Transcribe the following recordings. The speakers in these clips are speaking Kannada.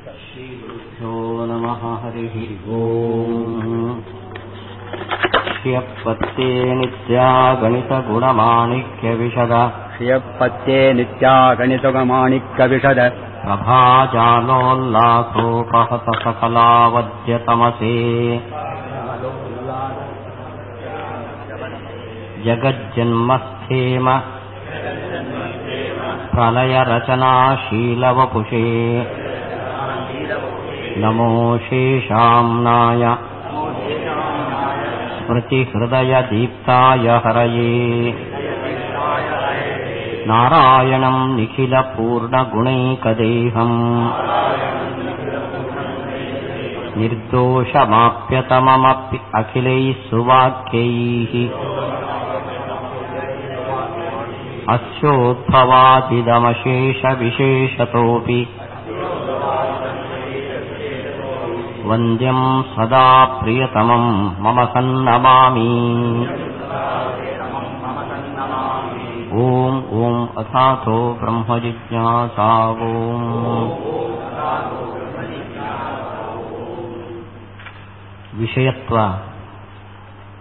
ಶ್ರೀಗುರುಭ್ಯೋ ನಮಃ. ಹರಿಃ ಓಂ. ಶ್ರಿಯಪತ್ಯೇ ನಿತ್ಯಾ ಗಣಿತ ಗುಣಮಾಣಿಕ್ಯ ವಿಶದ ಶ್ರಿಯಪತ್ಯೇ ನಿತ್ಯಾ ಗಣಿತ ಗುಣಮಾಣಿಕ್ಯ ವಿಶದ ಪ್ರಭಾಜಾಲೋಲ್ಲಾಸೋಪಹತ ಸಕಲಾವದ್ಯ ತಮಸೇ ಜಗಜ್ಜನ್ಮಸ್ಥೇಮ ಪ್ರಲಯ ರಚನಾಶೀಲವಪುಷೇ ನಮೋ ಶೇಷಾಂನಾಯ ಸ್ಮೃತಿಹೃದಯ ದೀಪ್ತಾಯ ಹರಯೇ ನಾರಾಯಣಂ ನಿಖಿಲ ಪೂರ್ಣಗುಣೈಕದೇಹಂ ನಿರ್ದೋಷಮಾಪ್ಯತಮಮಪಿ ಅಖಿಲೈಃ ಸುವಾಕ್ಯೈಃ ಅಸ್ಯೋದ್ಭವಾದಿದಮಶೇಷ ವಿಶೇಷತೋಪಿ ವಂದ್ಯಂ ಸದಾ ಪ್ರಿಯತಮಂ ಮಮ ಸನ್ನಮಾಮಿ. ಓಂ ಓಂ ಅಥಾಥೋ ಬ್ರಹ್ಮ ಜಿಜ್ಞಾಸಾ. ಓಂ ವಿಷಯತ್ವ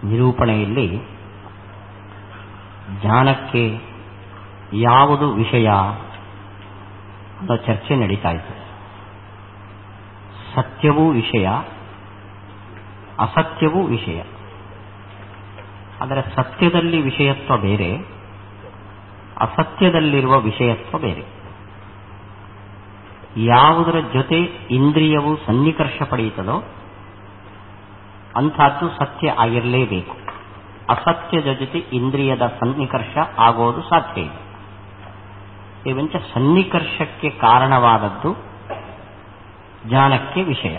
ನಿರೂಪಣೆಯಲ್ಲಿ ಜ್ಞಾನಕ್ಕೆ ಯಾವುದು ವಿಷಯ ಅಂತ ಚರ್ಚೆ ನಡೀತಾ ಇತ್ತು. ಸತ್ಯವೂ ವಿಷಯ, ಅಸತ್ಯವೂ ವಿಷಯ. ಆದರೆ ಸತ್ಯದಲ್ಲಿ ವಿಷಯತ್ವ ಬೇರೆ, ಅಸತ್ಯದಲ್ಲಿರುವ ವಿಷಯತ್ವ ಬೇರೆ. ಯಾವುದರ ಜೊತೆ ಇಂದ್ರಿಯವು ಸನ್ನಿಕರ್ಷ ಪಡೆಯುತ್ತದೋ ಅಂಥದ್ದು ಸತ್ಯ ಆಗಿರಲೇಬೇಕು. ಅಸತ್ಯದ ಜೊತೆ ಇಂದ್ರಿಯದ ಸನ್ನಿಕರ್ಷ ಆಗೋದು ಸಾಧ್ಯ ಇಲ್ಲ. ಇವಂಚ ಸನ್ನಿಕರ್ಷಕ್ಕೆ ಕಾರಣವಾದದ್ದು ಜ್ಞಾನಕ್ಕೆ ವಿಷಯ.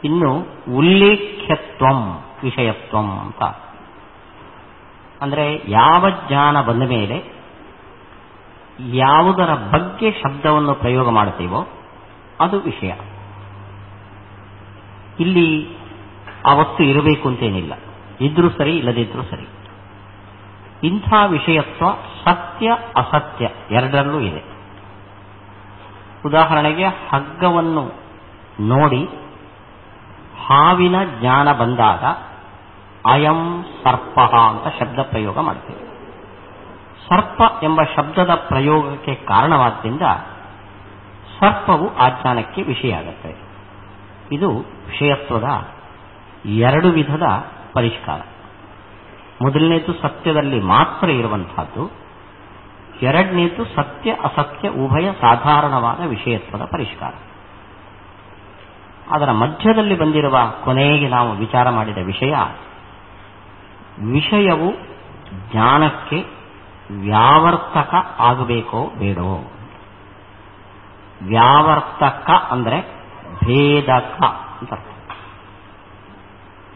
ಇನ್ನು ಉಲ್ಲೇಖ್ಯತ್ವಂ ವಿಷಯತ್ವಂ ಅಂತ ಅಂದರೆ ಯಾವ ಜ್ಞಾನ ಬಂದ ಮೇಲೆ ಯಾವುದರ ಬಗ್ಗೆ ಶಬ್ದವನ್ನು ಪ್ರಯೋಗ ಮಾಡುತ್ತೀವೋ ಅದು ವಿಷಯ. ಇಲ್ಲಿ ಆ ವಸ್ತು ಇರಬೇಕು ಅಂತೇನಿಲ್ಲ, ಇದ್ರೂ ಸರಿ ಇಲ್ಲದಿದ್ರೂ ಸರಿ. ಇಂಥ ವಿಷಯತ್ವ ಸತ್ಯ ಅಸತ್ಯ ಎರಡರಲ್ಲೂ ಇದೆ. ಉದಾಹರಣೆಗೆ ಹಗ್ಗವನ್ನು ನೋಡಿ ಹಾವಿನ ಜ್ಞಾನ ಬಂದಾಗ ಅಯಂ ಸರ್ಪ ಅಂತ ಶಬ್ದ ಪ್ರಯೋಗ ಮಾಡ್ತೀವಿ. ಸರ್ಪ ಎಂಬ ಶಬ್ದದ ಪ್ರಯೋಗಕ್ಕೆ ಕಾರಣವಾದ್ದರಿಂದ ಸರ್ಪವು ಆ ಜ್ಞಾನಕ್ಕೆ ವಿಷಯ ಆಗುತ್ತೆ. ಇದು ವಿಷಯತ್ವದ ಎರಡು ವಿಧದ ಪರಿಷ್ಕಾರ. ಮೊದಲನೇದು ಸತ್ಯದಲ್ಲಿ ಮಾತ್ರ ಇರುವಂತಹದ್ದು, ಎರಡನೇದು ಸತ್ಯ ಅಸತ್ಯ ಉಭಯ ಸಾಧಾರಣವಾದ ವಿಷಯತ್ವದ ಪರಿಷ್ಕಾರ. ಅದರ ಮಧ್ಯದಲ್ಲಿ ಬಂದಿರುವ ಕೊನೆಗೆ ನಾವು ವಿಚಾರ ಮಾಡಿದ ವಿಷಯವು ಜ್ಞಾನಕ್ಕೆ ವ್ಯಾವರ್ತಕ ಆಗಬೇಕೋ ಬೇಡೋ. ವ್ಯಾವರ್ತಕ ಅಂದರೆ ಭೇದಕ ಅಂತ.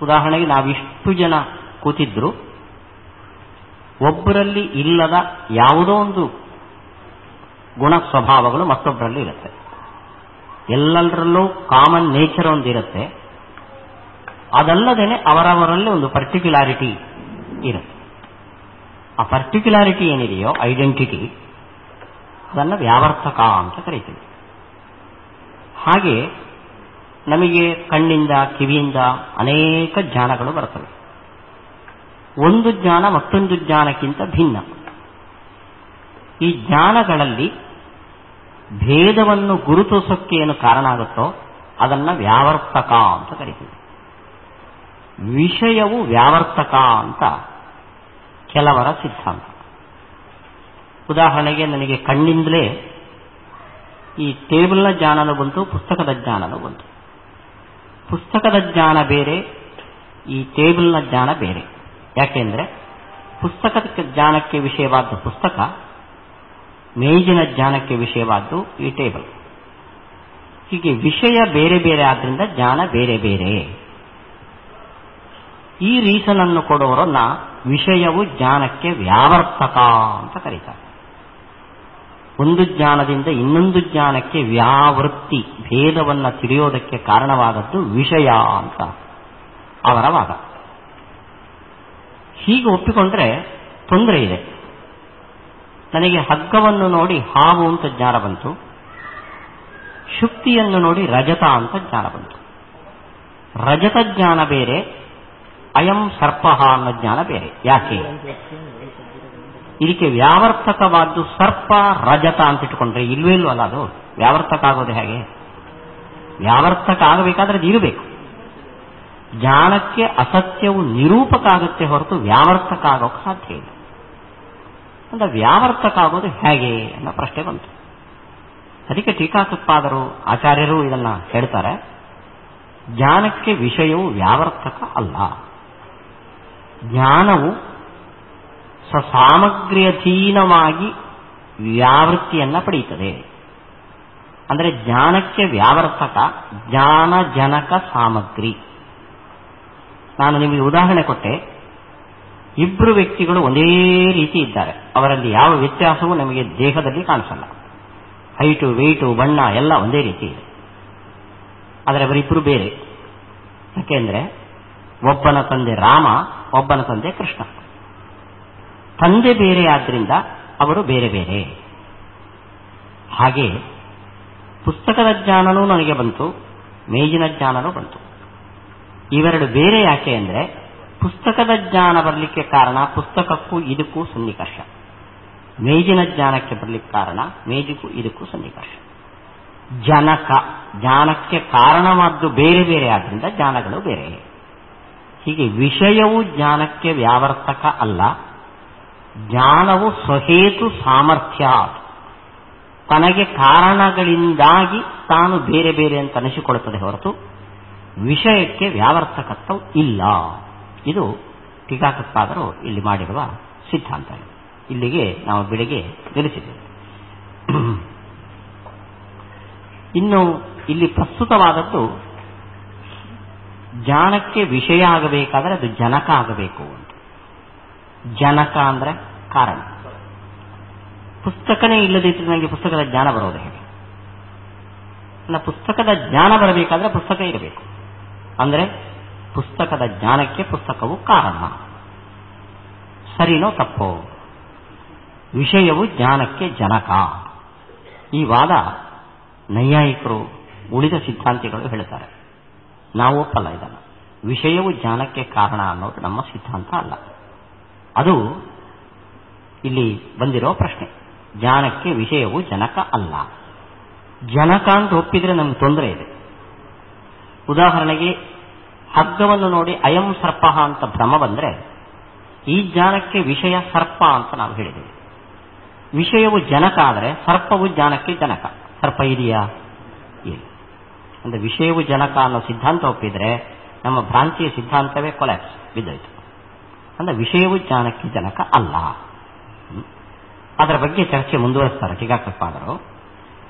ಉದಾಹರಣೆಗೆ ನಾವಿಷ್ಟು ಜನ ಕೂತಿದ್ರು, ಒಬ್ಬರಲ್ಲಿ ಇಲ್ಲದ ಯಾವುದೋ ಒಂದು ಗುಣ ಸ್ವಭಾವಗಳು ಮತ್ತೊಬ್ಬರಲ್ಲಿ ಇರುತ್ತೆ. ಎಲ್ಲರಲ್ಲೂ ಕಾಮನ್ ನೇಚರ್ ಒಂದಿರುತ್ತೆ. ಅದಲ್ಲದೇನೆ ಅವರವರಲ್ಲಿ ಒಂದು ಪರ್ಟಿಕ್ಯುಲಾರಿಟಿ ಇರುತ್ತೆ. ಆ ಪರ್ಟಿಕ್ಯುಲಾರಿಟಿ ಏನಿದೆಯೋ ಐಡೆಂಟಿಟಿ, ಅದನ್ನು ವ್ಯಾವರ್ತಕ ಅಂತ ಕರೀತೀವಿ. ಹಾಗೆ ನಮಗೆ ಕಣ್ಣಿಂದ ಕಿವಿಯಿಂದ ಅನೇಕ ಜ್ಞಾನಗಳು ಬರ್ತವೆ. ಒಂದು ಜ್ಞಾನ ಮತ್ತೊಂದು ಜ್ಞಾನಕ್ಕಿಂತ ಭಿನ್ನ. ಈ ಜ್ಞಾನಗಳಲ್ಲಿ ಭೇದವನ್ನು ಗುರುತಿಸೋಕ್ಕೆ ಏನು ಕಾರಣ ಆಗುತ್ತೋ ಅದನ್ನು ವ್ಯಾವರ್ತಕ ಅಂತ ಕರೀತೀವಿ. ವಿಷಯವು ವ್ಯಾವರ್ತಕ ಅಂತ ಕೆಲವರ ಸಿದ್ಧಾಂತ. ಉದಾಹರಣೆಗೆ ನನಗೆ ಕಣ್ಣಿಂದಲೇ ಈ ಟೇಬಲ್ನ ಜ್ಞಾನನೂ ಬಂತು, ಪುಸ್ತಕದ ಜ್ಞಾನನೂ ಬಂತು. ಪುಸ್ತಕದ ಜ್ಞಾನ ಬೇರೆ, ಈ ಟೇಬಲ್ನ ಜ್ಞಾನ ಬೇರೆ. ಯಾಕೆಂದ್ರೆ ಪುಸ್ತಕದ ಜ್ಞಾನಕ್ಕೆ ವಿಷಯವಾದ ಪುಸ್ತಕ, ಮೇಜಿನ ಜ್ಞಾನಕ್ಕೆ ವಿಷಯವಾದ್ದು ಈ ಟೇಬಲ್. ಹೀಗೆ ವಿಷಯ ಬೇರೆ ಬೇರೆ ಆದ್ರಿಂದ ಜ್ಞಾನ ಬೇರೆ ಬೇರೆ. ಈ ರೀಸನ್ ಅನ್ನು ಕೊಡೋರನ್ನ ವಿಷಯವು ಜ್ಞಾನಕ್ಕೆ ವ್ಯಾವರ್ತಕ ಅಂತ ಕರೀತಾರೆ. ಒಂದು ಜ್ಞಾನದಿಂದ ಇನ್ನೊಂದು ಜ್ಞಾನಕ್ಕೆ ವ್ಯಾವೃತ್ತಿ ಭೇದವನ್ನು ತಿಳಿಯೋದಕ್ಕೆ ಕಾರಣವಾದದ್ದು ವಿಷಯ ಅಂತ ಅವರ ವಾದ. ಹೀಗೆ ಒಪ್ಪಿಕೊಂಡ್ರೆ ತೊಂದರೆ ಇದೆ. ನನಗೆ ಹಗ್ಗವನ್ನು ನೋಡಿ ಹಾವು ಅಂತ ಜ್ಞಾನ ಬಂತು, ಶುಕ್ತಿಯನ್ನು ನೋಡಿ ರಜತ ಅಂತ ಜ್ಞಾನ ಬಂತು. ರಜತ ಜ್ಞಾನ ಬೇರೆ, ಅಯಂ ಸರ್ಪ ಅನ್ನೋ ಜ್ಞಾನ ಬೇರೆ. ಯಾಕೆ? ಇದಕ್ಕೆ ವ್ಯಾವರ್ತಕವಾದ್ದು ಸರ್ಪ ರಜತ ಅಂತ ಇಟ್ಕೊಂಡ್ರೆ ಇಲ್ವೇ ಇಲ್ವಲ್ಲ, ಅದು ವ್ಯಾವರ್ತಕ ಆಗೋದು ಹೇಗೆ? ವ್ಯಾವರ್ತಕ ಆಗಬೇಕಾದ್ರೆ ಅದು ಇರಬೇಕು. ಜ್ಞಾನಕ್ಕೆ ಅಸತ್ಯವು ನಿರೂಪಕ ಆಗುತ್ತೆ ಹೊರತು ವ್ಯಾವರ್ತಕ ಆಗೋಕೆ ಸಾಧ್ಯ ಇಲ್ಲ. ಅಂದ್ರೆ ವ್ಯಾವರ್ತಕ ಆಗೋದು ಹೇಗೆ ಅನ್ನೋ ಪ್ರಶ್ನೆ ಬಂತು. ಅದಕ್ಕೆ ಟೀಕಾಕೃತ್ಪಾದರು ಆಚಾರ್ಯರು ಇದನ್ನ ಹೇಳ್ತಾರೆ, ಜ್ಞಾನಕ್ಕೆ ವಿಷಯವು ವ್ಯಾವರ್ತಕ ಅಲ್ಲ. ಜ್ಞಾನವು ಸ್ವಸಾಮಗ್ರಿಯಧೀನವಾಗಿ ವ್ಯಾವೃತ್ತಿಯನ್ನ ಪಡೆಯುತ್ತದೆ. ಅಂದರೆ ಜ್ಞಾನಕ್ಕೆ ವ್ಯಾವರ್ತಕ ಜ್ಞಾನಜನಕ ಸಾಮಗ್ರಿ. ನಾನು ನಿಮಗೆ ಉದಾಹರಣೆ ಕೊಟ್ಟೆ. ಇಬ್ಬರು ವ್ಯಕ್ತಿಗಳು ಒಂದೇ ರೀತಿ ಇದ್ದಾರೆ, ಅವರಲ್ಲಿ ಯಾವ ವ್ಯತ್ಯಾಸವೂ ನಮಗೆ ದೇಹದಲ್ಲಿ ಕಾಣಿಸಲ್ಲ. ಹೈಟು, ವೆಯ್ಟು, ಬಣ್ಣ ಎಲ್ಲ ಒಂದೇ ರೀತಿ ಇದೆ. ಆದರೆ ಅವರಿಬ್ಬರು ಬೇರೆ. ಯಾಕೆಂದ್ರೆ ಒಬ್ಬನ ತಂದೆ ರಾಮ, ಒಬ್ಬನ ತಂದೆ ಕೃಷ್ಣ. ತಂದೆ ಬೇರೆ ಆದ್ರಿಂದ ಅವರು ಬೇರೆ ಬೇರೆ. ಹಾಗೆ ಪುಸ್ತಕದ ಜ್ಞಾನನೂ ನನಗೆ ಬಂತು, ಮೇಜಿನ ಜ್ಞಾನನೂ ಬಂತು. ಇವೆರಡು ಬೇರೆ ಯಾಕೆ ಅಂದ್ರೆ ಪುಸ್ತಕದ ಜ್ಞಾನ ಬರಲಿಕ್ಕೆ ಕಾರಣ ಪುಸ್ತಕಕ್ಕೂ ಇದಕ್ಕೂ ಸನ್ನಿಕರ್ಷ, ಮೇಜಿನ ಜ್ಞಾನಕ್ಕೆ ಬರಲಿಕ್ಕೆ ಕಾರಣ ಮೇಜಿಗೂ ಇದಕ್ಕೂ ಸನ್ನಿಕರ್ಷ. ಜನಕ ಜ್ಞಾನಕ್ಕೆ ಕಾರಣವಾದ್ದು ಬೇರೆ ಬೇರೆ ಆದ್ರಿಂದ ಜ್ಞಾನಗಳು ಬೇರೆ. ಹೀಗೆ ವಿಷಯವು ಜ್ಞಾನಕ್ಕೆ ವ್ಯಾವರ್ತಕ ಅಲ್ಲ. ಜ್ಞಾನವು ಸ್ವಹೇತು ಸಾಮರ್ಥ್ಯ, ತನಗೆ ಕಾರಣಗಳಿಂದಾಗಿ ತಾನು ಬೇರೆ ಬೇರೆ ಅಂತ ಅನಿಸಿಕೊಳ್ಳುತ್ತದೆ ಹೊರತು ವಿಷಯಕ್ಕೆ ವ್ಯಾವರ್ತಕತ್ವ ಇಲ್ಲ. ಇದು ಟೀಕಾಕೃತ್ಪಾದರು ಇಲ್ಲಿ ಮಾಡಿರುವ ಸಿದ್ಧಾಂತ. ಇಲ್ಲಿಗೆ ನಾವು ಬೆಳಿಗ್ಗೆ ತಿಳಿಸಿದ್ದೇವೆ. ಇನ್ನು ಇಲ್ಲಿ ಪ್ರಸ್ತುತವಾದದ್ದು ಜ್ಞಾನಕ್ಕೆ ವಿಷಯ ಆಗಬೇಕಾದ್ರೆ ಅದು ಜನಕ ಆಗಬೇಕು ಅಂತ. ಜನಕ ಅಂದ್ರೆ ಕಾರಣ. ಪುಸ್ತಕನೇ ಇಲ್ಲದಿದ್ದರೆ ನನಗೆ ಪುಸ್ತಕದ ಜ್ಞಾನ ಬರೋದು ಹೇಗೆ? ಪುಸ್ತಕದ ಜ್ಞಾನ ಬರಬೇಕಾದ್ರೆ ಪುಸ್ತಕ ಇರಬೇಕು. ಅಂದ್ರೆ ಪುಸ್ತಕದ ಜ್ಞಾನಕ್ಕೆ ಪುಸ್ತಕವು ಕಾರಣ. ಸರಿನೋ ತಪ್ಪೋ? ವಿಷಯವು ಜ್ಞಾನಕ್ಕೆ ಜನಕ. ಈ ವಾದ ನೈಯಾಯಿಕರು, ಉಳಿದ ಸಿದ್ಧಾಂತಿಗಳು ಹೇಳ್ತಾರೆ. ನಾವು ಒಪ್ಪಲ್ಲ ಇದನ್ನು. ವಿಷಯವು ಜ್ಞಾನಕ್ಕೆ ಕಾರಣ ಅನ್ನೋದು ನಮ್ಮ ಸಿದ್ಧಾಂತ ಅಲ್ಲ. ಅದು ಇಲ್ಲಿ ಬಂದಿರೋ ಪ್ರಶ್ನೆ. ಜ್ಞಾನಕ್ಕೆ ವಿಷಯವು ಜನಕ ಅಲ್ಲ. ಜನಕ ಅಂತ ಒಪ್ಪಿದ್ರೆ ನಮ್ಗೆ ತೊಂದರೆ ಇದೆ. ಉದಾಹರಣೆಗೆ ಹಗ್ಗವನ್ನು ನೋಡಿ ಅಯಂ ಸರ್ಪ ಅಂತ ಭ್ರಮ ಬಂದ್ರೆ ಈ ಜ್ಞಾನಕ್ಕೆ ವಿಷಯ ಸರ್ಪ ಅಂತ ನಾವು ಹೇಳಿದ್ದೇವೆ. ವಿಷಯವು ಜನಕ ಆದರೆ ಸರ್ಪವು ಜ್ಞಾನಕ್ಕೆ ಜನಕ. ಸರ್ಪ ಇದೆಯಾ? ಇಲ್ಲ. ಅಂದ್ರೆ ವಿಷಯವು ಜನಕ ಅನ್ನೋ ಸಿದ್ಧಾಂತ ಒಪ್ಪಿದ್ರೆ ನಮ್ಮ ಭ್ರಾಂತಿಯ ಸಿದ್ಧಾಂತವೇ ಕೊಲ್ಯಾಪ್ಸ್, ಬಿದ್ದೋಯ್ತು. ಅಂದ್ರೆ ವಿಷಯವು ಜ್ಞಾನಕ್ಕೆ ಜನಕ ಅಲ್ಲ. ಅದರ ಬಗ್ಗೆ ಚರ್ಚೆ ಮುಂದುವರಿಸ್ತಾರೆ ಟೀಕಾಕೃತ್ಪಾದರು.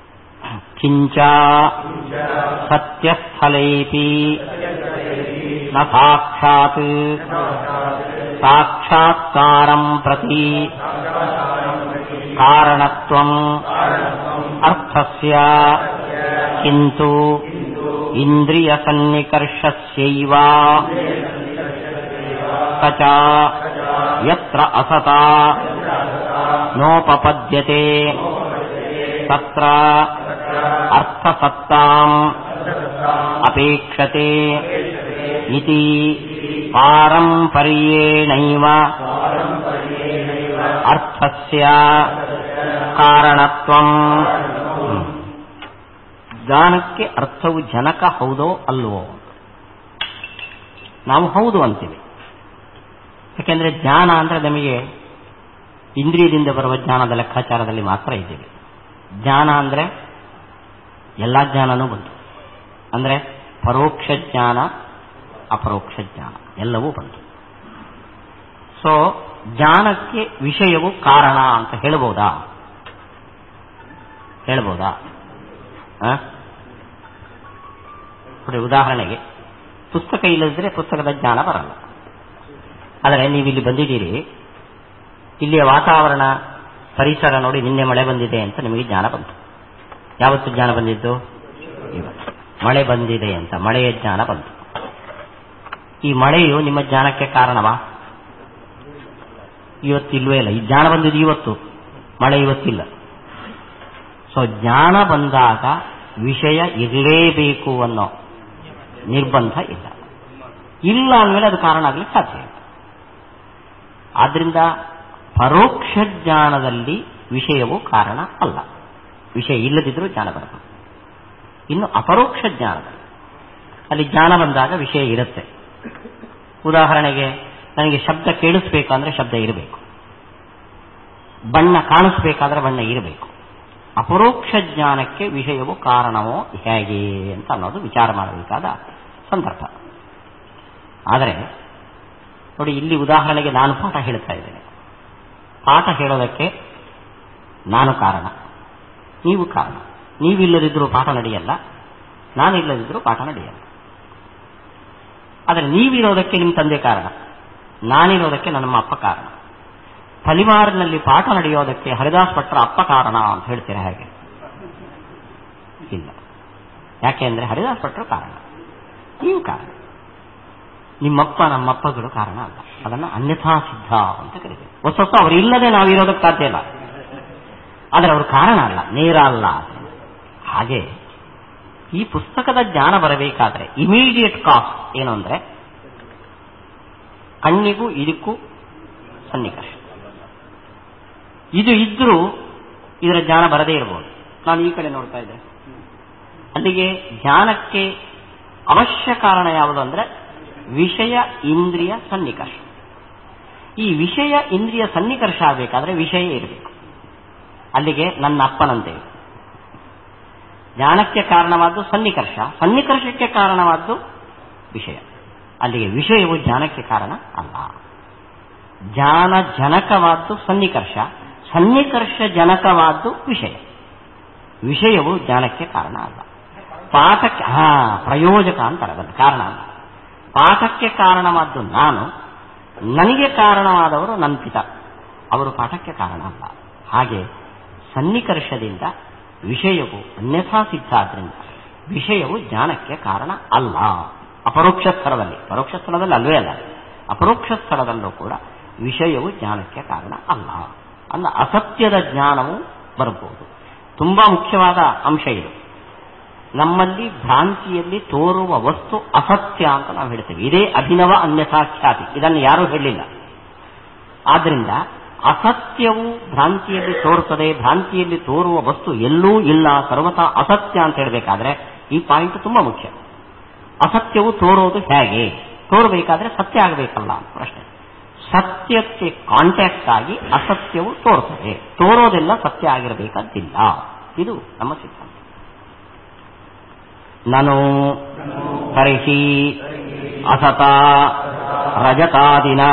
ಕಿಂಚ ಸತ್ಯಸ್ಥಲೇಪಿ ನ ಸಾಕ್ಷಾತ್ ಸಾಕ್ಷಾತ್ಕಾರಂ ಪ್ರತಿ ಕಾರಣತ್ವಂ ಅರ್ಥಸ್ಯ ಕಿಂತು ಇಂದ್ರಿಯ ಸನ್ನಿಕರ್ಷಸ್ಯೈವ ತಚ ಯತ್ರ ಅಸತಾ ನೋಪಪದ್ಯತೆ ತತ್ರ ಅರ್ಥಸತ್ತಾಂ ಅಪೇಕ್ಷತೆ ಇತಿ ಪಾರಂಪರ್ಯೇಣೈವ ಅರ್ಥಸ್ಯ ಕಾರಣತ್ವಂ. ಜ್ಞಾನಕ್ಕೆ ಅರ್ಥವು ಜನಕ ಹೌದೋ ಅಲ್ವೋ? ನಾವು ಹೌದು ಅಂತೀವಿ. ಯಾಕೆಂದ್ರೆ ಜ್ಞಾನ ಅಂದ್ರೆ ನಮಗೆ ಇಂದ್ರಿಯದಿಂದ ಬರುವ ಜ್ಞಾನದ ಲೆಕ್ಕಾಚಾರದಲ್ಲಿ ಮಾತ್ರ ಇದ್ದೀವಿ. ಜ್ಞಾನ ಅಂದ್ರೆ ಎಲ್ಲ ಜ್ಞಾನನೂ ಬಂತು. ಅಂದ್ರೆ ಪರೋಕ್ಷ ಜ್ಞಾನ, ಅಪರೋಕ್ಷ ಜ್ಞಾನ ಎಲ್ಲವೂ ಬಂತು. ಸೊ ಜ್ಞಾನಕ್ಕೆ ವಿಷಯವು ಕಾರಣ ಅಂತ ಹೇಳ್ಬೋದಾ? ಉದಾಹರಣೆಗೆ ಪುಸ್ತಕ ಇಲ್ಲದಿದ್ರೆ ಪುಸ್ತಕದ ಜ್ಞಾನ ಬರಲ್ಲ. ಆದರೆ ನೀವಿಲ್ಲಿ ಬಂದಿದ್ದೀರಿ, ಇಲ್ಲಿಯ ವಾತಾವರಣ ಪರಿಸರ ನೋಡಿ ನಿನ್ನೆ ಮಳೆ ಬಂದಿದೆ ಅಂತ ನಿಮಗೆ ಜ್ಞಾನ ಬಂತು. ಯಾವತ್ತು ಜ್ಞಾನ ಬಂದಿದ್ದು? ಇವತ್ತು ಮಳೆ ಬಂದಿದೆ ಅಂತ ಮಳೆಯ ಜ್ಞಾನ ಬಂತು. ಈ ಮಳೆಯು ನಿಮ್ಮ ಜ್ಞಾನಕ್ಕೆ ಕಾರಣವಾ? ಇವತ್ತಿಲ್ವೇ ಇಲ್ಲ. ಈ ಜ್ಞಾನ ಬಂದಿದ್ದು ಇವತ್ತು, ಮಳೆ ಇವತ್ತಿಲ್ಲ. ಸೊ ಜ್ಞಾನ ಬಂದಾಗ ವಿಷಯ ಇರಲೇಬೇಕು ಅನ್ನೋ ನಿರ್ಬಂಧ ಇಲ್ಲ. ಇಲ್ಲ ಅಂದಮೇಲೆ ಅದು ಕಾರಣ ಆಗಲಿಕ್ಕೆ ಸಾಧ್ಯ ಇಲ್ಲ. ಆದ್ರಿಂದ ಪರೋಕ್ಷ ಜ್ಞಾನದಲ್ಲಿ ವಿಷಯವು ಕಾರಣ ಅಲ್ಲ. ವಿಷಯ ಇಲ್ಲದಿದ್ರೂ ಜ್ಞಾನ ಬರಬಹುದು. ಇನ್ನು ಅಪರೋಕ್ಷ ಜ್ಞಾನದಲ್ಲಿ ಅಲ್ಲಿ ಜ್ಞಾನ ಬಂದಾಗ ವಿಷಯ ಇರುತ್ತೆ. ಉದಾಹರಣೆಗೆ ನನಗೆ ಶಬ್ದ ಕೇಳಿಸ್ಬೇಕಂದ್ರೆ ಶಬ್ದ ಇರಬೇಕು, ಬಣ್ಣ ಕಾಣಿಸ್ಬೇಕಾದ್ರೆ ಬಣ್ಣ ಇರಬೇಕು. ಅಪರೋಕ್ಷ ಜ್ಞಾನಕ್ಕೆ ವಿಷಯವು ಕಾರಣವೋ ಹೇಗೆ ಅಂತ ಅನ್ನೋದು ವಿಚಾರ ಮಾಡಬೇಕಾದ ಸಂದರ್ಭ. ಆದರೆ ನೋಡಿ, ಇಲ್ಲಿ ಉದಾಹರಣೆಗೆ ನಾನು ಪಾಠ ಹೇಳ್ತಾ ಇದ್ದೇನೆ. ಪಾಠ ಹೇಳೋದಕ್ಕೆ ನಾನು ಕಾರಣ, ನೀವು ಕಾರಣ. ನೀವಿಲ್ಲದಿದ್ದರೂ ಪಾಠ ನಡೆಯಲ್ಲ, ನಾನಿಲ್ಲದಿದ್ದರೂ ಪಾಠ ನಡೆಯಲ್ಲ. ಆದರೆ ನೀವಿರೋದಕ್ಕೆ ನಿಮ್ಮ ತಂದೆ ಕಾರಣ, ನಾನಿರೋದಕ್ಕೆ ನಮ್ಮ ಅಪ್ಪ ಕಾರಣ. ತಲಿಮಾರಿನಲ್ಲಿ ಪಾಠ ನಡೆಯೋದಕ್ಕೆ ಹರಿದಾಸ್ ಭಟ್ರ ಅಪ್ಪ ಕಾರಣ ಅಂತ ಹೇಳ್ತೀರಾ ಹೇಗೆ? ಇಲ್ಲ. ಯಾಕೆ ಅಂದರೆ ಹರಿದಾಸ್ ಭಟ್ರು ಕಾರಣ, ನೀವು ಕಾರಣ. ನಿಮ್ಮಪ್ಪ ನಮ್ಮಪ್ಪಗಳು ಕಾರಣ ಅಲ್ಲ. ಅದನ್ನು ಅನ್ಯಥಾ ಸಿದ್ಧ ಅಂತ ಕರೀತೀವಿ. ಹೊಸ ಅವರು ಇಲ್ಲದೆ ನಾವಿರೋದಕ್ಕೆ ಸಾಧ್ಯ ಇಲ್ಲ. ಆದರೆ ಅವರು ಕಾರಣ ಅಲ್ಲ, ನೇರ ಅಲ್ಲ. ಹಾಗೆ ಈ ಪುಸ್ತಕದ ಜ್ಞಾನ ಬರಬೇಕಾದ್ರೆ ಇಮಿಡಿಯೇಟ್ ಕಾಸ್ಟ್ ಏನು ಅಂದರೆ ಕಣ್ಣಿಗೂ ಇದಕ್ಕೂ ಸನ್ನಿಕರ್ಷ. ಇದು ಇದ್ರೂ ಇದರ ಜ್ಞಾನ ಬರದೇ ಇರಬಹುದು. ನಾನು ಈ ಕಡೆ ನೋಡ್ತಾ ಇದ್ದೆ. ಅಲ್ಲಿಗೆ ಜ್ಞಾನಕ್ಕೆ ಅವಶ್ಯ ಕಾರಣ ಯಾವುದು ಅಂದರೆ ವಿಷಯ ಇಂದ್ರಿಯ ಸನ್ನಿಕರ್ಷ. ಈ ವಿಷಯ ಇಂದ್ರಿಯ ಸನ್ನಿಕರ್ಷ ಆಗಬೇಕಾದ್ರೆ ವಿಷಯ ಇರಬೇಕು. ಅಲ್ಲಿಗೆ ನನ್ನ ಅಪ್ಪನಂತೆ ಜ್ಞಾನಕ್ಕೆ ಕಾರಣವಾದ್ದು ಸನ್ನಿಕರ್ಷ, ಸನ್ನಿಕರ್ಷಕ್ಕೆ ಕಾರಣವಾದ್ದು ವಿಷಯ. ಅಲ್ಲಿಗೆ ವಿಷಯವು ಜ್ಞಾನಕ್ಕೆ ಕಾರಣ ಅಲ್ಲ. ಜ್ಞಾನ ಜನಕವಾದ್ದು ಸನ್ನಿಕರ್ಷ, ಸನ್ನಿಕರ್ಷ ಜನಕವಾದ್ದು ವಿಷಯ. ವಿಷಯವು ಜ್ಞಾನಕ್ಕೆ ಕಾರಣ ಅಲ್ಲ. ಪಾಠಕ್ಕೆ ಪ್ರಯೋಜಕ ಅಂತಾರೆ, ಅದನ್ನು ಕಾರಣ ಅಲ್ಲ. ಪಾಠಕ್ಕೆ ಕಾರಣವಾದ್ದು ನಾನು, ನನಗೆ ಕಾರಣವಾದವರು ನನ್ನ ಪಿತ, ಅವರು ಪಾಠಕ್ಕೆ ಕಾರಣ ಅಲ್ಲ. ಹಾಗೆ ಸನ್ನಿಕರ್ಷದಿಂದ ವಿಷಯವು ಅನ್ಯಥಾ ಸಿದ್ಧ. ಆದ್ದರಿಂದ ವಿಷಯವು ಜ್ಞಾನಕ್ಕೆ ಕಾರಣ ಅಲ್ಲ. ಅಪರೋಕ್ಷ ಸ್ಥಳದಲ್ಲಿ, ಪರೋಕ್ಷ ಸ್ಥಳದಲ್ಲಿ ಅಲ್ವೇ ಅಲ್ಲ, ಅಪರೋಕ್ಷ ಸ್ಥಳದಲ್ಲೂ ಕೂಡ ವಿಷಯವು ಜ್ಞಾನಕ್ಕೆ ಕಾರಣ ಅಲ್ಲ. ಅಲ್ಲ, ಅಸತ್ಯದ ಜ್ಞಾನವು ಬರಬಹುದು. ತುಂಬಾ ಮುಖ್ಯವಾದ ಅಂಶ ಇದು. ನಮ್ಮಲ್ಲಿ ಭ್ರಾಂತಿಯಲ್ಲಿ ತೋರುವ ವಸ್ತು ಅಸತ್ಯ ಅಂತ ನಾವು ಹೇಳ್ತೇವೆ. ಇದೇ ಅಭಿನವ ಅನ್ಯಥಾ ಖ್ಯಾತಿ. ಇದನ್ನು ಯಾರೂ ಹೇಳಿಲ್ಲ. ಆದ್ದರಿಂದ ಅಸತ್ಯವು ಭ್ರಾಂತಿಯಲ್ಲಿ ತೋರುತ್ತದೆ. ಭ್ರಾಂತಿಯಲ್ಲಿ ತೋರುವ ವಸ್ತು ಎಲ್ಲೂ ಇಲ್ಲ, ಸರ್ವತಾ ಅಸತ್ಯ ಅಂತ ಹೇಳಬೇಕಾದ್ರೆ ಈ ಪಾಯಿಂಟ್ ತುಂಬಾ ಮುಖ್ಯ. ಅಸತ್ಯವು ತೋರೋದು ಹೇಗೆ? ತೋರಬೇಕಾದ್ರೆ ಸತ್ಯ ಆಗಬೇಕಲ್ಲ ಅಂತ ಪ್ರಶ್ನೆ. ಸತ್ಯಕ್ಕೆ ಕಾಂಟ್ಯಾಕ್ಟ್ ಆಗಿ ಅಸತ್ಯವು ತೋರ್ತದೆ. ತೋರೋದೆಲ್ಲ ಸತ್ಯ ಆಗಿರಬೇಕಂತಿಲ್ಲ. ಇದು ನಮ್ಮ ಸಿದ್ಧಾಂತ. ನನು ತರ್ಹಿ ಅಸತ ರಜತಾದಿನ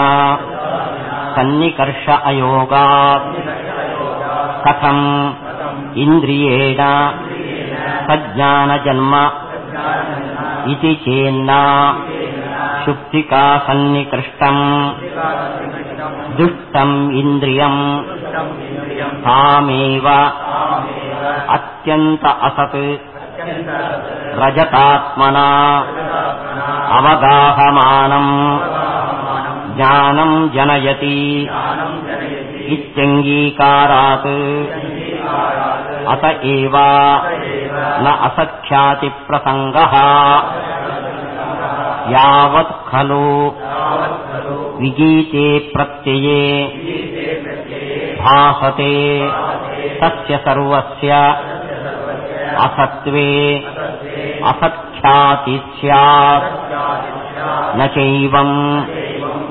ಸನ್ನಿಕರ್ಷ ಅಯೋಗಾತ್ ಕಥಂ ಇಂದ್ರಿಯೇಣ ಸಜ್ಞಾನ ಜನ್ಮ ಇತಿ ಚೇನ್ನ ಶುಕ್ತಿಕಾ ಸನ್ನಿಕೃಷ್ಟಂ ದುಷ್ಟಂ ಇಂದ್ರಿಯಂ ತಾಮೇವ ಅತ್ಯಂತ ಅಸತ್ ರಜತಾತ್ಮನ ಅವಗಾಹಮಾನಂ ಜ್ಞಾನಂ ಜನಯತಿ ಇತ್ಯಂಗೀಕಾರಾತ್ ಅತ ಏವ ನ ಅಸಖ್ಯಾತಿ ಪ್ರಸಂಗಃ ಯಾವತ್ ಖಲು ವಿಗೀತೆ ಪ್ರತ್ಯಯೇ ಭಾಸತೆ ತಸ್ಯ ಸರ್ವಸ್ಯ ಅಸತ್ವೇ ಅಸಖ್ಯಾತಿ ಸ್ಯಾತ್ ನ ಚೈವಂ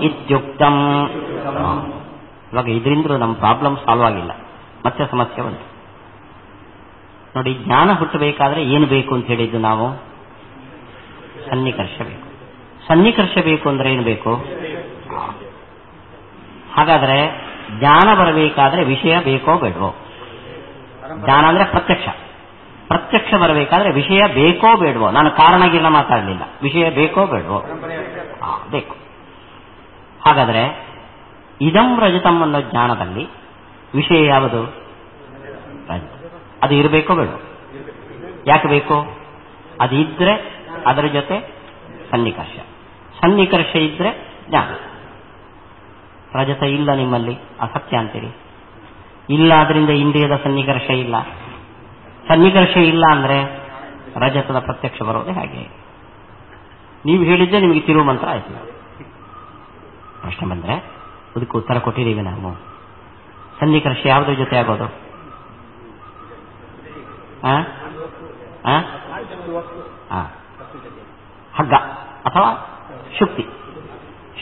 ಇತ್ಯುಕ್ತಂ. ಇವಾಗ ಇದರಿಂದ ನಮ್ಮ ಪ್ರಾಬ್ಲಮ್ ಸಾಲ್ವ್ ಆಗಿಲ್ಲ, ಮತ್ತೆ ಸಮಸ್ಯೆ ಬಂತು. ನೋಡಿ, ಜ್ಞಾನ ಹುಟ್ಟಬೇಕಾದ್ರೆ ಏನು ಬೇಕು ಅಂತ ಹೇಳಿದ್ದು ನಾವು? ಸನ್ನಿಕರ್ಷ ಬೇಕು. ಸನ್ನಿಕರ್ಷ ಬೇಕು ಅಂದ್ರೆ ಏನು ಬೇಕು? ಹಾಗಾದ್ರೆ ಜ್ಞಾನ ಬರಬೇಕಾದ್ರೆ ವಿಷಯ ಬೇಕೋ ಬೇಡವೋ? ಜ್ಞಾನ ಅಂದ್ರೆ ಪ್ರತ್ಯಕ್ಷ. ಪ್ರತ್ಯಕ್ಷ ಬರಬೇಕಾದ್ರೆ ವಿಷಯ ಬೇಕೋ ಬೇಡವೋ? ನಾನು ಕಾರಣಗಿಲ್ಲ ಮಾತಾಡಲಿಲ್ಲ. ವಿಷಯ ಬೇಕೋ ಬೇಡವೋ? ಬೇಕು. ಹಾಗಾದ್ರೆ ಇದಂ ರಜತಂ ಅನ್ನೋ ಜ್ಞಾನದಲ್ಲಿ ವಿಷಯ ಯಾವುದು? ರಜತ. ಅದು ಇರಬೇಕೋ ಬೇಡವೋ? ಯಾಕೆ ಬೇಕು? ಅದು ಇದ್ರೆ ಅದರ ಜೊತೆ ಸನ್ನಿಕರ್ಷ, ಸನ್ನಿಕರ್ಷ ಇದ್ರೆ ಜ್ಞಾನ. ರಜತ ಇಲ್ಲ ನಿಮ್ಮಲ್ಲಿ, ಅಸತ್ಯ ಅಂತೀರಿ. ಇಲ್ಲ, ಅದರಿಂದ ಇಂದ್ರಿಯದ ಸನ್ನಿಕರ್ಷ ಇಲ್ಲ. ಸನ್ನಿಕರ್ಷ ಇಲ್ಲ ಅಂದ್ರೆ ರಜತದ ಪ್ರತ್ಯಕ್ಷ ಬರೋದೇ ಹಾಗೆ. ನೀವು ಹೇಳಿದ್ದೆ ನಿಮಗೆ ತಿರುವು ಮಂತ್ರ ಆಯ್ತು. ಪ್ರಶ್ನೆ ಬಂದರೆ ಅದಕ್ಕೆ ಉತ್ತರ ಕೊಟ್ಟಿದ್ದೀವಿ ನಾವು. ಸನ್ನಿಕರ್ಷ ಯಾವುದ್ರ ಜೊತೆ ಆಗೋದು? ಹಗ್ಗ ಅಥವಾ ಶುಕ್ತಿ.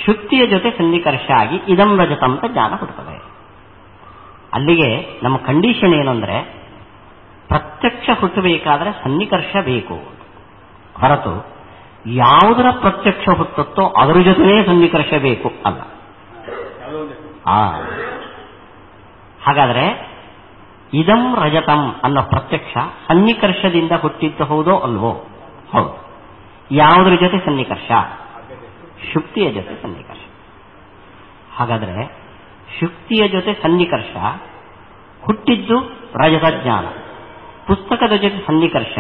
ಶುಕ್ತಿಯ ಜೊತೆ ಸನ್ನಿಕರ್ಷ ಆಗಿ ಇದಂ ರಜತಂ ಅಂತ ಜ್ಞಾನ ಹುಡ್ತದೆ. ಅಲ್ಲಿಗೆ ನಮ್ಮ ಕಂಡೀಷನ್ ಏನು ಅಂದರೆ, ಪ್ರತ್ಯಕ್ಷ ಹುಟ್ಟಬೇಕಾದ್ರೆ ಸನ್ನಿಕರ್ಷ ಬೇಕು ಹೊರತು ಯಾವುದರ ಪ್ರತ್ಯಕ್ಷ ಹುಟ್ಟುತ್ತೋ ಅದರ ಜೊತೆನೇ ಸನ್ನಿಕರ್ಷ ಬೇಕು ಅಲ್ಲ. ಹಾಗಾದರೆ ಇದಂ ರಜತಂ ಅನ್ನೋ ಪ್ರತ್ಯಕ್ಷ ಸನ್ನಿಕರ್ಷದಿಂದ ಹುಟ್ಟಿದ್ದು ಹೌದೋ ಅಲ್ವೋ? ಹೌದು. ಯಾವುದರ ಜೊತೆ ಸನ್ನಿಕರ್ಷ? ಶುಕ್ತಿಯ ಜೊತೆ ಸನ್ನಿಕರ್ಷ. ಹಾಗಾದರೆ ಶುಕ್ತಿಯ ಜೊತೆ ಸನ್ನಿಕರ್ಷ ಹುಟ್ಟಿದ್ದು ರಜತ ಜ್ಞಾನ, ಪುಸ್ತಕದ ಜೊತೆ ಸನ್ನಿಕರ್ಷ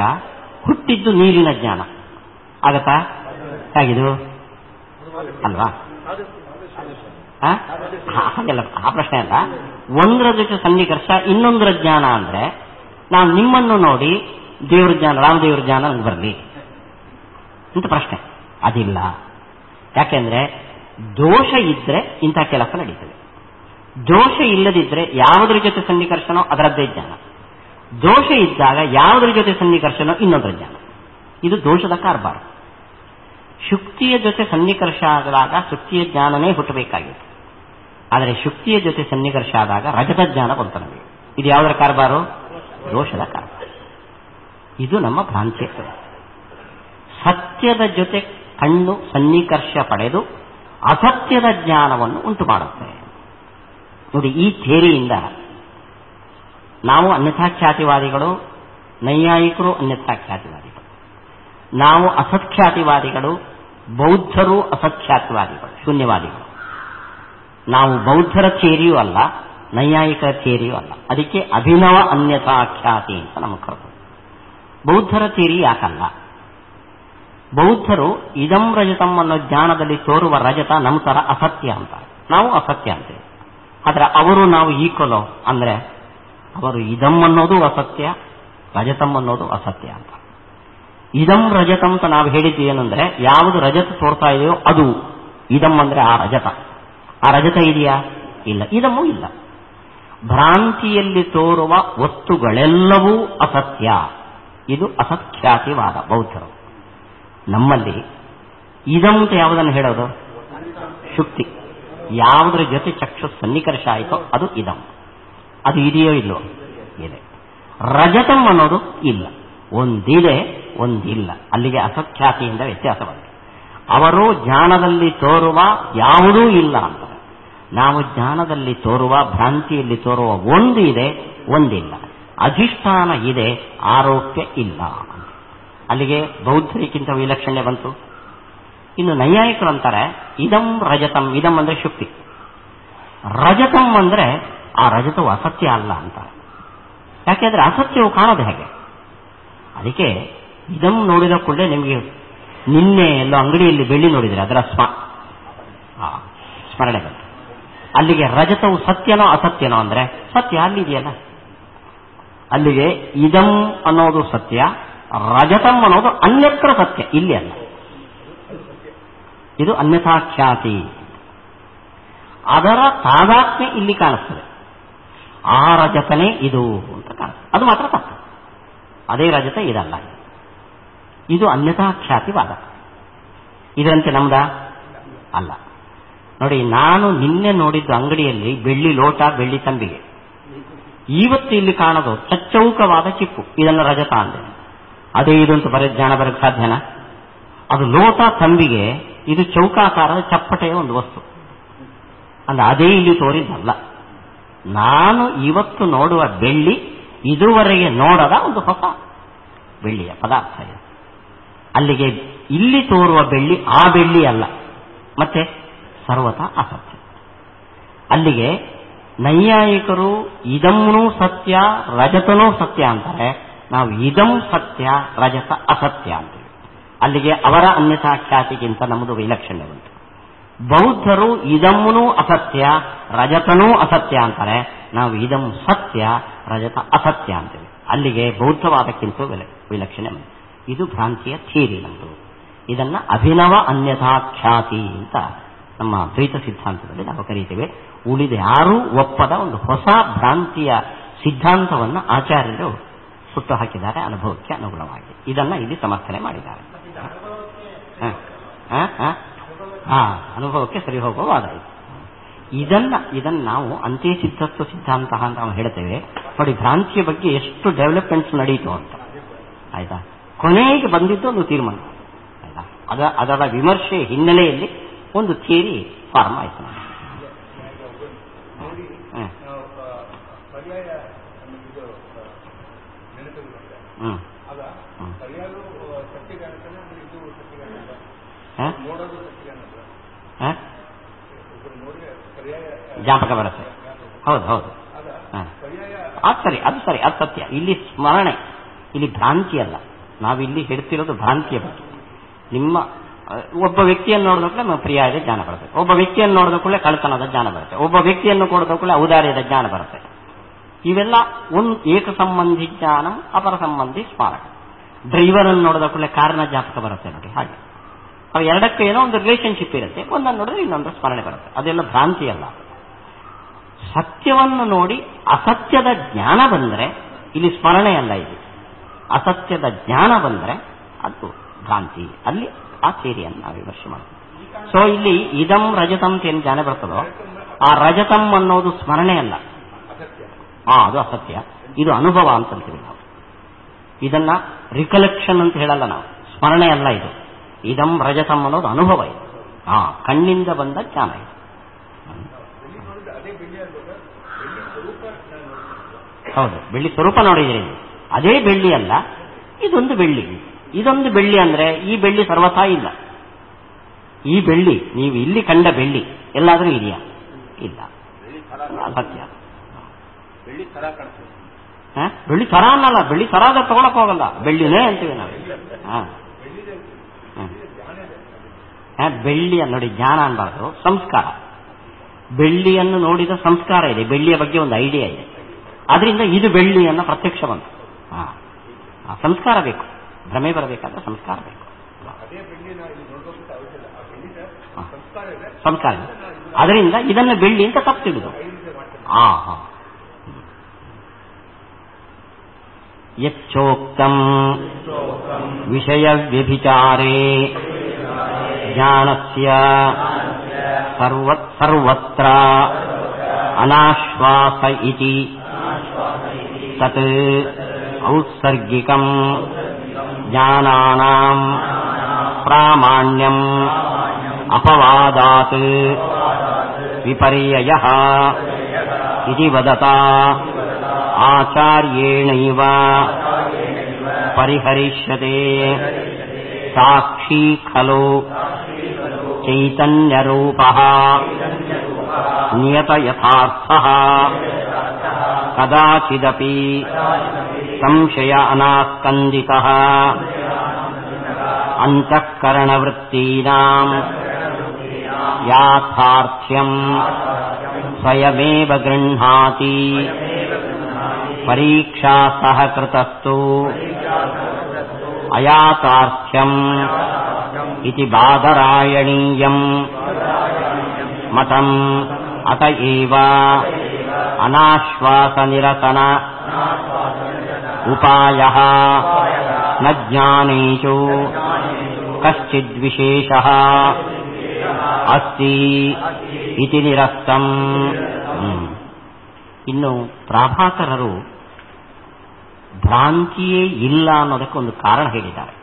ಹುಟ್ಟಿದ್ದು ನೀರಿನ ಜ್ಞಾನ. ಆಗತ್ತಾ? ಹೇಗಿದು ಅಲ್ವಾ? ಹಾಗೆಲ್ಲ ಆ ಪ್ರಶ್ನೆ ಅಲ್ಲ. ಒಂದರ ಜೊತೆ ಸನ್ನಿಕರ್ಷ ಇನ್ನೊಂದರ ಜ್ಞಾನ ಅಂದ್ರೆ ನಾವು ನಿಮ್ಮನ್ನು ನೋಡಿ ದೇವ್ರ ಜ್ಞಾನ, ರಾಮದೇವ್ರ ಜ್ಞಾನ ನನಗೆ ಬರಲಿ ಅಂತ ಪ್ರಶ್ನೆ. ಅದಿಲ್ಲ. ಯಾಕೆಂದ್ರೆ ದೋಷ ಇದ್ರೆ ಇಂಥ ಕೆಲಸ ನಡೀತದೆ. ದೋಷ ಇಲ್ಲದಿದ್ರೆ ಯಾವುದರ ಜೊತೆ ಸನ್ನಿಕರ್ಷನೋ ಅದರದ್ದೇ ಜ್ಞಾನ. ದೋಷ ಇದ್ದಾಗ ಯಾವುದರ ಜೊತೆ ಸನ್ನಿಕರ್ಷನೋ ಇನ್ನೊಂದರ ಜ್ಞಾನ. ಇದು ದೋಷದ ಕಾರ್ಬಾರ. ಶುಕ್ತಿಯ ಜೊತೆ ಸನ್ನಿಕರ್ಷ ಆದಾಗ ಶುಕ್ತಿಯ ಜ್ಞಾನನೇ ಹುಟ್ಟಬೇಕಾಗಿತ್ತು. ಆದರೆ ಶುಕ್ತಿಯ ಜೊತೆ ಸನ್ನಿಕರ್ಷ ಆದಾಗ ರಜತ ಜ್ಞಾನ ಬಂತು ನಮಗೆ. ಇದು ಯಾವುದರ ಕಾರ್ಬಾರು? ದೋಷದ ಕಾರ್ಬಾರ. ಇದು ನಮ್ಮ ಭ್ರಾಂತಿ. ಸತ್ಯದ ಜೊತೆ ಕಣ್ಣು ಸನ್ನಿಕರ್ಷ ಪಡೆದು ಅಸತ್ಯದ ಜ್ಞಾನವನ್ನು ಉಂಟು ಮಾಡುತ್ತೆ. ನೋಡಿ, ಈ ಥಿಯರಿಯಿಂದ ನಾವು ಅನ್ಯಥಾಖ್ಯಾತಿವಾದಿಗಳು, ನೈಯಾಯಿಕರು ಅನ್ಯಥಾಖ್ಯಾತಿವಾದಿಗಳು, ನಾವು ಅಸತ್ಖ್ಯಾತಿವಾದಿಗಳು, ಬೌದ್ಧರು ಅಸತ್ಖ್ಯಾತಿವಾದಿಗಳು, ಶೂನ್ಯವಾದಿಗಳು. ನಾವು ಬೌದ್ಧರ ಥಿಯರಿಯೂ ಅಲ್ಲ, ನೈಯಾಯಿಕರ ಥಿಯರಿಯೂ ಅಲ್ಲ. ಅದಕ್ಕೆ ಅಭಿನವ ಅನ್ಯಥಾಖ್ಯಾತಿ ಅಂತ ನಮಗೆ ಕರೆದು. ಬೌದ್ಧರ ಥಿಯರಿ ಯಾಕಲ್ಲ? ಬೌದ್ಧರು ಇದಂ ರಜತಂ ಅನ್ನೋ ಜ್ಞಾನದಲ್ಲಿ ತೋರುವ ರಜತ ನಮ್ಮ ತರ ಅಸತ್ಯ ಅಂತಾರೆ, ನಾವು ಅಸತ್ಯ ಅಂತೇವೆ. ಆದರೆ ಅವರು ನಾವು ಈಕ್ವಲೋ ಅಂದ್ರೆ ಅವರು ಇದಂ ಅನ್ನೋದು ಅಸತ್ಯ, ರಜತಂ ಅನ್ನೋದು ಅಸತ್ಯ ಅಂತ. ಇದಂ ರಜತಂ ಅಂತ ನಾವು ಹೇಳಿದ್ದು ಏನಂದ್ರೆ, ಯಾವುದು ರಜತ ತೋರ್ತಾ ಇದೆಯೋ ಅದು ಇದಂ ಅಂದ್ರೆ ಆ ರಜತ. ಆ ರಜತ ಇದೆಯಾ? ಇಲ್ಲ. ಇದಮ್ಮೂ ಇಲ್ಲ. ಭ್ರಾಂತಿಯಲ್ಲಿ ತೋರುವ ವಸ್ತುಗಳೆಲ್ಲವೂ ಅಸತ್ಯ. ಇದು ಅಸತ್ಖ್ಯಾತಿವಾದ ಬೌದ್ಧರು. ನಮ್ಮಲ್ಲಿ ಇದಂ ಅಂತ ಯಾವುದನ್ನು ಹೇಳೋದು? ಶುಕ್ತಿ. ಯಾವುದರ ಜೊತೆ ಚಕ್ಷು ಸನ್ನಿಕರ್ಷ ಆಯಿತೋ ಅದು ಇದಂ. ಅದು ಇದೆಯೋ ಇಲ್ಲೋ? ಇದೆ. ರಜತಂ ಅನ್ನೋದು ಇಲ್ಲ. ಒಂದಿದೆ, ಒಂದಿಲ್ಲ. ಅಲ್ಲಿಗೆ ಅಸತ್ಖ್ಯಾತಿಯಿಂದ ವ್ಯತ್ಯಾಸವಾಗಿದೆ. ಅವರು ಜ್ಞಾನದಲ್ಲಿ ತೋರುವ ಯಾವುದೂ ಇಲ್ಲ ಅಂತಾರೆ. ನಾವು ಜ್ಞಾನದಲ್ಲಿ ತೋರುವ, ಭ್ರಾಂತಿಯಲ್ಲಿ ತೋರುವ ಒಂದು ಇದೆ, ಒಂದಿಲ್ಲ. ಅಧಿಷ್ಠಾನ ಇದೆ, ಆರೋಪ್ಯ ಇಲ್ಲ. ಅಲ್ಲಿಗೆ ಬೌದ್ಧರಿಗಿಂತ ವಿಲಕ್ಷಣ್ಯ ಬಂತು. ಇನ್ನು ನೈಯಾಯಿಕರು ಅಂತಾರೆ ಇದಂ ರಜತಂ. ಇದಂ ಅಂದ್ರೆ ಶುಕ್ತಿ, ರಜತಂ ಅಂದ್ರೆ ಆ ರಜತವು ಅಸತ್ಯ ಅಲ್ಲ ಅಂತಾರೆ. ಯಾಕೆಂದ್ರೆ ಅಸತ್ಯವು ಕಾಣೋದು ಹೇಗೆ? ಅದಕ್ಕೆ ಇದಂ ನೋಡಿದ ಕೂಡಲೇ ನಿಮಗೆ ನಿನ್ನೆ ಎಲ್ಲೋ ಅಂಗಡಿಯಲ್ಲಿ ಬೆಳ್ಳಿ ನೋಡಿದ್ರೆ ಅದರ ಸ್ಮರಣೆ ಬಂತು. ಅಲ್ಲಿಗೆ ರಜತವು ಸತ್ಯನೋ ಅಸತ್ಯನೋ ಅಂದ್ರೆ ಸತ್ಯ ಅಲ್ಲಿದೆಯಲ್ಲ. ಅಲ್ಲಿಗೆ ಇದಂ ಅನ್ನೋದು ಸತ್ಯ, ರಜತಂ ಅನ್ನೋದು ಅನ್ಯತ್ರ ಸತ್ಯ, ಇಲ್ಲಿ ಅಲ್ಲ. ಇದು ಅನ್ಯಥಾಖ್ಯಾತಿ. ಅದರ ತಾದಾತ್ಮ್ಯ ಇಲ್ಲಿ ಕಾಣಿಸ್ತದೆ. ಆ ರಜತನೇ ಇದು ಅಂತ ಕಾಣಿಸ್ತದೆ. ಅದು ಮಾತ್ರ ತಪ್ಪು. ಅದೇ ರಜತ ಇದಲ್ಲ. ಇದು ಅನ್ಯಥಾಖ್ಯಾತಿವಾದ. ಇದರಂತೆ ನಮ್ದ ಅಲ್ಲ. ನೋಡಿ, ನಾನು ನಿನ್ನೆ ನೋಡಿದ್ದು ಅಂಗಡಿಯಲ್ಲಿ ಬೆಳ್ಳಿ ಲೋಟ, ಬೆಳ್ಳಿ ತಂಬಿಗೆ. ಇವತ್ತು ಇಲ್ಲಿ ಕಾಣೋದು ಚಚ್ಚೌಕವಾದ ಚಿಪ್ಪು. ಇದನ್ನು ರಜತ ಅಂದೆ. ಅದೇ ಇದು ಅಂತ ಜ್ಞಾನ ಬರಕ್ಕೆ ಸಾಧ್ಯನಾ? ಅದು ಲೋಟ, ತಂಬಿಗೆ, ಇದು ಚೌಕಾಕಾರದ ಚಪ್ಪಟೆಯ ಒಂದು ವಸ್ತು. ಅಂದ್ರೆ ಅದೇ ಇಲ್ಲಿ ತೋರಿದ್ದಲ್ಲ. ನಾನು ಇವತ್ತು ನೋಡುವ ಬೆಳ್ಳಿ ಇದುವರೆಗೆ ನೋಡದ ಒಂದು ಹೊಸ ಬೆಳ್ಳಿಯ ಪದಾರ್ಥ ಇದೆ. ಅಲ್ಲಿಗೆ ಇಲ್ಲಿ ತೋರುವ ಬೆಳ್ಳಿ ಆ ಬೆಳ್ಳಿ ಅಲ್ಲ, ಮತ್ತೆ ಸರ್ವತಾ ಅಸತ್ಯ. ಅಲ್ಲಿಗೆ ನೈಯಾಯಿಕರು ಇದಮ್ಮೂ ಸತ್ಯ, ರಜತನೂ ಸತ್ಯ ಅಂತಾರೆ. ನಾವು ಇದಂ ಸತ್ಯ, ರಜತ ಅಸತ್ಯ ಅಂತೀವಿ. ಅಲ್ಲಿಗೆ ಅವರ ಅನ್ಯಥಾಖ್ಯಾತಿಗಿಂತ ನಮ್ಮದು ವಿಲಕ್ಷಣ್ಯ ಬಂತು. ಬೌದ್ಧರು ಇದಮ್ಮೂ ಅಸತ್ಯ, ರಜತನೂ ಅಸತ್ಯ ಅಂತಾರೆ. ನಾವು ಇದಂ ಸತ್ಯ, ರಜತ ಅಸತ್ಯ ಅಂತೀವಿ. ಅಲ್ಲಿಗೆ ಬೌದ್ಧವಾದಕ್ಕಿಂತ ವಿಲಕ್ಷಣ್ಯ ಬಂತು. ಇದು ಭ್ರಾಂತಿಯ ಥಿಯರಿ ನಮ್ಮದು. ಇದನ್ನ ಅಭಿನವ ಅನ್ಯಥಾಖ್ಯಾತಿ ಅಂತ ನಮ್ಮ ದ್ವೈತ ಸಿದ್ಧಾಂತದಲ್ಲಿ ನಾವು ಕರೀತೇವೆ. ಉಳಿದ ಯಾರೂ ಒಪ್ಪದ ಒಂದು ಹೊಸ ಭ್ರಾಂತಿಯ ಸಿದ್ಧಾಂತವನ್ನು ಆಚಾರ್ಯರು ಹುಟ್ಟು ಹಾಕಿದ್ದಾರೆ ಅನುಭವಕ್ಕೆ ಅನುಗುಣವಾಗಿ. ಇದನ್ನ ಇಲ್ಲಿ ಸಮರ್ಥನೆ ಮಾಡಿದ್ದಾರೆ. ಅನುಭವಕ್ಕೆ ಸರಿ ಹೋಗುವ ವಾದ ಇದು. ಇದನ್ನ ನಾವು ಅಂತ್ಯ ಸಿದ್ಧತ್ವ ಸಿದ್ಧಾಂತ ಅಂತ ನಾವು ಹೇಳ್ತೇವೆ. ನೋಡಿ, ಭ್ರಾಂತಿಯ ಬಗ್ಗೆ ಎಷ್ಟು ಡೆವಲಪ್ಮೆಂಟ್ಸ್ ನಡೀತು ಅಂತ. ಆಯ್ತಾ? ಕೊನೆಗೆ ಬಂದಿದ್ದು ಒಂದು ತೀರ್ಮಾನ. ಆಯ್ತಾ? ಅದರ ವಿಮರ್ಶೆ ಹಿನ್ನೆಲೆಯಲ್ಲಿ ಒಂದು ಥಿಯರಿ ಫಾರ್ಮ್ ಆಯ್ತು. ಜ್ಞಾಪಕ ಬರುತ್ತೆ. ಹೌದು ಹೌದು, ಅದು ಸರಿ, ಅದು ಸರಿ, ಅದು ಸತ್ಯ. ಇಲ್ಲಿ ಸ್ಮರಣೆ, ಇಲ್ಲಿ ಭ್ರಾಂತಿ ಅಲ್ಲ. ನಾವಿಲ್ಲಿ ಹೇಳ್ತಿರೋದು ಭ್ರಾಂತಿಯ ಬಗ್ಗೆ. ನಿಮ್ಮ ಒಬ್ಬ ವ್ಯಕ್ತಿಯನ್ನು ನೋಡಿದ ಕೂಡಲೇ ನಮ್ಮ ಪ್ರಿಯಾದ ಜ್ಞಾನ ಬರುತ್ತೆ. ಒಬ್ಬ ವ್ಯಕ್ತಿಯನ್ನು ನೋಡಿದ ಕೂಡಲೇ ಕಳ್ತನದ ಜ್ಞಾನ ಬರುತ್ತೆ. ಒಬ್ಬ ವ್ಯಕ್ತಿಯನ್ನು ನೋಡಿದ ಕೂಡಲೇ ಔದಾರ್ಯದ ಜ್ಞಾನ ಬರುತ್ತೆ. ಇವೆಲ್ಲ ಒಂದು ಏಕ ಸಂಬಂಧಿ ಜ್ಞಾನ, ಅಪರ ಸಂಬಂಧಿ ಸ್ಮಾರಕ. ಡ್ರೈವರ್ ಅನ್ನು ನೋಡಿದ ಕೂಡಲೇ ಕಾರಣ ಜ್ಞಾಪಕ ಬರುತ್ತೆ ನೋಡಿ. ಹಾಗೆ ಅವು ಎರಡಕ್ಕೂ ಏನೋ ಒಂದು ರಿಲೇಶನ್ಶಿಪ್ ಇರುತ್ತೆ. ಒಂದನ್ನು ನೋಡಿದ್ರೆ ಇನ್ನೊಂದು ಸ್ಮರಣೆ ಬರುತ್ತೆ. ಅದೆಲ್ಲ ಭ್ರಾಂತಿ ಅಲ್ಲ. ಸತ್ಯವನ್ನು ನೋಡಿ ಅಸತ್ಯದ ಜ್ಞಾನ ಬಂದರೆ ಇಲ್ಲಿ ಸ್ಮರಣೆ ಅಲ್ಲ. ಇದು ಅಸತ್ಯದ ಜ್ಞಾನ ಬಂದರೆ ಅದು ಭ್ರಾಂತಿ. ಅಲ್ಲಿ ಆ ಥಿಯರಿಯನ್ನು ನಾವು ವಿಮರ್ಶೆ ಮಾಡ್ತೀವಿ. ಸೊ ಇಲ್ಲಿ ಇದಂ ರಜತಂ ಏನು ಜ್ಞಾನ ಬರ್ತದೋ ಆ ರಜತಂ ಅನ್ನೋದು ಸ್ಮರಣೆ ಅಲ್ಲ, ಅದು ಅಸತ್ಯ. ಇದು ಅನುಭವ ಅಂತಂತೀವಿ ನಾವು. ಇದನ್ನ ರಿಕಲೆಕ್ಷನ್ ಅಂತ ಹೇಳಲ್ಲ ನಾವು. ಸ್ಮರಣೆ ಅಲ್ಲ ಇದು. ಇದಂ ರಜತಂ ಅನ್ನೋದು ಅನುಭವ. ಇದು ಕಣ್ಣಿಂದ ಬಂದ ಜ್ಞಾನ. ಇದು ಹೌದು, ಬೆಳ್ಳಿ ಸ್ವರೂಪ ನೋಡಿದ್ರಿ. ಅದೇ ಬೆಳ್ಳಿ ಅಲ್ಲ, ಇದೊಂದು ಬೆಳ್ಳಿ. ಇದೊಂದು ಬೆಳ್ಳಿ ಅಂದ್ರೆ ಈ ಬೆಳ್ಳಿ ಸರ್ವಥಾ ಇಲ್ಲ. ಈ ಬೆಳ್ಳಿ ನೀವು ಇಲ್ಲಿ ಕಂಡ ಬೆಳ್ಳಿ ಎಲ್ಲಾದ್ರೂ ಇದೆಯಾ? ಇಲ್ಲ. ಸತ್ಯ. ಬೆಳ್ಳಿ ತರ ಅನ್ನಲ್ಲ. ಬೆಳ್ಳಿ ತರಾದ ತಗೊಳಕ್ ಹೋಗಲ್ಲ, ಬೆಳ್ಳಿನೇ ಅಂತೀವಿ ನಾವು. ಬೆಳ್ಳಿಯ ನೋಡಿ, ಜ್ಞಾನ ಅನ್ಬಾರ್ದು, ಸಂಸ್ಕಾರ. ಬೆಳ್ಳಿಯನ್ನು ನೋಡಿದ ಸಂಸ್ಕಾರ ಇದೆ, ಬೆಳ್ಳಿಯ ಬಗ್ಗೆ ಒಂದು ಐಡಿಯಾ ಇದೆ. ಅದರಿಂದ ಇದು ಬೆಳ್ಳಿ ಅನ್ನೋ ಪ್ರತ್ಯಕ್ಷ ಬಂತು. ಸಂಸ್ಕಾರ ಬೇಕು, ಭ್ರಮೆ ಬರಬೇಕಾದ್ರೆ ಸಂಸ್ಕಾರ ಬೇಕು. ಸಂಸ್ಕಾರ ಅದರಿಂದ ಇದನ್ನು ಬೆಳ್ಳಿ ಅಂತ ತಪ್ಪಿಡುದು. ಯಚ್ಚೋಕ್ತಂ ವಿಷಯ ವ್ಯಭಿಚಾರೇ ಜ್ಞಾನಸ್ಯ ಸರ್ವತ್ರ ಅನಾಶ್ವಾಸ ಇತಿ ತತ್ ಔತ್ಸರ್ಗಿಕಂ ಜ್ಞಾನಾನಾಂ ಪ್ರಾಮಾಣ್ಯಂ ಅಪವಾದಾತ್ ವಿಪರ್ಯಯಃ ಇತಿ ವದತಾ ಆಚಾರ್ಯೇಣೈವ ಪರಿಹರಿಷ್ಯತೆ. ಸಾಕ್ಷಿ ಖಲು ಚೈತನ್ಯರೂಪಃ ನಿಯತ ಯಥಾರ್ಥಃ ಕದಾಚಿದಪಿ ಸಂಶಯ ಅನಾಸ್ಕಂದಿತಃ ಅಂತಃಕರಣವೃತ್ತೀನಾಂ ಯಾಥಾರ್ಥ್ಯಂ ಸ್ವಯಮೇವ ಗೃಹ್ಣಾತಿ ಪರೀಕ್ಷಾ ಸಹಕೃತಸ್ತು ಅಯಾಥಾರ್ಥ್ಯಂ ಇತಿ ಬಾದರಾಯಣೀಯಂ ಮತಂ ಅತ ಏವ ಅನಾಶ್ವಾಸ ನಿರಸನ ಉಪಾಯಃ ನ ಜ್ಞಾನೇಷು ಕಶ್ಚಿದ್ವಿಶೇಷಃ ಅಸ್ತಿ ಇತಿ ನಿರಸ್ತಂ. ಇನ್ನು ಪ್ರಾಭಾಕರರು ಭ್ರಾಂತಿಯೇ ಇಲ್ಲ ಅನ್ನೋದಕ್ಕೆ ಒಂದು ಕಾರಣ ಹೇಳಿದ್ದಾರೆ.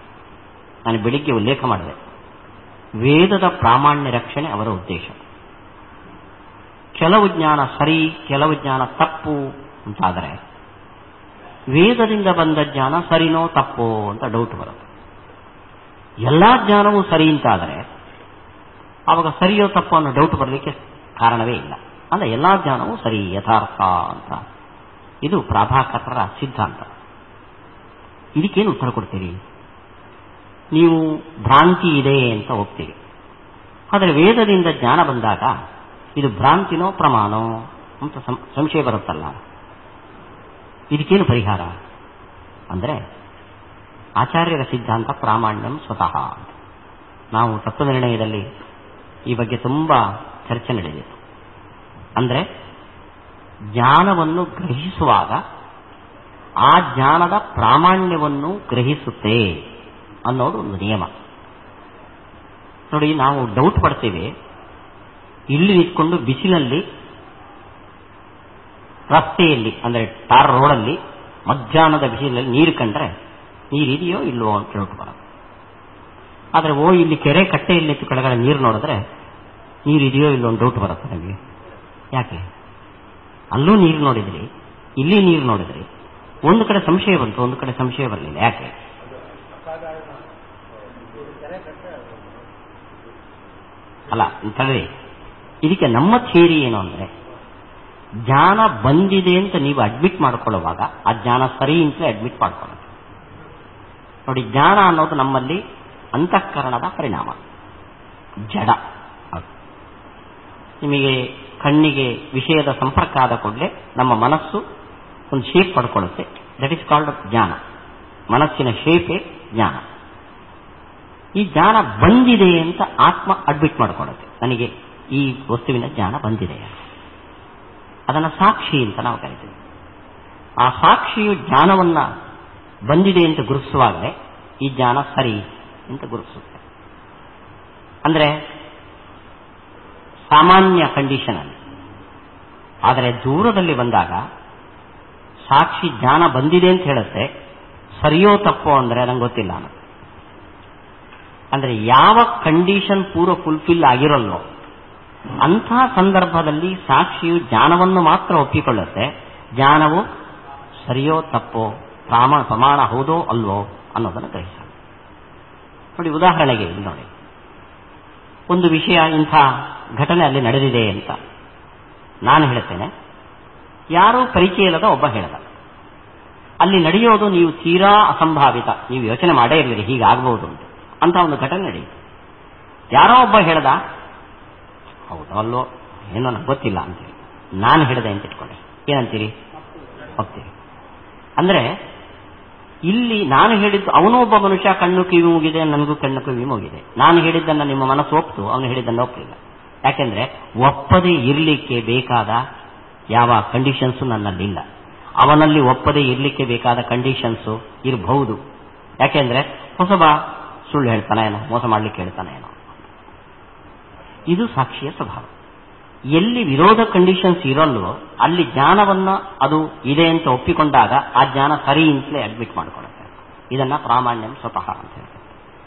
ನಾನು ಬೆಳಿಗ್ಗೆ ಉಲ್ಲೇಖ ಮಾಡಿದೆ. ವೇದದ ಪ್ರಾಮಾಣ್ಯ ರಕ್ಷಣೆ ಅವರ ಉದ್ದೇಶ. ಕೆಲವು ಜ್ಞಾನ ಸರಿ, ಕೆಲವು ಜ್ಞಾನ ತಪ್ಪು ಅಂತಾದರೆ ವೇದದಿಂದ ಬಂದ ಜ್ಞಾನ ಸರಿನೋ ತಪ್ಪೋ ಅಂತ ಡೌಟ್ ಬರುತ್ತೆ. ಎಲ್ಲಾ ಜ್ಞಾನವೂ ಸರಿ ಅಂತಾದರೆ ಆವಾಗ ಸರಿಯೋ ತಪ್ಪೋ ಅನ್ನೋ ಡೌಟ್ ಬರಲಿಕ್ಕೆ ಕಾರಣವೇ ಇಲ್ಲ. ಅಂದ್ರೆ ಎಲ್ಲಾ ಜ್ಞಾನವೂ ಸರಿ, ಯಥಾರ್ಥ ಅಂತ. ಇದು ಪ್ರಾಭಾಕರರ ಸಿದ್ಧಾಂತ. ಇದಕ್ಕೇನು ಉತ್ತರ ಕೊಡ್ತೀರಿ? ನೀವು ಭ್ರಾಂತಿ ಇದೆ ಅಂತ ಹೋಗ್ತೀರಿ. ಆದರೆ ವೇದದಿಂದ ಜ್ಞಾನ ಬಂದಾಗ ಇದು ಭ್ರಾಂತಿನೋ ಪ್ರಮಾಣೋ ಅಂತ ಸಂಶಯ ಬರುತ್ತಲ್ಲ. ಇದಕ್ಕೇನು ಪರಿಹಾರ ಅಂದರೆ ಆಚಾರ್ಯರ ಸಿದ್ಧಾಂತ ಪ್ರಾಮಾಣ್ಯಂ ಸ್ವತಃ. ನಾವು ತತ್ವನಿರ್ಣಯದಲ್ಲಿ ಈ ಬಗ್ಗೆ ತುಂಬಾ ಚರ್ಚೆ ನಡೆದಿದೆ. ಅಂದರೆ ಜ್ಞಾನವನ್ನು ಗ್ರಹಿಸುವಾಗ ಆ ಜ್ಞಾನದ ಪ್ರಾಮಾಣ್ಯವನ್ನು ಗ್ರಹಿಸುತ್ತೆ ಅನ್ನೋದು ಒಂದು ನಿಯಮ. ನೋಡಿ, ನಾವು ಡೌಟ್ ಪಡ್ತೇವೆ. ಇಲ್ಲಿ ನಿಂತ್ಕೊಂಡು ಬಿಸಿಲಲ್ಲಿ ರಸ್ತೆಯಲ್ಲಿ ಅಂದರೆ ಟಾರ್ ರೋಡಲ್ಲಿ ಮಧ್ಯಾಹ್ನದ ಬಿಸಿಲಲ್ಲಿ ನೀರು ಕಂಡ್ರೆ ನೀರಿದೆಯೋ ಇಲ್ವೋ ಅಂತ ಡೌಟ್ ಬರೋದು. ಆದರೆ ಇಲ್ಲಿ ಕೆರೆ ಕಟ್ಟೆಯಲ್ಲಿ ಕೆಳಗಡೆ ನೀರು ನೋಡಿದ್ರೆ ನೀರಿದೆಯೋ ಇಲ್ಲೋ ಅಂತ ಡೌಟ್ ಬರುತ್ತೆ ನಮಗೆ. ಯಾಕೆ? ಅಲ್ಲೂ ನೀರು ನೋಡಿದ್ರಿ, ಇಲ್ಲಿ ನೀರು ನೋಡಿದ್ರಿ, ಒಂದು ಕಡೆ ಸಂಶಯ ಬಂತು, ಒಂದು ಕಡೆ ಸಂಶಯ ಬರಲಿಲ್ಲ. ಯಾಕೆ? ಅಲ್ಲ ಅಂತಂದ್ರೆ ಇದಕ್ಕೆ ನಮ್ಮ ಥಿಯರಿ ಏನು ಅಂದ್ರೆ, ಜ್ಞಾನ ಬಂದಿದೆ ಅಂತ ನೀವು ಅಡ್ಮಿಟ್ ಮಾಡ್ಕೊಳ್ಳುವಾಗ ಆ ಜ್ಞಾನ ಸರಿ ಅಂತಲೇ ಅಡ್ಮಿಟ್ ಮಾಡ್ಕೊಳ್ಳೋದು. ನೋಡಿ, ಜ್ಞಾನ ಅನ್ನೋದು ನಮ್ಮಲ್ಲಿ ಅಂತಃಕರಣದ ಪರಿಣಾಮ, ಜಡ. ನಿಮಗೆ ಕಣ್ಣಿಗೆ ವಿಷಯದ ಸಂಪರ್ಕ ಆದ ಕೂಡಲೇ ನಮ್ಮ ಮನಸ್ಸು ಒಂದು ಶೇಪ್ ಪಡ್ಕೊಳ್ಳುತ್ತೆ. ದಟ್ ಈಸ್ ಕಾಲ್ಡ್ ಜ್ಞಾನ. ಮನಸ್ಸಿನ ಶೇಪೇ ಜ್ಞಾನ. ಈ ಜ್ಞಾನ ಬಂದಿದೆ ಅಂತ ಆತ್ಮ ಅಡ್ಮಿಟ್ ಮಾಡಿಕೊಳ್ಳುತ್ತೆ. ನನಗೆ ಈ ವಸ್ತುವಿನ ಜ್ಞಾನ ಬಂದಿದೆ. ಅದನ್ನು ಸಾಕ್ಷಿ ಅಂತ ನಾವು ಕರಿತೀವಿ. ಆ ಸಾಕ್ಷಿಯು ಜ್ಞಾನವನ್ನ ಬಂದಿದೆ ಅಂತ ಗುರುತಿಸುವಾಗಲೇ ಈ ಜ್ಞಾನ ಸರಿ ಅಂತ ಗುರುತಿಸುತ್ತೆ. ಅಂದರೆ ಸಾಮಾನ್ಯ ಕಂಡೀಷನ್ ಅಲ್ಲಿ. ಆದರೆ ದೂರದಲ್ಲಿ ಬಂದಾಗ ಸಾಕ್ಷಿ ಜ್ಞಾನ ಬಂದಿದೆ ಅಂತ ಹೇಳುತ್ತೆ, ಸರಿಯೋ ತಪ್ಪೋ ಅಂದರೆ ನಂಗೆ ಗೊತ್ತಿಲ್ಲ ಅನ್ನೋದು. ಅಂದರೆ ಯಾವ ಕಂಡೀಷನ್ ಪೂರ್ವ ಫುಲ್ಫಿಲ್ ಆಗಿರಲ್ಲೋ ಅಂಥ ಸಂದರ್ಭದಲ್ಲಿ ಸಾಕ್ಷಿಯು ಜ್ಞಾನವನ್ನು ಮಾತ್ರ ಒಪ್ಪಿಕೊಳ್ಳುತ್ತೆ. ಜ್ಞಾನವು ಸರಿಯೋ ತಪ್ಪೋ, ಪ್ರಮಾಣ ಹೌದೋ ಅಲ್ವೋ ಅನ್ನೋದನ್ನು ಗ್ರಹಿಸ. ನೋಡಿ, ಉದಾಹರಣೆಗೆ ಇಲ್ಲಿ ನೋಡಿ, ಒಂದು ವಿಷಯ ಇಂಥ ಘಟನೆ ಅಲ್ಲಿ ನಡೆದಿದೆ ಅಂತ ನಾನು ಹೇಳ್ತೇನೆ, ಯಾರೂ ಪರಿಚಯ ಇಲ್ಲದ ಒಬ್ಬ ಹೇಳ್ದ. ಅಲ್ಲಿ ನಡೆಯೋದು ನೀವು ತೀರಾ ಅಸಂಭಾವಿತ, ನೀವು ಯೋಚನೆ ಮಾಡೇ ಇರಲಿರಿ ಹೀಗಾಗಬಹುದು ಅಂತ ಒಂದು ಘಟನೆ ನಡೆಯಿತು. ಯಾರೋ ಒಬ್ಬ ಹೇಳ್ದ, ಹೌದೋ ಅಲ್ಲೋ ಏನೋ ನನಗೆ ಗೊತ್ತಿಲ್ಲ ಅಂತೇಳಿ ನಾನು ಹೇಳಿದೆ ಅಂತ ಇಟ್ಕೊಂಡೆ. ಏನಂತೀರಿ? ಹೋಗ್ತೀರಿ. ಅಂದರೆ ಇಲ್ಲಿ ನಾನು ಹೇಳಿದ್ದು, ಅವನು ಒಬ್ಬ ಮನುಷ್ಯ, ಕಣ್ಣು ಕಿವಿ ಮುಗಿದೆ, ನನಗೂ ಕಣ್ಣು ಕಿವಿ ಮುಗಿದೆ. ನಾನು ಹೇಳಿದ್ದನ್ನು ನಿಮ್ಮ ಮನಸ್ಸು ಒಪ್ತು, ಅವನು ಹೇಳಿದ್ದನ್ನು ಒಪ್ಪಲಿಲ್ಲ. ಯಾಕೆಂದ್ರೆ ಒಪ್ಪದೇ ಇರಲಿಕ್ಕೆ ಬೇಕಾದ ಯಾವ ಕಂಡೀಷನ್ಸು ನನ್ನಲ್ಲಿಲ್ಲ. ಅವನಲ್ಲಿ ಒಪ್ಪದೇ ಇರಲಿಕ್ಕೆ ಬೇಕಾದ ಕಂಡೀಷನ್ಸು ಇರಬಹುದು. ಯಾಕೆಂದ್ರೆ ಹೊಸಬ ಸುಳ್ಳು ಹೇಳ್ತಾನೆ ಏನೋ, ಮೋಸ ಮಾಡ್ಲಿಕ್ಕೆ ಹೇಳ್ತಾನೆ ಏನೋ. ಇದು ಸಾಕ್ಷಿಯ ಸ್ವಭಾವ. ಎಲ್ಲಿ ವಿರೋಧ ಕಂಡೀಷನ್ಸ್ ಇರಲ್ವೋ ಅಲ್ಲಿ ಜ್ಞಾನವನ್ನ ಅದು ಇದೆ ಅಂತ ಒಪ್ಪಿಕೊಂಡಾಗ ಆ ಜ್ಞಾನ ಸರಿ ಅಂತಲೇ ಅಡ್ಮಿಟ್ ಮಾಡಿಕೊಳ್ಳುತ್ತೆ. ಇದನ್ನ ಪ್ರಾಮಾಣ್ಯಂ ಸ್ವತಃ ಅಂತ ಹೇಳ್ತಾರೆ.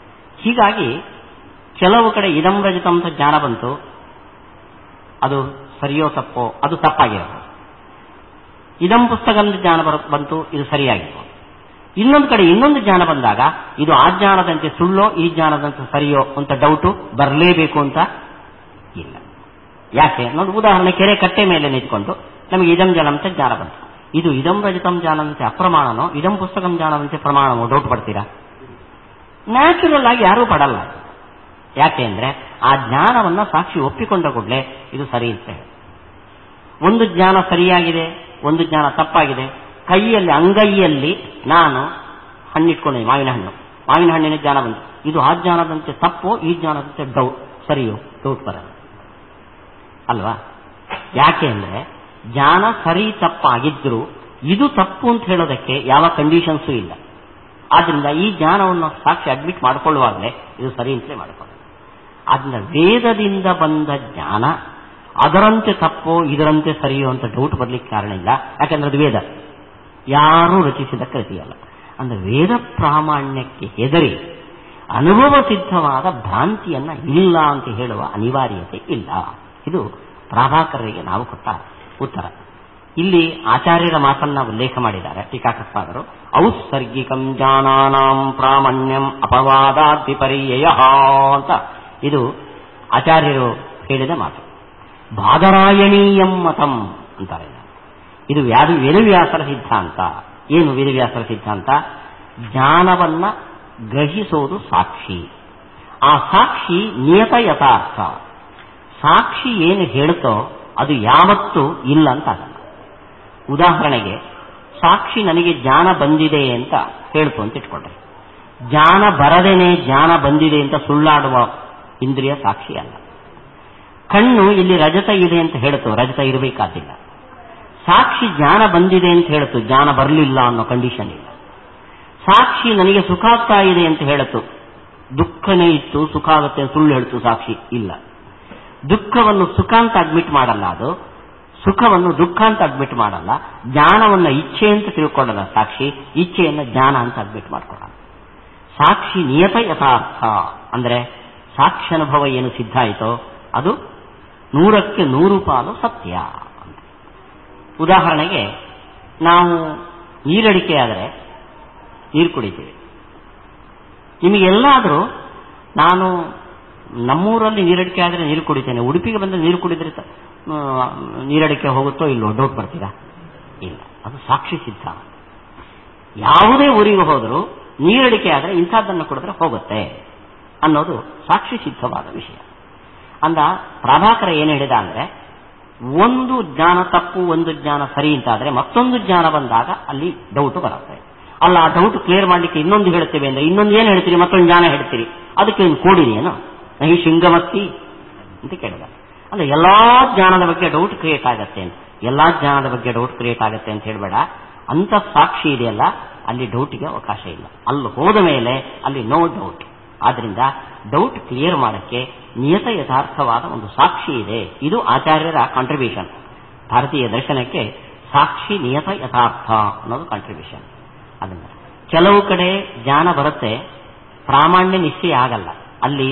ಹೀಗಾಗಿ ಕೆಲವು ಕಡೆ ಇದಂ ರಜತಂ ಅಂತ ಜ್ಞಾನ ಬಂತು, ಅದು ಸರಿಯೋ ತಪ್ಪೋ, ಅದು ತಪ್ಪಾಗಿರೋದು. ಇದಂ ಪುಸ್ತಕದ ಜ್ಞಾನ ಬಂತು, ಇದು ಸರಿಯಾಗಿತ್ತು. ಇನ್ನೊಂದು ಕಡೆ ಇನ್ನೊಂದು ಜ್ಞಾನ ಬಂದಾಗ ಇದು ಆ ಜ್ಞಾನದಂತೆ ಸುಳ್ಳೋ ಈ ಜ್ಞಾನದಂತೆ ಸರಿಯೋ ಅಂತ ಡೌಟು ಬರಲೇಬೇಕು ಅಂತ ಇಲ್ಲ. ಯಾಕೆ? ನೋಡಿ, ಉದಾಹರಣೆ, ಕೆರೆ ಕಟ್ಟೆ ಮೇಲೆ ನಿಂತ್ಕೊಂಡು ನಮಗೆ ಇದಂ ಜಲಂತೆ ಜ್ಞಾನ ಬಂತು. ಇದು ಇದಂ ರಜತಂ ಜ್ಞಾನದಂತೆ ಅಪ್ರಮಾಣನೋ ಇದಂ ಪುಸ್ತಕಂ ಜ್ಞಾನದಂತೆ ಪ್ರಮಾಣವೋ ಡೌಟ್ ಪಡ್ತೀರಾ? ನ್ಯಾಚುರಲ್ ಆಗಿ ಯಾರೂ ಪಡಲ್ಲ. ಯಾಕೆ ಅಂದ್ರೆ ಆ ಜ್ಞಾನವನ್ನ ಸಾಕ್ಷಿ ಒಪ್ಪಿಕೊಂಡ ಕೂಡಲೇ ಇದು ಸರಿ ಅಂತ ಹೇಳಿ. ಒಂದು ಜ್ಞಾನ ಸರಿಯಾಗಿದೆ, ಒಂದು ಜ್ಞಾನ ತಪ್ಪಾಗಿದೆ. ಕೈಯಲ್ಲಿ ಅಂಗೈಯಲ್ಲಿ ನಾನು ಹಣ್ಣಿಟ್ಕೊಂಡೆ, ಮಾವಿನ ಹಣ್ಣಿನ ಜ್ಞಾನ ಬಂತು. ಇದು ಆ ಜ್ಞಾನದಂತೆ ತಪ್ಪೋ ಈ ಜ್ಞಾನದಂತೆ ಸರಿಯೋ ಡೌಟ್ ಬರಲ್ಲ ಅಲ್ವಾ? ಯಾಕೆ ಅಂದ್ರೆ ಜ್ಞಾನ ಸರಿ ತಪ್ಪಾಗಿದ್ರು ಇದು ತಪ್ಪು ಅಂತ ಹೇಳೋದಕ್ಕೆ ಯಾವ ಕಂಡೀಷನ್ಸು ಇಲ್ಲ. ಆದ್ರಿಂದ ಈ ಜ್ಞಾನವನ್ನು ಸಾಕ್ಷಿ ಅಡ್ಮಿಟ್ ಮಾಡಿಕೊಳ್ಳುವಾಗಲೇ ಇದು ಸರಿ ಅಂತಲೇ ಮಾಡಿಕೊಳ್ಳೋದು. ಆದ್ರಿಂದ ವೇದದಿಂದ ಬಂದ ಜ್ಞಾನ ಅದರಂತೆ ತಪ್ಪೋ ಇದರಂತೆ ಸರಿಯೋ ಅಂತ ಡೌಟ್ ಬರ್ಲಿಕ್ಕೆ ಕಾರಣ ಇಲ್ಲ. ಯಾಕಂದ್ರೆ ಅದು ವೇದ, ಯಾರೂ ರಚಿಸಿದ ಕೃತಿಯಲ್ಲ. ಅಂದ್ರೆ ವೇದ ಪ್ರಾಮಾಣ್ಯಕ್ಕೆ ಹೆದರಿ ಅನುಭವ ಸಿದ್ಧವಾದ ಭ್ರಾಂತಿಯನ್ನ ಇಲ್ಲ ಅಂತ ಹೇಳುವ ಅನಿವಾರ್ಯತೆ ಇಲ್ಲ. ಇದು ಪ್ರಾಭಾಕರರಿಗೆ ನಾವು ಕೊಟ್ಟ ಉತ್ತರ. ಇಲ್ಲಿ ಆಚಾರ್ಯರ ಮಾತನ್ನ ಉಲ್ಲೇಖ ಮಾಡಿದ್ದಾರೆ ಟೀಕಾಕೃತ್ಪಾದರು. ಔತ್ಸರ್ಗಿಕಂ ಜ್ಞಾನಾನಾಂ ಪ್ರಾಮಾಣ್ಯಂ ಅಪವಾದಾದ್ ವಿಪರ್ಯಯ ಅಂತ ಇದು ಆಚಾರ್ಯರು ಹೇಳಿದ ಮಾತು. ಬಾದರಾಯಣೀಯಂ ಮತಂ ಅಂತಾರೆ. ಇದು ವೇದವ್ಯಾಸರ ಸಿದ್ಧಾಂತ. ಏನು ವೇದವ್ಯಾಸರ ಸಿದ್ಧಾಂತ? ಜ್ಞಾನವನ್ನ ಗ್ರಹಿಸೋದು ಸಾಕ್ಷಿ. ಆ ಸಾಕ್ಷಿ ನಿಯತ ಯಥಾರ್ಥ. ಸಾಕ್ಷಿ ಏನು ಹೇಳುತ್ತೋ ಅದು ಯಾವತ್ತೂ ಇಲ್ಲ ಅಂತ ಆಗಲ್ಲ. ಉದಾಹರಣೆಗೆ, ಸಾಕ್ಷಿ ನನಗೆ ಜ್ಞಾನ ಬಂದಿದೆ ಅಂತ ಹೇಳ್ತು ಅಂತ ಇಟ್ಕೊಂಡ್ರೆ, ಜ್ಞಾನ ಬರದೇನೆ ಜ್ಞಾನ ಬಂದಿದೆ ಅಂತ ಸುಳ್ಳಾಡುವ ಇಂದ್ರಿಯ ಸಾಕ್ಷಿ ಅಲ್ಲ. ಕಣ್ಣು ಇಲ್ಲಿ ರಜತ ಇದೆ ಅಂತ ಹೇಳ್ತು, ರಜತ ಇರಬೇಕಾದಿಲ್ಲ. ಸಾಕ್ಷಿ ಜ್ಞಾನ ಬಂದಿದೆ ಅಂತ ಹೇಳ್ತು, ಜ್ಞಾನ ಬರಲಿಲ್ಲ ಅನ್ನೋ ಕಂಡೀಷನ್ ಇಲ್ಲ. ಸಾಕ್ಷಿ ನನಗೆ ಸುಖ ಆಗ್ತಾ ಇದೆ ಅಂತ ಹೇಳ್ತು, ದುಃಖನೇ ಇತ್ತು ಸುಖ ಆಗುತ್ತೆ ಸುಳ್ಳು ಹೇಳ್ತು ಸಾಕ್ಷಿ ಇಲ್ಲ. ದುಃಖವನ್ನು ಸುಖ ಅಂತ ಅಡ್ಮಿಟ್ ಮಾಡಲ್ಲ, ಅದು ಸುಖವನ್ನು ದುಃಖ ಅಂತ ಅಡ್ಮಿಟ್ ಮಾಡಲ್ಲ. ಜ್ಞಾನವನ್ನು ಇಚ್ಛೆ ಅಂತ ತಿಳ್ಕೊಳ್ಳಲ್ಲ ಸಾಕ್ಷಿ, ಇಚ್ಛೆಯನ್ನು ಜ್ಞಾನ ಅಂತ ಅಡ್ಮಿಟ್ ಮಾಡ್ಕೊಳ್ಳಲ್ಲ. ಸಾಕ್ಷಿ ನಿಯತ ಯಥಾರ್ಥ ಅಂದ್ರೆ ಸಾಕ್ಷಿ ಅನುಭವ ಏನು ಸಿದ್ಧ ಆಯಿತೋ ಅದು 100ಕ್ಕೆ 100 ಪಾಲು ಸತ್ಯ. ಉದಾಹರಣೆಗೆ ನಾವು ನೀರಡಿಕೆ ಆದರೆ ನೀರು ಕುಡಿತೀವಿ. ನಿಮಗೆಲ್ಲಾದರೂ ನಾನು ನಮ್ಮೂರಲ್ಲಿ ನೀರಡಿಕೆ ಆದರೆ ನೀರು ಕುಡಿತೇನೆ, ಉಡುಪಿಗೆ ಬಂದರೆ ನೀರು ಕುಡಿದ್ರೆ ನೀರಡಿಕೆ ಹೋಗುತ್ತೋ ಇಲ್ಲೋ ಡೌಟ್ ಬರ್ತೀರಾ? ಇಲ್ಲ, ಅದು ಸಾಕ್ಷಿ ಸಿದ್ಧ. ಯಾವುದೇ ಊರಿಗೆ ಹೋದರೂ ನೀರಡಿಕೆ ಆದರೆ ಇಂಥದ್ದನ್ನು ಕುಡಿದ್ರೆ ಹೋಗುತ್ತೆ ಅನ್ನೋದು ಸಾಕ್ಷಿ ಸಿದ್ಧವಾದ ವಿಷಯ. ಅಂದ ಪ್ರಭಾಕರ ಏನು ಹೇಳಿದ ಅಂದ್ರೆ, ಒಂದು ಜ್ಞಾನ ತಪ್ಪು ಒಂದು ಜ್ಞಾನ ಸರಿ ಅಂತಾದ್ರೆ ಮತ್ತೊಂದು ಜ್ಞಾನ ಬಂದಾಗ ಅಲ್ಲಿ ಡೌಟ್ ಬರುತ್ತೆ. ಅಲ್ಲ, ಆ ಡೌಟ್ ಕ್ಲಿಯರ್ ಮಾಡಲಿಕ್ಕೆ ಇನ್ನೊಂದು ಹೇಳ್ತೇವೆ ಅಂದ್ರೆ ಇನ್ನೊಂದು ಏನು ಹೇಳ್ತೀರಿ, ಮತ್ತೊಂದು ಜ್ಞಾನ ಹೇಳ್ತೀರಿ, ಅದಕ್ಕೆ ಒಂದು ಕೋಡಿದೆಯೇನೋ ನಹಿ ಶೃಂಗಮಸ್ತಿ ಅಂತ ಕೇಳಿದ. ಅಂದ್ರೆ ಎಲ್ಲಾ ಜ್ಞಾನದ ಬಗ್ಗೆ ಡೌಟ್ ಕ್ರಿಯೇಟ್ ಆಗತ್ತೆ ಅಂತ, ಎಲ್ಲಾ ಜ್ಞಾನದ ಬಗ್ಗೆ ಡೌಟ್ ಕ್ರಿಯೇಟ್ ಆಗುತ್ತೆ ಅಂತ ಹೇಳಬೇಡ. ಅಂತ ಸಾಕ್ಷಿ ಇದೆಯಲ್ಲ ಅಲ್ಲಿ ಡೌಟ್ಗೆ ಅವಕಾಶ ಇಲ್ಲ. ಅಲ್ಲಿ ಹೋದ ಮೇಲೆ ಅಲ್ಲಿ ನೋ ಡೌಟ್. ಆದ್ರಿಂದ ಡೌಟ್ ಕ್ಲಿಯರ್ ಮಾಡಕ್ಕೆ ನಿಯತ ಯಥಾರ್ಥವಾದ ಒಂದು ಸಾಕ್ಷಿ ಇದೆ. ಇದು ಆಚಾರ್ಯರ ಕಾಂಟ್ರಿಬ್ಯೂಷನ್. ಭಾರತೀಯ ದರ್ಶನಕ್ಕೆ ಸಾಕ್ಷಿ ನಿಯತ ಯಥಾರ್ಥ ಅನ್ನೋದು ಕಾಂಟ್ರಿಬ್ಯೂಷನ್. ಅದನ್ನ ಕೆಲವು ಕಡೆ ಜ್ಞಾನ ಬರುತ್ತೆ, ಪ್ರಾಮಾಣ್ಯ ನಿಶ್ಚಯ ಆಗಲ್ಲ. ಅಲ್ಲಿ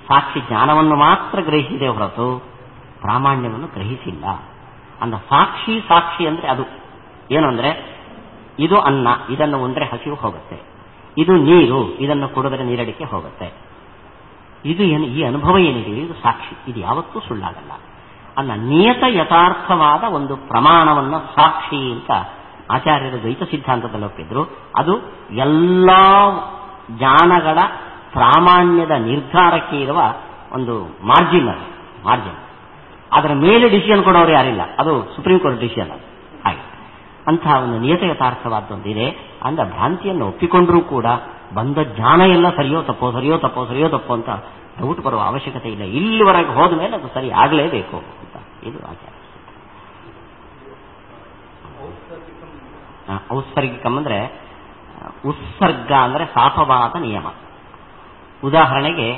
ಸಾಕ್ಷಿ ಜ್ಞಾನವನ್ನು ಮಾತ್ರ ಗ್ರಹಿಸಿದೆ ಹೊರತು ಪ್ರಾಮಾಣ್ಯವನ್ನು ಗ್ರಹಿಸಿಲ್ಲ. ಅಂದ ಸಾಕ್ಷಿ ಸಾಕ್ಷಿ ಅಂದ್ರೆ ಅದು ಏನು ಅಂದ್ರೆ, ಇದು ಅನ್ನ, ಇದನ್ನು ಉಂಡ್ರೆ ಹಸಿವು ಹೋಗುತ್ತೆ, ಇದು ನೀರು, ಇದನ್ನು ಕುಡಿದ್ರೆ ನೀರಡಿಕೆ ಹೋಗುತ್ತೆ. ಇದು ಏನು, ಈ ಅನುಭವ ಏನಿದೆ ಇದು ಸಾಕ್ಷಿ, ಇದು ಯಾವತ್ತೂ ಸುಳ್ಳಾಗಲ್ಲ. ಅನ್ನ ನಿಯತ ಯಥಾರ್ಥವಾದ ಒಂದು ಪ್ರಮಾಣವನ್ನು ಸಾಕ್ಷಿ ಅಂತ ಆಚಾರ್ಯರ ದ್ವೈತ ಸಿದ್ಧಾಂತದಲ್ಲಿ ಒಪ್ಪಿದ್ರು. ಅದು ಎಲ್ಲಾ ಜ್ಞಾನಗಳ ಪ್ರಾಮಾಣ್ಯದ ನಿರ್ಧಾರಕ್ಕೆ ಇರುವ ಒಂದು ಮಾರ್ಜಿನ್. ಅದರ ಮೇಲೆ ಡಿಸಿಷನ್ ಕೊಡೋರು ಯಾರಿಲ್ಲ, ಅದು ಸುಪ್ರೀಂ ಕೋರ್ಟ್ ಡಿಸಿಷನ್. ಹಾಗೆ ಅಂತಹ ಒಂದು ನಿಯತ ಯಥಾರ್ಥವಾದೊಂದಿದೆ. ಅಂದ ಭ್ರಾಂತಿಯನ್ನು ಒಪ್ಪಿಕೊಂಡ್ರೂ ಕೂಡ ಬಂದ ಜ್ಞಾನ ಎಲ್ಲ ಸರಿಯೋ ತಪ್ಪೋ ಅಂತ ಡೌಟ್ ಬರುವ ಅವಶ್ಯಕತೆ ಇಲ್ಲ. ಇಲ್ಲಿವರೆಗೆ ಹೋದ ಮೇಲೆ ಅದು ಸರಿ ಆಗಲೇಬೇಕು ಅಂತ ಇದು ಆಚಾರ. ಔತ್ಸರ್ಗಿಕಂ ಅಂದ್ರೆ ಉತ್ಸರ್ಗ ಅಂದ್ರೆ ಸಾಪವಾದ ನಿಯಮ. ಉದಾಹರಣೆಗೆ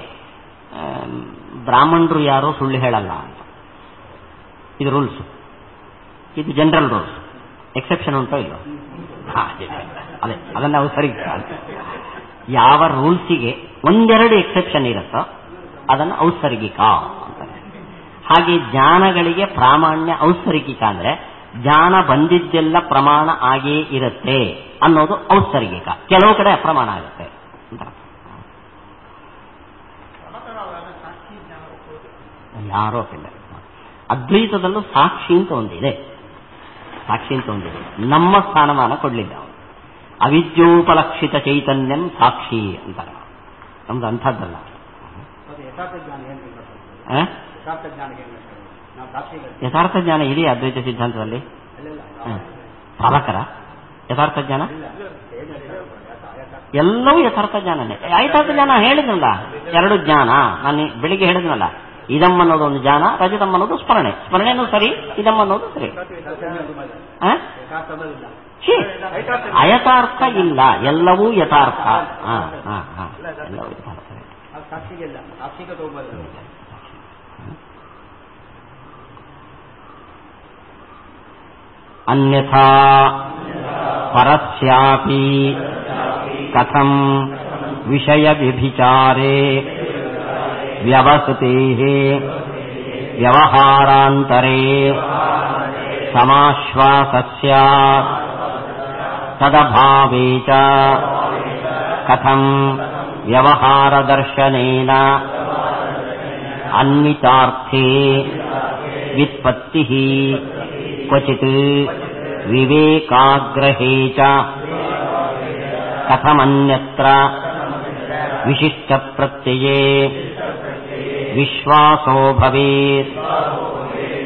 ಬ್ರಾಹ್ಮಣರು ಯಾರೋ ಸುಳ್ಳು ಹೇಳಲ್ಲ ಅಂತ, ಇದು ರೂಲ್ಸ್, ಇದು ಜನರಲ್ ರೂಲ್ಸ್. ಎಕ್ಸೆಪ್ಷನ್ ಉಂಟೋ ಇಲ್ಲೋ? ಅದೇ ಅದನ್ನ ಔತ್ಸರ್ಗಿಕ ಅಂತ. ಯಾವ ರೂಲ್ಸಿಗೆ ಒಂದೆರಡು ಎಕ್ಸೆಪ್ಷನ್ ಇರುತ್ತೋ ಅದನ್ನು ಔತ್ಸರ್ಗಿಕ ಅಂತಾರೆ. ಹಾಗೆ ಜ್ಞಾನಗಳಿಗೆ ಪ್ರಾಮಾಣ್ಯ ಔತ್ಸರ್ಗಿಕ ಅಂದ್ರೆ ಜ್ಞಾನ ಬಂದಿದ್ದೆಲ್ಲ ಪ್ರಮಾಣ ಆಗೇ ಇರುತ್ತೆ ಅನ್ನೋದು ಔತ್ಸರ್ಗಿಕ. ಕೆಲವು ಕಡೆ ಅಪ್ರಮಾಣ ಆಗುತ್ತೆ ಅಂತ. ಯಾರೋ ಇಲ್ಲ. ಅದ್ವೈತದಲ್ಲೂ ಸಾಕ್ಷಿ ಅಂತ ಒಂದಿದೆ, ನಮ್ಮ ಸ್ಥಾನಮಾನ ಕೊಡ್ಲಿಲ್ಲ. ಅವಿದ್ಯೋಪಲಕ್ಷಿತ ಚೈತನ್ಯಂ ಸಾಕ್ಷಿ ಅಂತಾರೆ. ನಮ್ದು ಅಂಥದ್ದಲ್ಲ. ಯಥಾರ್ಥ ಜ್ಞಾನ ಇದೆಯಾ ಅದ್ವೈತ ಸಿದ್ಧಾಂತದಲ್ಲಿ? ಪ್ರಭಾಕರ ಯಥಾರ್ಥ ಜ್ಞಾನ ಎಲ್ಲವೂ ಯಥಾರ್ಥ ಜ್ಞಾನನೇ. ಯಥಾರ್ಥ ಜ್ಞಾನ ಹೇಳಿದ್ನಲ್ಲ, ಎರಡು ಜ್ಞಾನ ನಾನು ಬೆಳಿಗ್ಗೆ ಹೇಳಿದ್ನಲ್ಲ, ಇದಂ ಅನ್ನೋದು ಒಂದು ಜ್ಞಾನ, ರಜತಂ ಅನ್ನೋದು ಸ್ಮರಣೆನೂ ಸರಿ, ಇದಂ ಅನ್ನೋದು ಸರಿ. ಅಯಥಾರ್ಥ ಇಲ್ಲ, ಎಲ್ಲವೂ ಯಥಾರ್ಥ. ಎಲ್ಲವೂ ಯಥಾರ್ಥ. ಅನ್ಯಥಾ ಪರಸ್ಯಾಪಿ ಕಥಂ ವಿಷಯ ವ್ಯಭಿಚಾರೇ ವ್ಯವಸತೇಃ ವ್ಯವಹಾರಾಂತರೇ ಸಮಾಶ್ವಾಸಸ್ಯ ತದಭಾವೇ ಚ ಕಥಂ ವ್ಯವಹಾರದರ್ಶನೇನ ಅನ್ವಿತಾರ್ಥೇ ವ್ಯುತ್ಪತ್ತಿಃ ಕ್ವಚಿತ್ ವಿವೇಕಾಗ್ರಹೇ ಚ ಕಥಮನ್ಯತ್ರ ವಿಶಿಷ್ಟ ಪ್ರತ್ಯಯೇ ವಿಶ್ವಾಸೋ ಭವೇತ್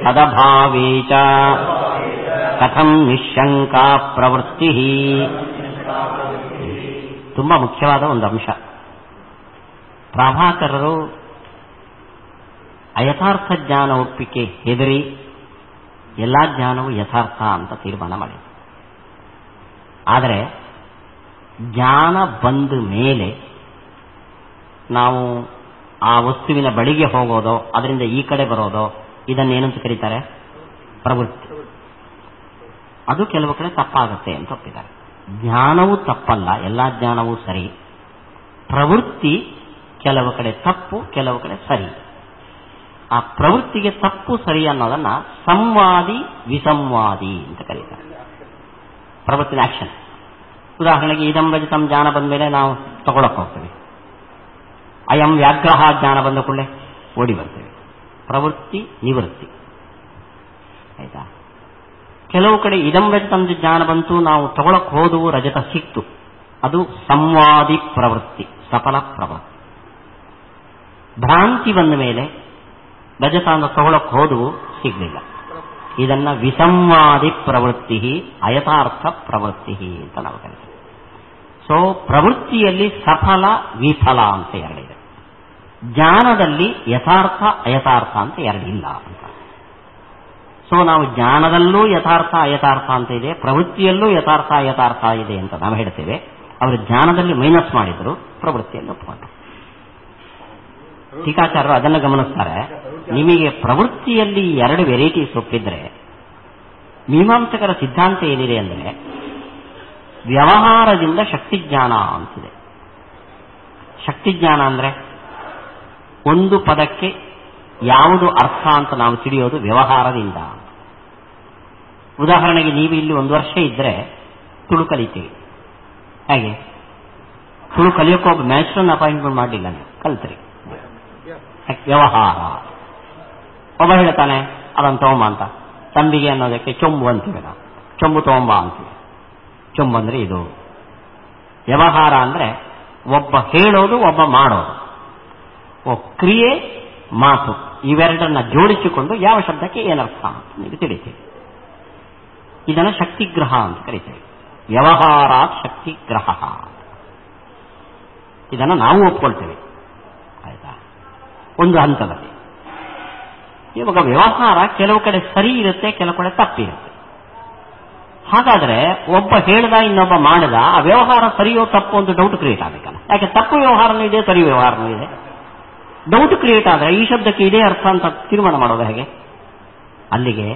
ತದಭಾವೇ ಚ ಕಥಂ ನಿಶ್ಶಂಕಾ ಪ್ರವೃತ್ತಿ. ತುಂಬಾ ಮುಖ್ಯವಾದ ಒಂದು ಅಂಶ. ಪ್ರಭಾಕರರು ಅಯಥಾರ್ಥ ಜ್ಞಾನ ಒಪ್ಪಿಕೆ ಹೆದರಿ ಎಲ್ಲಾ ಜ್ಞಾನವು ಯಥಾರ್ಥ ಅಂತ ತೀರ್ಮಾನ ಮಾಡಿದರು. ಆದರೆ ಜ್ಞಾನ ಬಂದ ಮೇಲೆ ನಾವು ಆ ವಸ್ತುವಿನ ಬಳಿಗೆ ಹೋಗೋದೋ ಅದರಿಂದ ಈ ಕಡೆ ಬರೋದೋ ಇದನ್ನೇನಂತ ಕರೀತಾರೆ? ಪ್ರವೃತ್ತಿ. ಅದು ಕೆಲವು ಕಡೆ ತಪ್ಪಾಗುತ್ತೆ ಅಂತ ಒಪ್ಪಿದ್ದಾರೆ. ಜ್ಞಾನವೂ ತಪ್ಪಲ್ಲ, ಎಲ್ಲಾ ಜ್ಞಾನವೂ ಸರಿ. ಪ್ರವೃತ್ತಿ ಕೆಲವು ಕಡೆ ತಪ್ಪು, ಕೆಲವು ಕಡೆ ಸರಿ. ಆ ಪ್ರವೃತ್ತಿಗೆ ತಪ್ಪು ಸರಿ ಅನ್ನೋದನ್ನ ಸಂವಾದಿ ವಿಸಂವಾದಿ ಅಂತ ಕರೀತಾರೆ. ಪ್ರವೃತ್ತಿನ ಆಕ್ಷನ್. ಉದಾಹರಣೆಗೆ ಇದಂ ರಜತಂ ಜ್ಞಾನ ಬಂದ ಮೇಲೆ ನಾವು ತಗೊಳಕ್ ಹೋಗ್ತೇವೆ. ಅಯಂ ವ್ಯಾಗ್ರಹ ಜ್ಞಾನ ಬಂದ ಕೂಡಲೇ ಓಡಿ ಬರ್ತೇವೆ. ಪ್ರವೃತ್ತಿ ನಿವೃತ್ತಿ. ಆಯ್ತಾ? ಕೆಲವು ಕಡೆ ಇದಂ ರಜತಂ ಜ್ಞಾನ ಬಂತು, ನಾವು ತಗೊಳಕ್ ಹೋದವು, ರಜತ ಸಿಕ್ತು. ಅದು ಸಂವಾದಿ ಪ್ರವೃತ್ತಿ, ಸಫಲ ಪ್ರವೃತ್ತಿ. ಭ್ರಾಂತಿ ಬಂದ ಮೇಲೆ ರಜತ ಅಂತ ತಗೊಳಕ್ ಹೋದವು, ಸಿಗ್ಲಿಲ್ಲ. ಇದನ್ನ ವಿಸಂವಾದಿ ಪ್ರವೃತ್ತಿ, ಅಯಥಾರ್ಥ ಪ್ರವೃತ್ತಿ ಅಂತ ನಾವು ಕರಿತೀವಿ. ಸೊ ಪ್ರವೃತ್ತಿಯಲ್ಲಿ ಸಫಲ ವಿಫಲ ಅಂತ ಎರಡಿದೆ. ಜ್ಞಾನದಲ್ಲಿ ಯಥಾರ್ಥ ಅಯಥಾರ್ಥ ಅಂತ ಎರಡಿಲ್ಲ ಅಂತ. ಸೊ ನಾವು ಜ್ಞಾನದಲ್ಲೂ ಯಥಾರ್ಥ ಅಯಥಾರ್ಥ ಅಂತ ಇದೆ, ಪ್ರವೃತ್ತಿಯಲ್ಲೂ ಯಥಾರ್ಥ ಅಯಥಾರ್ಥ ಇದೆ ಅಂತ ನಾವು ಹೇಳ್ತೇವೆ. ಅವರು ಜ್ಞಾನದಲ್ಲಿ ಮೈನಸ್ ಮಾಡಿದ್ರು, ಪ್ರವೃತ್ತಿಯಲ್ಲಿ ಒಪ್ಪಿಕೊಂಡ್ರು. ಟೀಕಾಚಾರ್ಯರು ಅದನ್ನು ಗಮನಿಸ್ತಾರೆ. ನಿಮಗೆ ಪ್ರವೃತ್ತಿಯಲ್ಲಿ ಎರಡು ವೆರೈಟೀಸ್ ಒಪ್ಪಿದ್ರೆ, ಮೀಮಾಂಸಕರ ಸಿದ್ಧಾಂತ ಏನಿದೆ ಅಂದರೆ ವ್ಯವಹಾರದಿಂದ ಶಕ್ತಿಜ್ಞಾನ ಅಂತಿದೆ. ಶಕ್ತಿಜ್ಞಾನ ಅಂದ್ರೆ ಒಂದು ಪದಕ್ಕೆ ಯಾವುದು ಅರ್ಥ ಅಂತ ನಾವು ತಿಳಿಯೋದು ವ್ಯವಹಾರದಿಂದ. ಉದಾಹರಣೆಗೆ ನೀವು ಇಲ್ಲಿ 1 ವರ್ಷ ಇದ್ರೆ ತುಳು ಕಲಿತೀವಿ. ಹಾಗೆ ತುಳು ಕಲಿಯೋಕೆ ಒಬ್ಬ ಮ್ಯಾಸ್ಟ್ರನ್ನ ಅಪಾಯಿಂಟ್ಮೆಂಟ್ ಮಾಡಲಿಲ್ಲ, ನೀವು ಕಲ್ತ್ರಿ. ವ್ಯವಹಾರ. ಒಬ್ಬ ಹೇಳ್ತಾನೆ ಅದನ್ನು ತಗೊಂಬ ಅಂತ, ತಂಬಿಗೆ ಅನ್ನೋದಕ್ಕೆ ಚೊಂಬು ಅಂತೀವಿ ನಾವು. ಚೊಂಬು ತಗೊಂಬ ಅಂತೀವಿ. ಚೊಂಬು ಅಂದ್ರೆ ಇದು. ವ್ಯವಹಾರ ಅಂದ್ರೆ ಒಬ್ಬ ಹೇಳೋದು, ಒಬ್ಬ ಮಾಡೋದು. ಕ್ರಿಯೆ ಮಾತು ಇವೆರಡನ್ನ ಜೋಡಿಸಿಕೊಂಡು ಯಾವ ಶಬ್ದಕ್ಕೆ ಏನರ್ಥ ಅಂತ ನೀವು ತಿಳಿತೀವಿ. ಇದನ್ನು ಶಕ್ತಿಗ್ರಹ ಅಂತ ಕರೀತೇವೆ. ವ್ಯವಹಾರ ಶಕ್ತಿಗ್ರಹ. ಇದನ್ನು ನಾವು ಒಪ್ಕೊಳ್ತೇವೆ. ಆಯ್ತಾ? ಒಂದು ಹಂತದಲ್ಲಿ. ಇವಾಗ ವ್ಯವಹಾರ ಕೆಲವು ಕಡೆ ಸರಿ ಇರುತ್ತೆ, ಕೆಲವು ಕಡೆ ತಪ್ಪಿರುತ್ತೆ. ಹಾಗಾದ್ರೆ ಒಬ್ಬ ಹೇಳ್ದ, ಇನ್ನೊಬ್ಬ ಮಾಡದ, ಆ ವ್ಯವಹಾರ ಸರಿಯೋ ತಪ್ಪು ಅಂತ ಡೌಟ್ ಕ್ರಿಯೇಟ್ ಆಗಬೇಕಲ್ಲ. ಯಾಕೆ ತಪ್ಪು ವ್ಯವಹಾರನೂ ಇದೆ, ಸರಿ ವ್ಯವಹಾರನೂ ಇದೆ. ಡೌಟ್ ಕ್ರಿಯೇಟ್ ಆದ್ರೆ ಈ ಶಬ್ದಕ್ಕೆ ಇದೇ ಅರ್ಥ ಅಂತ ತೀರ್ಮಾನ ಮಾಡೋದು ಹೇಗೆ? ಅಲ್ಲಿಗೆ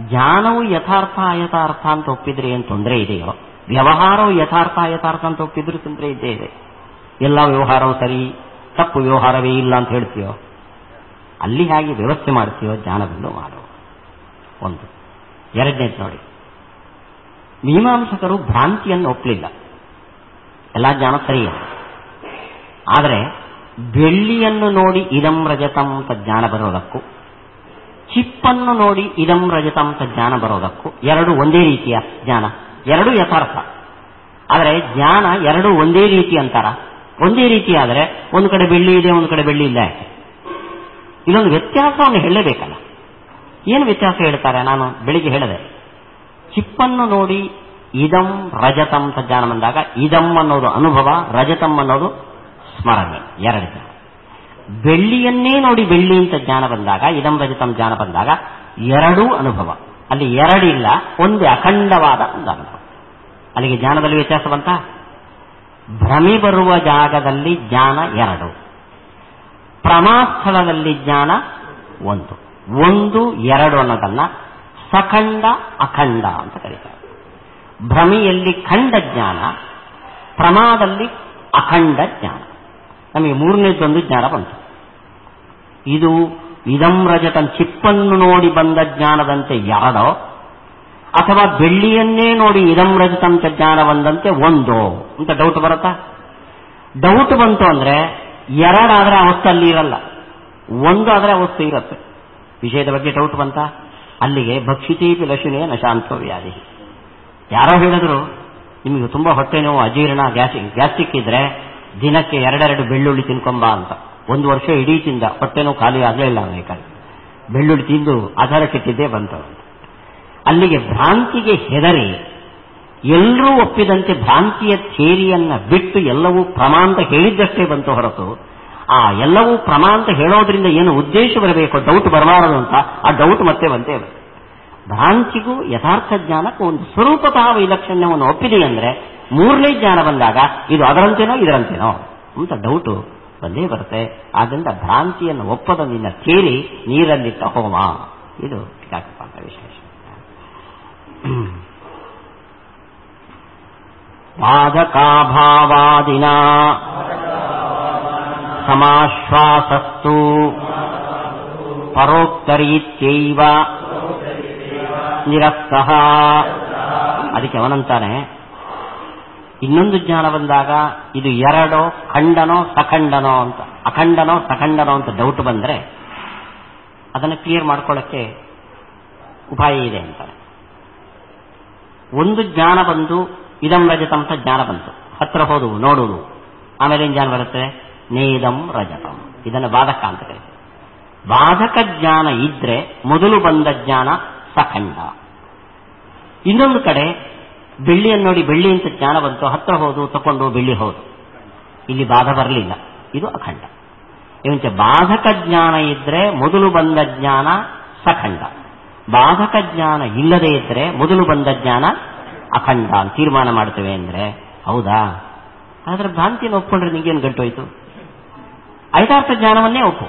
ಜ್ಞಾನವು ಯಥಾರ್ಥ ಅಯಥಾರ್ಥ ಅಂತ ಒಪ್ಪಿದ್ರೆ ಏನು ತೊಂದರೆ ಇದೆಯೋ, ವ್ಯವಹಾರವು ಯಥಾರ್ಥ ಅಯಥಾರ್ಥ ಅಂತ ಒಪ್ಪಿದ್ರೂ ತೊಂದರೆ ಇದ್ದೇ ಇದೆ. ಎಲ್ಲ ವ್ಯವಹಾರವು ಸರಿ, ತಪ್ಪು ವ್ಯವಹಾರವೇ ಇಲ್ಲ ಅಂತ ಹೇಳ್ತೀಯೋ, ಅಲ್ಲಿ ಹೇಗೆ ವ್ಯವಸ್ಥೆ ಮಾಡ್ತೀಯೋ ಜ್ಞಾನದಲ್ಲೂ ಮಾಡು. ಒಂದು. ಎರಡನೇದು ನೋಡಿ, ಮೀಮಾಂಸಕರು ಭ್ರಾಂತಿಯನ್ನು ಒಪ್ಪಲಿಲ್ಲ. ಎಲ್ಲ ಜ್ಞಾನ ಸರಿಯಿಲ್ಲ. ಆದರೆ ಬೆಳ್ಳಿಯನ್ನು ನೋಡಿ ಇದಂ ರಜತಂ ಅಂತ ಜ್ಞಾನ ಬರೋದಕ್ಕೂ, ಚಿಪ್ಪನ್ನು ನೋಡಿ ಇದಂ ರಜತಂ ಅಂತ ಜ್ಞಾನ ಬರೋದಕ್ಕೂ ಎರಡು ಒಂದೇ ರೀತಿಯ ಜ್ಞಾನ, ಎರಡೂ ಯಥಾರ್ಥ. ಆದರೆ ಜ್ಞಾನ ಎರಡು ಒಂದೇ ರೀತಿ ಅಂತಾರ. ಒಂದೇ ರೀತಿ ಆದರೆ ಒಂದು ಕಡೆ ಬೆಳ್ಳಿ ಇದೆ, ಒಂದು ಕಡೆ ಬೆಳ್ಳಿ ಇಲ್ಲ. ಇಲ್ಲೊಂದು ವ್ಯತ್ಯಾಸವನ್ನು ಹೇಳಲೇಬೇಕಲ್ಲ. ಏನು ವ್ಯತ್ಯಾಸ ಹೇಳ್ತಾರೆ? ನಾನು ಬೆಳಿಗ್ಗೆ ಹೇಳಿದೆ, ಚಿಪ್ಪನ್ನು ನೋಡಿ ಇದಂ ರಜತಂ ಅಂತ ಜ್ಞಾನ ಬಂದಾಗ ಇದಂ ಅನ್ನೋದು ಅನುಭವ, ರಜತಂ ಅನ್ನೋದು ಸ್ಮರಣೆ. ಎರಡು ಜ್ಞಾನ. ಬೆಳ್ಳಿಯನ್ನೇ ನೋಡಿ ಬೆಳ್ಳಿ ಅಂತ ಜ್ಞಾನ ಬಂದಾಗ, ಇದಂ ರಜತಂ ಜ್ಞಾನ ಬಂದಾಗ ಎರಡೂ ಅನುಭವ. ಅಲ್ಲಿ ಎರಡಿಲ್ಲ, ಒಂದು ಅಖಂಡವಾದ ಒಂದು ಅನುಭವ. ಅಲ್ಲಿಗೆ ಜ್ಞಾನದಲ್ಲಿ ವ್ಯತ್ಯಾಸ ಬಂತ. ಭ್ರಮೆ ಬರುವ ಜಾಗದಲ್ಲಿ ಜ್ಞಾನ ಎರಡು, ಪ್ರಮಾಸ್ಥಳದಲ್ಲಿ ಜ್ಞಾನ ಒಂದು. ಒಂದು ಎರಡು ಅನ್ನೋದನ್ನ ಸಖಂಡ ಅಖಂಡ ಅಂತ ಕರೀತಾರೆ. ಭ್ರಮೆಯಲ್ಲಿ ಖಂಡ ಜ್ಞಾನ, ಪ್ರಮಾದಲ್ಲಿ ಅಖಂಡ ಜ್ಞಾನ. ನಮಗೆ ಮೂರನೇದೊಂದು ಜ್ಞಾನ ಬಂತು. ಇದು ಇದಂ ರಜತಂ ಚಿಪ್ಪನ್ನು ನೋಡಿ ಬಂದ ಜ್ಞಾನದಂತೆ ಎರಡೋ, ಅಥವಾ ಬೆಳ್ಳಿಯನ್ನೇ ನೋಡಿ ಇದಂ ರಜತಂ ಜ್ಞಾನ ಬಂದಂತೆ ಒಂದೋ ಅಂತ ಡೌಟ್ ಬರುತ್ತಾ? ಡೌಟ್ ಬಂತು ಅಂದ್ರೆ ಎರಡಾದ್ರೆ ಆ ವಸ್ತು ಅಲ್ಲಿ ಇರಲ್ಲ, ಒಂದು ಆದ್ರೆ ಆ ವಸ್ತು ಇರುತ್ತೆ. ವಿಷಯದ ಬಗ್ಗೆ ಡೌಟ್ ಬಂತ, ಅಲ್ಲಿಗೆ ಭಕ್ಷಿತೀಪಿ ಲಶುನೇ ನಶಾಂತೋ ವ್ಯಾಧಿ. ಯಾರೋ ಹೇಳಿದ್ರು ನಿಮಗೆ ತುಂಬಾ ಹೊಟ್ಟೆ ನೋವು, ಅಜೀರ್ಣ, ಗ್ಯಾಸ್ಟ್ರಿಕ್ ಇದ್ರೆ ದಿನಕ್ಕೆ 2 ಬೆಳ್ಳುಳ್ಳಿ ತಿನ್ಕೊಂಬ ಅಂತ. 1 ವರ್ಷ ಇಡೀ ತಿಂದ, ಹೊಟ್ಟೆ ನೋವು ಖಾಲಿ ಆಗಲೇ ಇಲ್ಲ. ಬೇಕಾದ್ರೆ ಬೆಳ್ಳುಳ್ಳಿ ತಿಂದು ಆಧಾರಕ್ಕಿಟ್ಟಿದ್ದೇ ಬಂತು. ಅಲ್ಲಿಗೆ ಭ್ರಾಂತಿಗೆ ಹೆದರಿ ಎಲ್ಲರೂ ಒಪ್ಪಿದಂತೆ ಭ್ರಾಂತಿಯ ಥಿಯರಿಯನ್ನ ಬಿಟ್ಟು ಎಲ್ಲವೂ ಪ್ರಮಾಣ ಅಂತ ಹೇಳಿದ್ದಷ್ಟೇ ಬಂತು ಹೊರತು ಆ ಎಲ್ಲವೂ ಪ್ರಮಾಣ ಅಂತ ಹೇಳೋದ್ರಿಂದ ಏನು ಉದ್ದೇಶ ಬರಬೇಕು, ಡೌಟ್ ಬರಬಾರದು ಅಂತ ಆ ಡೌಟ್ ಮತ್ತೆ ಬಂತೇ ಬರುತ್ತೆ. ಭ್ರಾಂತಿಗೂ ಯಥಾರ್ಥ ಜ್ಞಾನಕ್ಕೂ ಒಂದು ಸ್ವರೂಪತಃ ವೈಲಕ್ಷಣ್ಯವನ್ನು ಒಪ್ಪಿದೆ ಅಂದರೆ ಮೂರನೇ ಜ್ಞಾನ ಬಂದಾಗ ಇದು ಅದರಂತೇನೋ ಇದರಂತೇನೋ ಅಂತ ಡೌಟು ಬಂದೇ ಬರುತ್ತೆ. ಆದ್ದರಿಂದ ಭ್ರಾಂತಿಯನ್ನು ಒಪ್ಪದ ನಿನ್ನ ಥಿಯರಿ ನೀರಲ್ಲಿಟ್ಟ ಹೋಮ. ಇದು ಟೀಕಾಕೃಪಾದ ವಿಶ್ಲೇಷಣೆ. ಬಾಧಕಾಭಾವಾದಿನ ಸಮಾಶ್ವಾಸಸ್ತು ಪರೋಕ್ತರೀತ್ಯೈವ ನಿರಸ್ತಃ. ಅದಕ್ಕೆ ಅವನಂತಾನೆ, ಇನ್ನೊಂದು ಜ್ಞಾನ ಬಂದಾಗ ಇದು ಎರಡೋ ಖಂಡನೋ ಸಖಂಡನೋ ಅಂತ, ಅಖಂಡನೋ ಸಖಂಡನೋ ಅಂತ ಡೌಟ್ ಬಂದರೆ ಅದನ್ನು ಕ್ಲಿಯರ್ ಮಾಡ್ಕೊಳ್ಳೋಕ್ಕೆ ಉಪಾಯ ಇದೆ ಅಂತಾರೆ. ಒಂದು ಜ್ಞಾನ ಬಂದು ಇದಂ ರಜತಂ ಅಂತ ಜ್ಞಾನ ಬಂತು, ಹತ್ರ ಹೋದು ನೋಡುವುದು, ಆಮೇಲೆ ಏನು ಜ್ಞಾನ ಬರುತ್ತೆ? ನೇದಂ ರಜತಂ. ಇದನ್ನು ಬಾಧಕ ಅಂತ ಕರೀತಾರೆ. ಬಾಧಕ ಜ್ಞಾನ ಇದ್ರೆ ಮೊದಲು ಬಂದ ಜ್ಞಾನ ಸಖಂಡ. ಇನ್ನೊಂದು ಕಡೆ ಬೆಳ್ಳಿಯನ್ನು ನೋಡಿ ಬೆಳ್ಳಿ ಅಂತ ಜ್ಞಾನ ಬಂತು, ಹತ್ರ ಹೋದು ತಕೊಂಡು ಬೆಳ್ಳಿ ಹೋದು, ಇಲ್ಲಿ ಬಾಧ ಬರಲಿಲ್ಲ, ಇದು ಅಖಂಡ. ಇವಂಚ ಬಾಧಕ ಜ್ಞಾನ ಇದ್ರೆ ಮೊದಲು ಬಂದ ಜ್ಞಾನ ಸಖಂಡ, ಬಾಧಕ ಜ್ಞಾನ ಇಲ್ಲದೇ ಇದ್ರೆ ಮೊದಲು ಬಂದ ಜ್ಞಾನ ಅಖಂಡ ಅಂತ ತೀರ್ಮಾನ ಮಾಡ್ತೇವೆ ಅಂದ್ರೆ ಹೌದಾ? ಆದ್ರೆ ಭ್ರಾಂತಿಯನ್ನು ಒಪ್ಕೊಂಡ್ರೆ ನಿಂಗೇನು ಗಂಟೋಯ್ತು? ಅಯಥಾರ್ಥ ಜ್ಞಾನವನ್ನೇ ಒಪ್ಪು.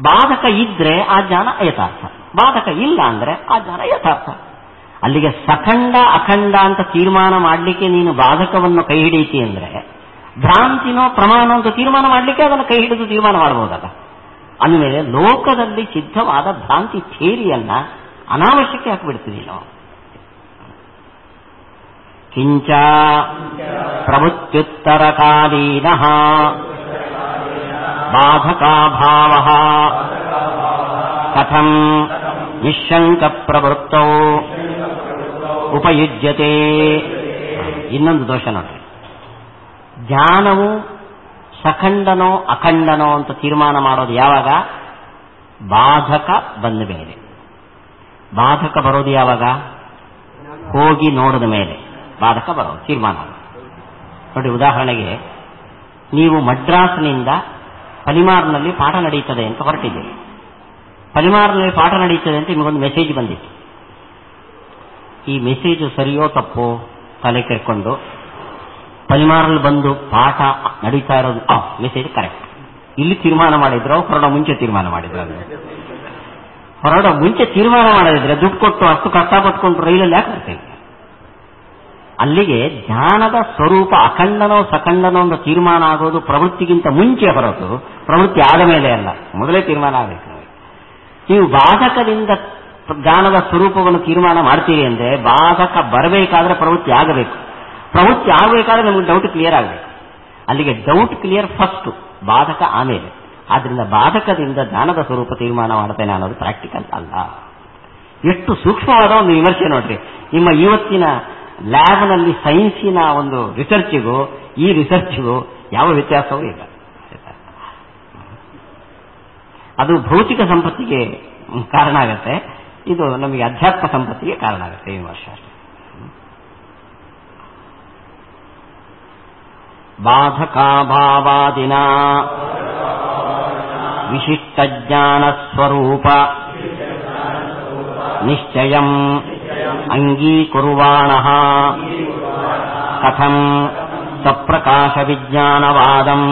ಬಾಧಕ ಇದ್ರೆ ಆ ಜ್ಞಾನ ಅಯಥಾರ್ಥ, ಬಾಧಕ ಇಲ್ಲ ಅಂದ್ರೆ ಆ ಜ್ಞಾನ ಯಥಾರ್ಥ. ಅಲ್ಲಿಗೆ ಸಖಂಡ ಅಖಂಡ ಅಂತ ತೀರ್ಮಾನ ಮಾಡಲಿಕ್ಕೆ ನೀನು ಬಾಧಕವನ್ನು ಕೈ ಹಿಡಿಯಿತಿ ಅಂದ್ರೆ ಭ್ರಾಂತಿನೋ ಪ್ರಮಾಣ ಅಂತ ತೀರ್ಮಾನ ಮಾಡಲಿಕ್ಕೆ ಅದನ್ನು ಕೈ ಹಿಡಿದು ತೀರ್ಮಾನ ಮಾಡಬಹುದಲ್ಲ. ಅಂದಮೇಲೆ ಲೋಕದಲ್ಲಿ ಸಿದ್ಧವಾದ ಭ್ರಾಂತಿ ಥಿಯರಿಯನ್ನ ಅನಾವಶ್ಯಕ್ಕೆ ಹಾಕಿಬಿಡ್ತೀವಿ ನಾವು. ಕಿಂಚ ಪ್ರಭುತ್ಯುತ್ತರಕಾಲೀನಃ ಬಾಧಕಾಭಾವಃ ಕಥಂ ನಿಶಂಕ ಪ್ರವೃತ್ತೌ ಉಪಯುಜ್ಯತೆ. ಇನ್ನೊಂದು ದೋಷ ನೋಡಿ, ಜ್ಞಾನವು ಸಖಂಡನೋ ಅಖಂಡನೋ ಅಂತ ತೀರ್ಮಾನ ಮಾಡೋದು ಯಾವಾಗ? ಬಾಧಕ ಬಂದ ಮೇಲೆ. ಬಾಧಕ ಬರೋದು ಯಾವಾಗ? ಹೋಗಿ ನೋಡಿದ ಮೇಲೆ ಬಾಧಕ ಬರೋದು ತೀರ್ಮಾನ. ನೋಡಿ, ಉದಾಹರಣೆಗೆ ನೀವು ಮಡ್ರಾಸ್ನಿಂದ ಪಲಿಮಾರ್ನಲ್ಲಿ ಪಾಠ ನಡೀತದೆ ಅಂತ ಹೊರಟಿದ್ದೀರಿ. ಪಲಿಮಾರ್ನಲ್ಲಿ ಪಾಠ ನಡೀತದೆ ಅಂತ ನಿಮಗೊಂದು ಮೆಸೇಜ್ ಬಂದಿತ್ತು. ಈ ಮೆಸೇಜು ಸರಿಯೋ ತಪ್ಪೋ ತಲೆ ಕೆರ್ಕೊಂಡು ಪಲಿಮಾರಲ್ಲಿ ಬಂದು ಪಾಠ ನಡೀತಾ ಇರೋದು ಮೆಸೇಜ್ ಕರೆಕ್ಟ್, ಇಲ್ಲಿ ತೀರ್ಮಾನ ಮಾಡಿದ್ರು, ಹೊರಡೋ ಮುಂಚೆ ತೀರ್ಮಾನ ಮಾಡಿದ್ರು. ಹೊರಡೋ ಮುಂಚೆ ತೀರ್ಮಾನ ಮಾಡದಿದ್ರೆ ದುಡ್ಡು ಕೊಟ್ಟು ಅಷ್ಟು ಕಷ್ಟಪಟ್ಕೊಂಡು ರೈಲಲ್ಲಿ ಯಾಕೆ ಬರ್ತೇವೆ? ಅಲ್ಲಿಗೆ ಜ್ಞಾನದ ಸ್ವರೂಪ ಅಖಂಡನೋ ಸಖಂಡನೋ ಅಂತ ತೀರ್ಮಾನ ಆಗೋದು ಪ್ರವೃತ್ತಿಗಿಂತ ಮುಂಚೆ ಹೊರತು ಪ್ರವೃತ್ತಿ ಆದ ಮೇಲೆ ಅಲ್ಲ, ಮೊದಲೇ ತೀರ್ಮಾನ ಆಗಬೇಕು. ನೀವು ಬಾಧಕದಿಂದ ಜ್ಞಾನದ ಸ್ವರೂಪವನ್ನು ತೀರ್ಮಾನ ಮಾಡ್ತೀರಿ ಅಂದ್ರೆ ಬಾಧಕ ಬರಬೇಕಾದ್ರೆ ಪ್ರವೃತ್ತಿ ಆಗಬೇಕು, ಪ್ರವೃತ್ತಿ ಆಗಬೇಕಾದ್ರೆ ನಮಗೆ ಡೌಟ್ ಕ್ಲಿಯರ್ ಆಗಬೇಕು. ಅಲ್ಲಿಗೆ ಡೌಟ್ ಕ್ಲಿಯರ್ ಫಸ್ಟ್, ಬಾಧಕ ಆಮೇಲೆ. ಆದ್ರಿಂದ ಬಾಧಕದಿಂದ ಜ್ಞಾನದ ಸ್ವರೂಪ ತೀರ್ಮಾನ ಮಾಡ್ತೇನೆ ಅನ್ನೋದು ಪ್ರಾಕ್ಟಿಕಲ್ ಅಲ್ಲ. ಎಷ್ಟು ಸೂಕ್ಷ್ಮವಾದ ಒಂದು ವಿಮರ್ಶೆ ನೋಡ್ರಿ. ನಿಮ್ಮ ಇವತ್ತಿನ ಲ್ಯಾಬ್ನಲ್ಲಿ ಸೈನ್ಸಿನ ಒಂದು ರಿಸರ್ಚ್ಗೂ ಈ ರಿಸರ್ಚ್ಗೂ ಯಾವ ವ್ಯತ್ಯಾಸವೂ ಇಲ್ಲ. ಅದು ಭೌತಿಕ ಸಂಪತ್ತಿಗೆ ಕಾರಣ ಆಗತ್ತೆ, ಇದು ನಮಗೆ ಅಧ್ಯಾತ್ಮ ಸಂಪತ್ತಿಗೆ ಕಾರಣ ಆಗುತ್ತೆ ಈ ವರ್ಷ ಅಷ್ಟೇ. ಬಾಧಕಾಭಾವಾದಿನ ವಿಶಿಷ್ಟ ಜ್ಞಾನ ಸ್ವರೂಪ ನಿಶ್ಚಯಂ ಅಂಗೀಕುರ್ವಾಣಃ ಕಥಂ ಸಪ್ರಕಾಶ ವಿಜ್ಞಾನವಾದಂ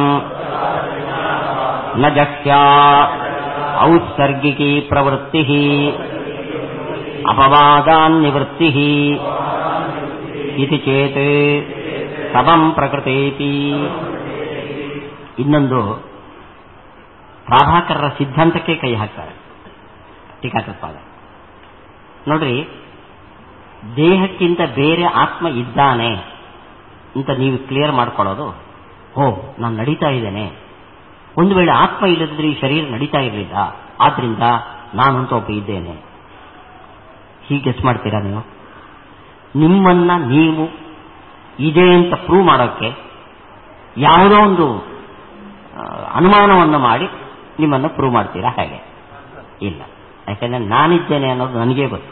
ನ ಜಹ್ಯಾ ಔತ್ಸರ್ಗಿಕೀ ಪ್ರವೃತ್ತಿ ಅಪವಾದಾನ್ನಿವೃತ್ತಿ ಇತಿ ಚೇತ್ ಸಮಂ ಪ್ರಕೃತೇತಿ. ಇನ್ನೊಂದು ಪ್ರಾಭಾಕರರ ಸಿದ್ಧಾಂತಕ್ಕೆ ಕೈ ಹಾಕ್ತಾರೆ ಟೀಕಾಕೃತ್ಪಾದ. ನೋಡ್ರಿ, ದೇಹಕ್ಕಿಂತ ಬೇರೆ ಆತ್ಮ ಇದ್ದಾನೆ ಅಂತ ನೀವು ಕ್ಲಿಯರ್ ಮಾಡ್ಕೊಳ್ಳೋದು. ನಾನು ನಡೀತಾ ಇದ್ದೇನೆ, ಒಂದು ವೇಳೆ ಆತ್ಮ ಇಲ್ಲದಿದ್ರೆ ಈ ಶರೀರ ನಡೀತಾ ಇರಲಿಲ್ಲ, ಆದ್ರಿಂದ ನಾನಂತೂ ಒಬ್ಬ ಇದ್ದೇನೆ. ಹೀಗೆ ಗೆಸ್ ಮಾಡ್ತೀರಾ ನೀವು? ನಿಮ್ಮನ್ನ ನೀವು ಇದೆ ಅಂತ ಪ್ರೂವ್ ಮಾಡೋಕ್ಕೆ ಯಾವುದೋ ಒಂದು ಅನುಮಾನವನ್ನು ಮಾಡಿ ನಿಮ್ಮನ್ನು ಪ್ರೂವ್ ಮಾಡ್ತೀರಾ? ಹೇಗೆ? ಇಲ್ಲ. ಯಾಕೆಂದ್ರೆ ನಾನಿದ್ದೇನೆ ಅನ್ನೋದು ನನಗೇ ಗೊತ್ತು.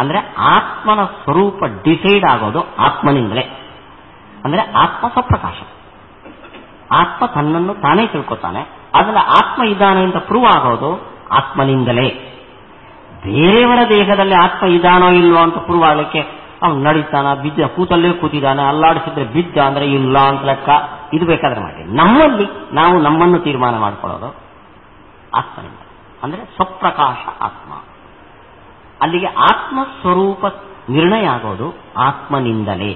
ಅಂದ್ರೆ ಆತ್ಮನ ಸ್ವರೂಪ ಡಿಸೈಡ್ ಆಗೋದು ಆತ್ಮನಿಂದಲೇ. ಅಂದ್ರೆ ಆತ್ಮ ಸ್ವಪ್ರಕಾಶ, ಆತ್ಮ ತನ್ನನ್ನು ತಾನೇ ತಿಳ್ಕೊತಾನೆ. ಅದನ್ನ ಆತ್ಮ ಇದ್ದಾನೆ ಅಂತ ಪ್ರೂವ್ ಆಗೋದು ಆತ್ಮನಿಂದಲೇ. ಬೇರೆಯವರ ದೇಹದಲ್ಲಿ ಆತ್ಮ ಇದಾನೋ ಇಲ್ವೋ ಅಂತ ಪ್ರೂವ್ ಆಗಲಿಕ್ಕೆ ಅವನು ನಡೀತಾನ, ಬಿದ್ದ ಕೂತಲ್ಲೇ ಕೂತಿದ್ದಾನೆ, ಅಲ್ಲಾಡಿಸಿದ್ರೆ ಬಿದ್ದ ಅಂದ್ರೆ ಇಲ್ಲ ಅಂತ ಲೆಕ್ಕ. ಇದು ಬೇಕಾದ್ರೆ ಮಾಡಿ. ನಮ್ಮಲ್ಲಿ ನಾವು ನಮ್ಮನ್ನು ತೀರ್ಮಾನ ಮಾಡ್ಕೊಳ್ಳೋದು ಆತ್ಮನಿಂದ, ಅಂದ್ರೆ ಸ್ವಪ್ರಕಾಶ ಆತ್ಮ. ಅಲ್ಲಿಗೆ ಆತ್ಮಸ್ವರೂಪ ನಿರ್ಣಯ ಆಗೋದು ಆತ್ಮನಿಂದಲೇ.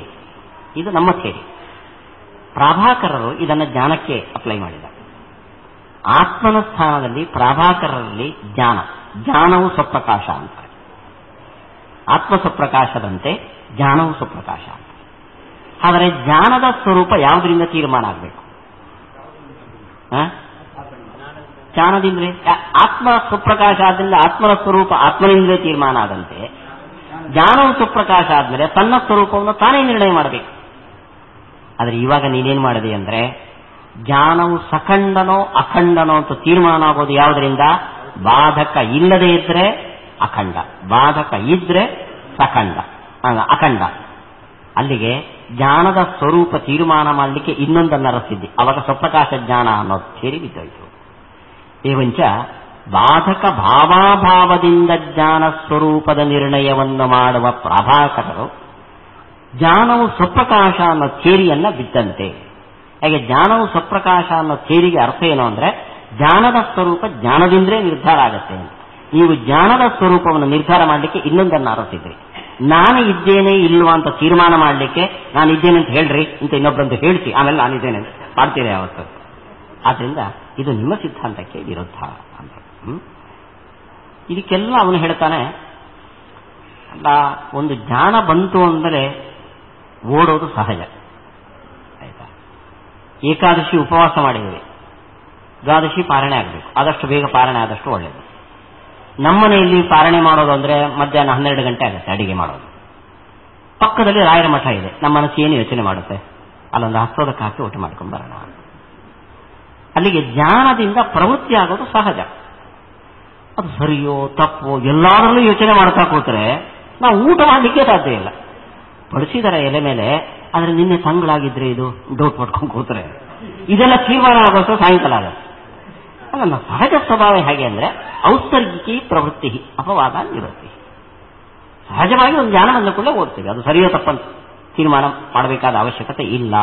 ಇದು ನಮ್ಮ ಥಿಯರಿ. ಪ್ರಾಭಾಕರರು ಇದನ್ನು ಜ್ಞಾನಕ್ಕೆ ಅಪ್ಲೈ ಮಾಡಿದ್ದಾರೆ. ಆತ್ಮನ ಸ್ಥಾನದಲ್ಲಿ ಪ್ರಾಭಾಕರರಲ್ಲಿ ಜ್ಞಾನವು ಸ್ವಪ್ರಕಾಶ ಅಂತಾರೆ. ಆತ್ಮ ಸ್ವಪ್ರಕಾಶದಂತೆ ಜ್ಞಾನವು ಸ್ವಪ್ರಕಾಶ ಅಂತ. ಆದರೆ ಜ್ಞಾನದ ಸ್ವರೂಪ ಯಾವುದರಿಂದ ತೀರ್ಮಾನ ಆಗಬೇಕು? ಜ್ಞಾನದಿಂದಲೇ. ಆತ್ಮ ಸ್ವಪ್ರಕಾಶ ಆದ್ರಿಂದ ಆತ್ಮನ ಸ್ವರೂಪ ಆತ್ಮನಿಂದಲೇ ತೀರ್ಮಾನ ಆದಂತೆ ಜ್ಞಾನವು ಸ್ವಪ್ರಕಾಶ ಆದ್ಮೇಲೆ ತನ್ನ ಸ್ವರೂಪವನ್ನು ತಾನೇ ನಿರ್ಣಯ ಮಾಡಬೇಕು. ಆದರೆ ಇವಾಗ ನೀನೇನು ಮಾಡಿದೆ ಅಂದ್ರೆ, ಜ್ಞಾನವು ಸಖಂಡನೋ ಅಖಂಡನೋ ಅಂತ ತೀರ್ಮಾನ ಆಗೋದು ಯಾವುದರಿಂದ? ಬಾಧಕ ಇಲ್ಲದೆ ಇದ್ರೆ ಅಖಂಡ, ಬಾಧಕ ಇದ್ರೆ ಸಖಂಡ, ಅಖಂಡ. ಅಲ್ಲಿಗೆ ಜ್ಞಾನದ ಸ್ವರೂಪ ತೀರ್ಮಾನ ಮಾಡಲಿಕ್ಕೆ ಇನ್ನೊಂದನ್ನು ರಚಿದ್ದಿ. ಅವಾಗ ಸ್ವಪ್ರಕಾಶ ಜ್ಞಾನ ಅನ್ನೋದು ಸೇರಿ ಬಿದ್ದೋಯ್ತು. ಏವಂಚ ಬಾಧಕ ಭಾವಾಭಾವದಿಂದ ಜ್ಞಾನ ಸ್ವರೂಪದ ನಿರ್ಣಯವನ್ನು ಮಾಡುವ ಪ್ರಾಭಾಕರರು ಜ್ಞಾನವು ಸ್ವಪ್ರಕಾಶ ಅನ್ನೋ ಥಿಯರಿಯನ್ನ ಬಿದ್ದಂತೆ. ಹಾಗೆ ಜ್ಞಾನವು ಸ್ವಪ್ರಕಾಶ ಅನ್ನೋ ಥಿಯರಿಗೆ ಅರ್ಥ ಏನು ಅಂದ್ರೆ, ಜ್ಞಾನದ ಸ್ವರೂಪ ಜ್ಞಾನದಿಂದಲೇ ನಿರ್ಧಾರ ಆಗತ್ತೆ ಅಂತ. ನೀವು ಜ್ಞಾನದ ಸ್ವರೂಪವನ್ನು ನಿರ್ಧಾರ ಮಾಡಲಿಕ್ಕೆ ಇನ್ನೊಂದನ್ನು ಆರೋಪಿಸಿದ್ರಿ. ನಾನು ಇದ್ದೇನೆ ಇಲ್ವಾ ಅಂತ ತೀರ್ಮಾನ ಮಾಡಲಿಕ್ಕೆ ನಾನು ಇದ್ದೇನೆ ಅಂತ ಹೇಳ್ರಿ ಅಂತ ಇನ್ನೊಬ್ಬರಂತ ಹೇಳ್ತಿ, ಆಮೇಲೆ ನಾನಿದ್ದೇನೆ ಅಂತ ಮಾಡ್ತೀರಿ ಯಾವತ್ತು. ಆದ್ರಿಂದ ಇದು ನಿಮ್ಮ ಸಿದ್ಧಾಂತಕ್ಕೆ ವಿರುದ್ಧ ಅಂತ. ಇದಕ್ಕೆಲ್ಲ ಅವನು ಹೇಳ್ತಾನೆ, ಅಲ್ಲ, ಒಂದು ಜ್ಞಾನ ಬಂತು ಅಂದರೆ ಓಡೋದು ಸಹಜ. ಆಯ್ತಾ? ಏಕಾದಶಿ ಉಪವಾಸ ಮಾಡಿದ್ದೀವಿ, ದ್ವಾದಶಿ ಪಾರಣೆ ಆಗಬೇಕು. ಆದಷ್ಟು ಬೇಗ ಪಾರಣೆ ಆದಷ್ಟು ಒಳ್ಳೆಯದು. ನಮ್ಮನೆಯಲ್ಲಿ ಪಾರಣೆ ಮಾಡೋದು ಅಂದ್ರೆ ಮಧ್ಯಾಹ್ನ 12 ಗಂಟೆ ಆಗುತ್ತೆ ಅಡಿಗೆ ಮಾಡೋದು. ಪಕ್ಕದಲ್ಲಿ ರಾಯರ ಮಠ ಇದೆ. ನಮ್ಮ ಮನಸ್ಸು ಏನು ಯೋಚನೆ ಮಾಡುತ್ತೆ, ಅಲ್ಲೊಂದು ಹಸ್ತೋದಕ್ಕೆ ಹಾಕಿ ಊಟ ಮಾಡ್ಕೊಂಡು ಬರೋಣ. ಅಲ್ಲಿಗೆ ಜ್ಞಾನದಿಂದ ಪ್ರವೃತ್ತಿ ಆಗೋದು ಸಹಜ. ಅದು ಸರಿಯೋ ತಪ್ಪೋ ಎಲ್ಲಾದ್ರಲ್ಲೂ ಯೋಚನೆ ಮಾಡ್ತಾ ಕೂತ್ರೆ ನಾವು ಊಟ ಮಾಡಲಿಕ್ಕೆ ಸಾಧ್ಯ ಇಲ್ಲ. ಬಡಿಸಿದಾರೆ ಎಲೆ ಮೇಲೆ, ಆದ್ರೆ ನಿನ್ನೆ ತಂಗಳಾಗಿದ್ರೆ ಇದು ಡೌಟ್ ಮಾಡ್ಕೊಂಡು ಕೂತ್ರೆ ಇದೆಲ್ಲ ತೀರ್ಮಾನ ಆಗೋದು ಸಾಯಂಕಾಲ ಆಗುತ್ತೆ. ನನ್ನ ಸಹಜ ಸ್ವಭಾವ ಹೇಗೆ ಅಂದ್ರೆ, ಔತ್ಸರ್ಗಿಕಿ ಪ್ರವೃತ್ತಿ ಅಪವಾದ ನಿವೃತ್ತಿ. ಸಹಜವಾಗಿ ಒಂದು ಜ್ಞಾನ ಬಂದ ಕೂಡಲೇ ಓದ್ತೀವಿ, ಅದು ಸರಿಯೋ ತಪ್ಪಂತ ತೀರ್ಮಾನ ಮಾಡಬೇಕಾದ ಅವಶ್ಯಕತೆ ಇಲ್ಲ.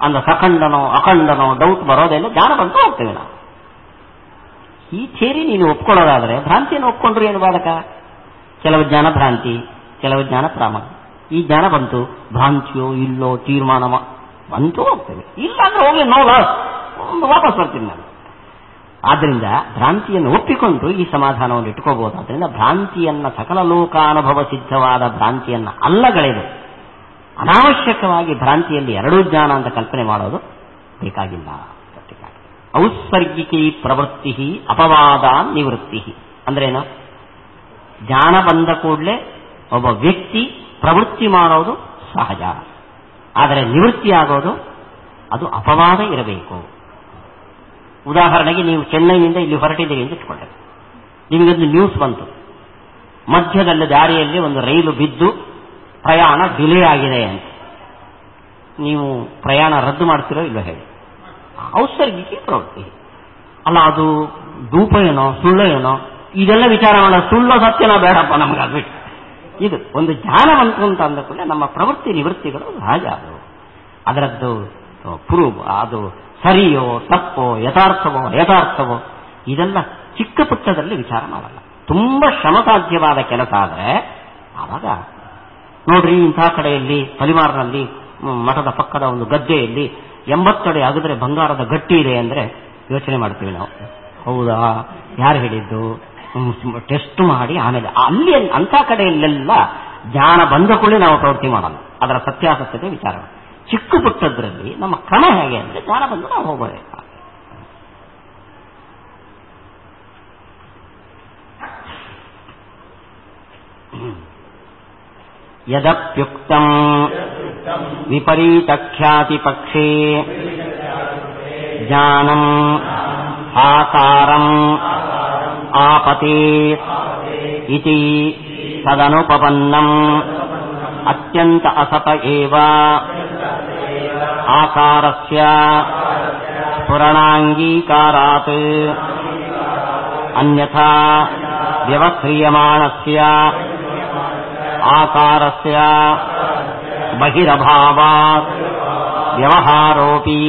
ಅಂದ್ರೆ ಸಖಂಡನೋ ಅಖಂಡನೋ ಡೌಟ್ ಬರೋದೇನೋ, ಜ್ಞಾನ ಬಂತು ಹೋಗ್ತೇವೆ ನಾವು. ಈ ಥಿಯರಿ ನೀನು ಒಪ್ಕೊಳ್ಳೋದಾದ್ರೆ ಭ್ರಾಂತಿಯನ್ನು ಒಪ್ಕೊಂಡ್ರು ಏನು ಬಾಧಕ? ಕೆಲವು ಜ್ಞಾನ ಭ್ರಾಂತಿ, ಕೆಲವು ಜ್ಞಾನ ಪ್ರಾಮಾಣ. ಈ ಜ್ಞಾನ ಬಂತು, ಭ್ರಾಂತಿಯೋ ಇಲ್ಲೋ ತೀರ್ಮಾನ ಬಂತು ಹೋಗ್ತೇವೆ, ಇಲ್ಲ ಅಂದ್ರೆ ಹೋಗಿ ನೋಡ ವಾಪಸ್ ಬರ್ತೀನಿ ನಾನು. ಆದ್ರಿಂದ ಭ್ರಾಂತಿಯನ್ನು ಒಪ್ಪಿಕೊಂಡು ಈ ಸಮಾಧಾನವನ್ನು ಇಟ್ಕೋಬಹುದು. ಆದ್ರಿಂದ ಭ್ರಾಂತಿಯನ್ನ, ಸಕಲ ಲೋಕಾನುಭವ ಸಿದ್ಧವಾದ ಭ್ರಾಂತಿಯನ್ನ ಅಲ್ಲಗಳೆದು ಅನಾವಶ್ಯಕವಾಗಿ ಭ್ರಾಂತಿಯಲ್ಲಿ ಎರಡೂ ಜ್ಞಾನ ಅಂತ ಕಲ್ಪನೆ ಮಾಡೋದು ಬೇಕಾಗಿಲ್ಲ. ಔತ್ಸರ್ಗಿಕಿ ಪ್ರವೃತ್ತಿ ಅಪವಾದ ನಿವೃತ್ತಿ ಅಂದ್ರೇನು? ಜ್ಞಾನ ಬಂದ ಕೂಡಲೇ ಒಬ್ಬ ವ್ಯಕ್ತಿ ಪ್ರವೃತ್ತಿ ಮಾಡೋದು ಸಹಜ, ಆದರೆ ನಿವೃತ್ತಿ ಆಗೋದು ಅದು ಅಪವಾದ ಇರಬೇಕು. ಉದಾಹರಣೆಗೆ, ನೀವು ಚೆನ್ನೈನಿಂದ ಇಲ್ಲಿ ಹೊರಟಿದ್ದೀರಿ ಅಂತ ಇಟ್ಕೊಂಡ್ರೆ, ನಿಮಗೊಂದು ನ್ಯೂಸ್ ಬಂತು, ಮಧ್ಯದಲ್ಲಿ ದಾರಿಯಲ್ಲಿ ಒಂದು ರೈಲು ಬಿದ್ದು ಪ್ರಯಾಣ ಡಿಲೇ ಆಗಿದೆ ಅಂತ. ನೀವು ಪ್ರಯಾಣ ರದ್ದು ಮಾಡ್ತಿರೋ ಇಲ್ಲೋ ಹೇಳಿ? ಔತ್ಸರ್ಗಿಕಿ ಪ್ರವೃತ್ತಿ ಅಲ್ಲ. ಅದು ಧೂಪ ಏನೋ ಸುಳ್ಳು ಏನೋ ಇದೆಲ್ಲ ವಿಚಾರ ಮಾಡೋ, ಸುಳ್ಳು ಸತ್ಯನೋ ಬೇಡಪ್ಪ ನಮಗೆ ಅದು ಬಿಟ್ಟು. ಇದು ಒಂದು ಜ್ಞಾನ ಬಂತು ಅಂತ ಅಂದ ಕೂಡಲೇ ನಮ್ಮ ಪ್ರವೃತ್ತಿ ನಿವೃತ್ತಿಗಳು ಸಹಜ. ಅದು ಅದರದ್ದು ಪ್ರೂವ್, ಅದು ಸರಿಯೋ ತಪ್ಪೋ ಯಥಾರ್ಥವೋ ಯಥಾರ್ಥವೋ ಇದೆಲ್ಲ ಚಿಕ್ಕ ಪುಟ್ಟದಲ್ಲಿ ವಿಚಾರ ಮಾಡಲ್ಲ. ತುಂಬಾ ಶ್ರಮಸಾಧ್ಯವಾದ ಕೆಲಸ ಆದರೆ ಆವಾಗ ನೋಡ್ರಿ, ಇಂಥ ಕಡೆಯಲ್ಲಿ ಪಲಿಮಾರ್ನಲ್ಲಿ ಮಠದ ಪಕ್ಕದ ಒಂದು ಗದ್ದೆಯಲ್ಲಿ 80 ಅಡಿ ಆಗಿದ್ರೆ ಬಂಗಾರದ ಗಟ್ಟಿ ಇದೆ ಅಂದ್ರೆ ಯೋಚನೆ ಮಾಡ್ತೀವಿ ನಾವು. ಹೌದಾ, ಯಾರು ಹೇಳಿದ್ದು? ಟೆಸ್ಟ್ ಮಾಡಿ ಆಮೇಲೆ ಅಲ್ಲಿ ಅಂಥ ಕಡೆಯಲ್ಲೆಲ್ಲ ಜ್ಞಾನ ಬಂದ ಕೂಡಲೇ ನಾವು ಪ್ರವೃತ್ತಿ ಮಾಡಲ್ಲ, ಅದರ ಸತ್ಯಾಸತ್ಯತೆ ವಿಚಾರ. ಚಿಕ್ಕ ಪುಟ್ಟದ್ರಲ್ಲಿ ನಮ್ಮ ಕ್ರಮ ಹೇಗೆ ಅಂದ್ರೆ, ಜ್ಞಾನ ಬಂದು ನಾವು ಹೋಗೋದೇ. ಯದಪ್ಯುಕ್ತಂ ವಿಪರೀತ ಖ್ಯಾತಿ ಪಕ್ಷೇ ಜ್ಞಾನಂ ಆಕಾರಂ ಆಪತೇತ್ ಇತಿ ತದನುಪಪನ್ನಂ ಅತ್ಯಂತ ಅಸತ ಏವ ಆಕಾರಸ್ಯ ಸ್ಫುರಣಾಂಗೀಕಾರಾತ್ ಅನ್ಯಥಾ ವ್ಯವಕ್ರಿಯಮಾಣಸ್ಯ ಆಕಾರಸ್ಯ ಬಹಿರಭಾವಾತ್ ವ್ಯವಹಾರೋಪಿ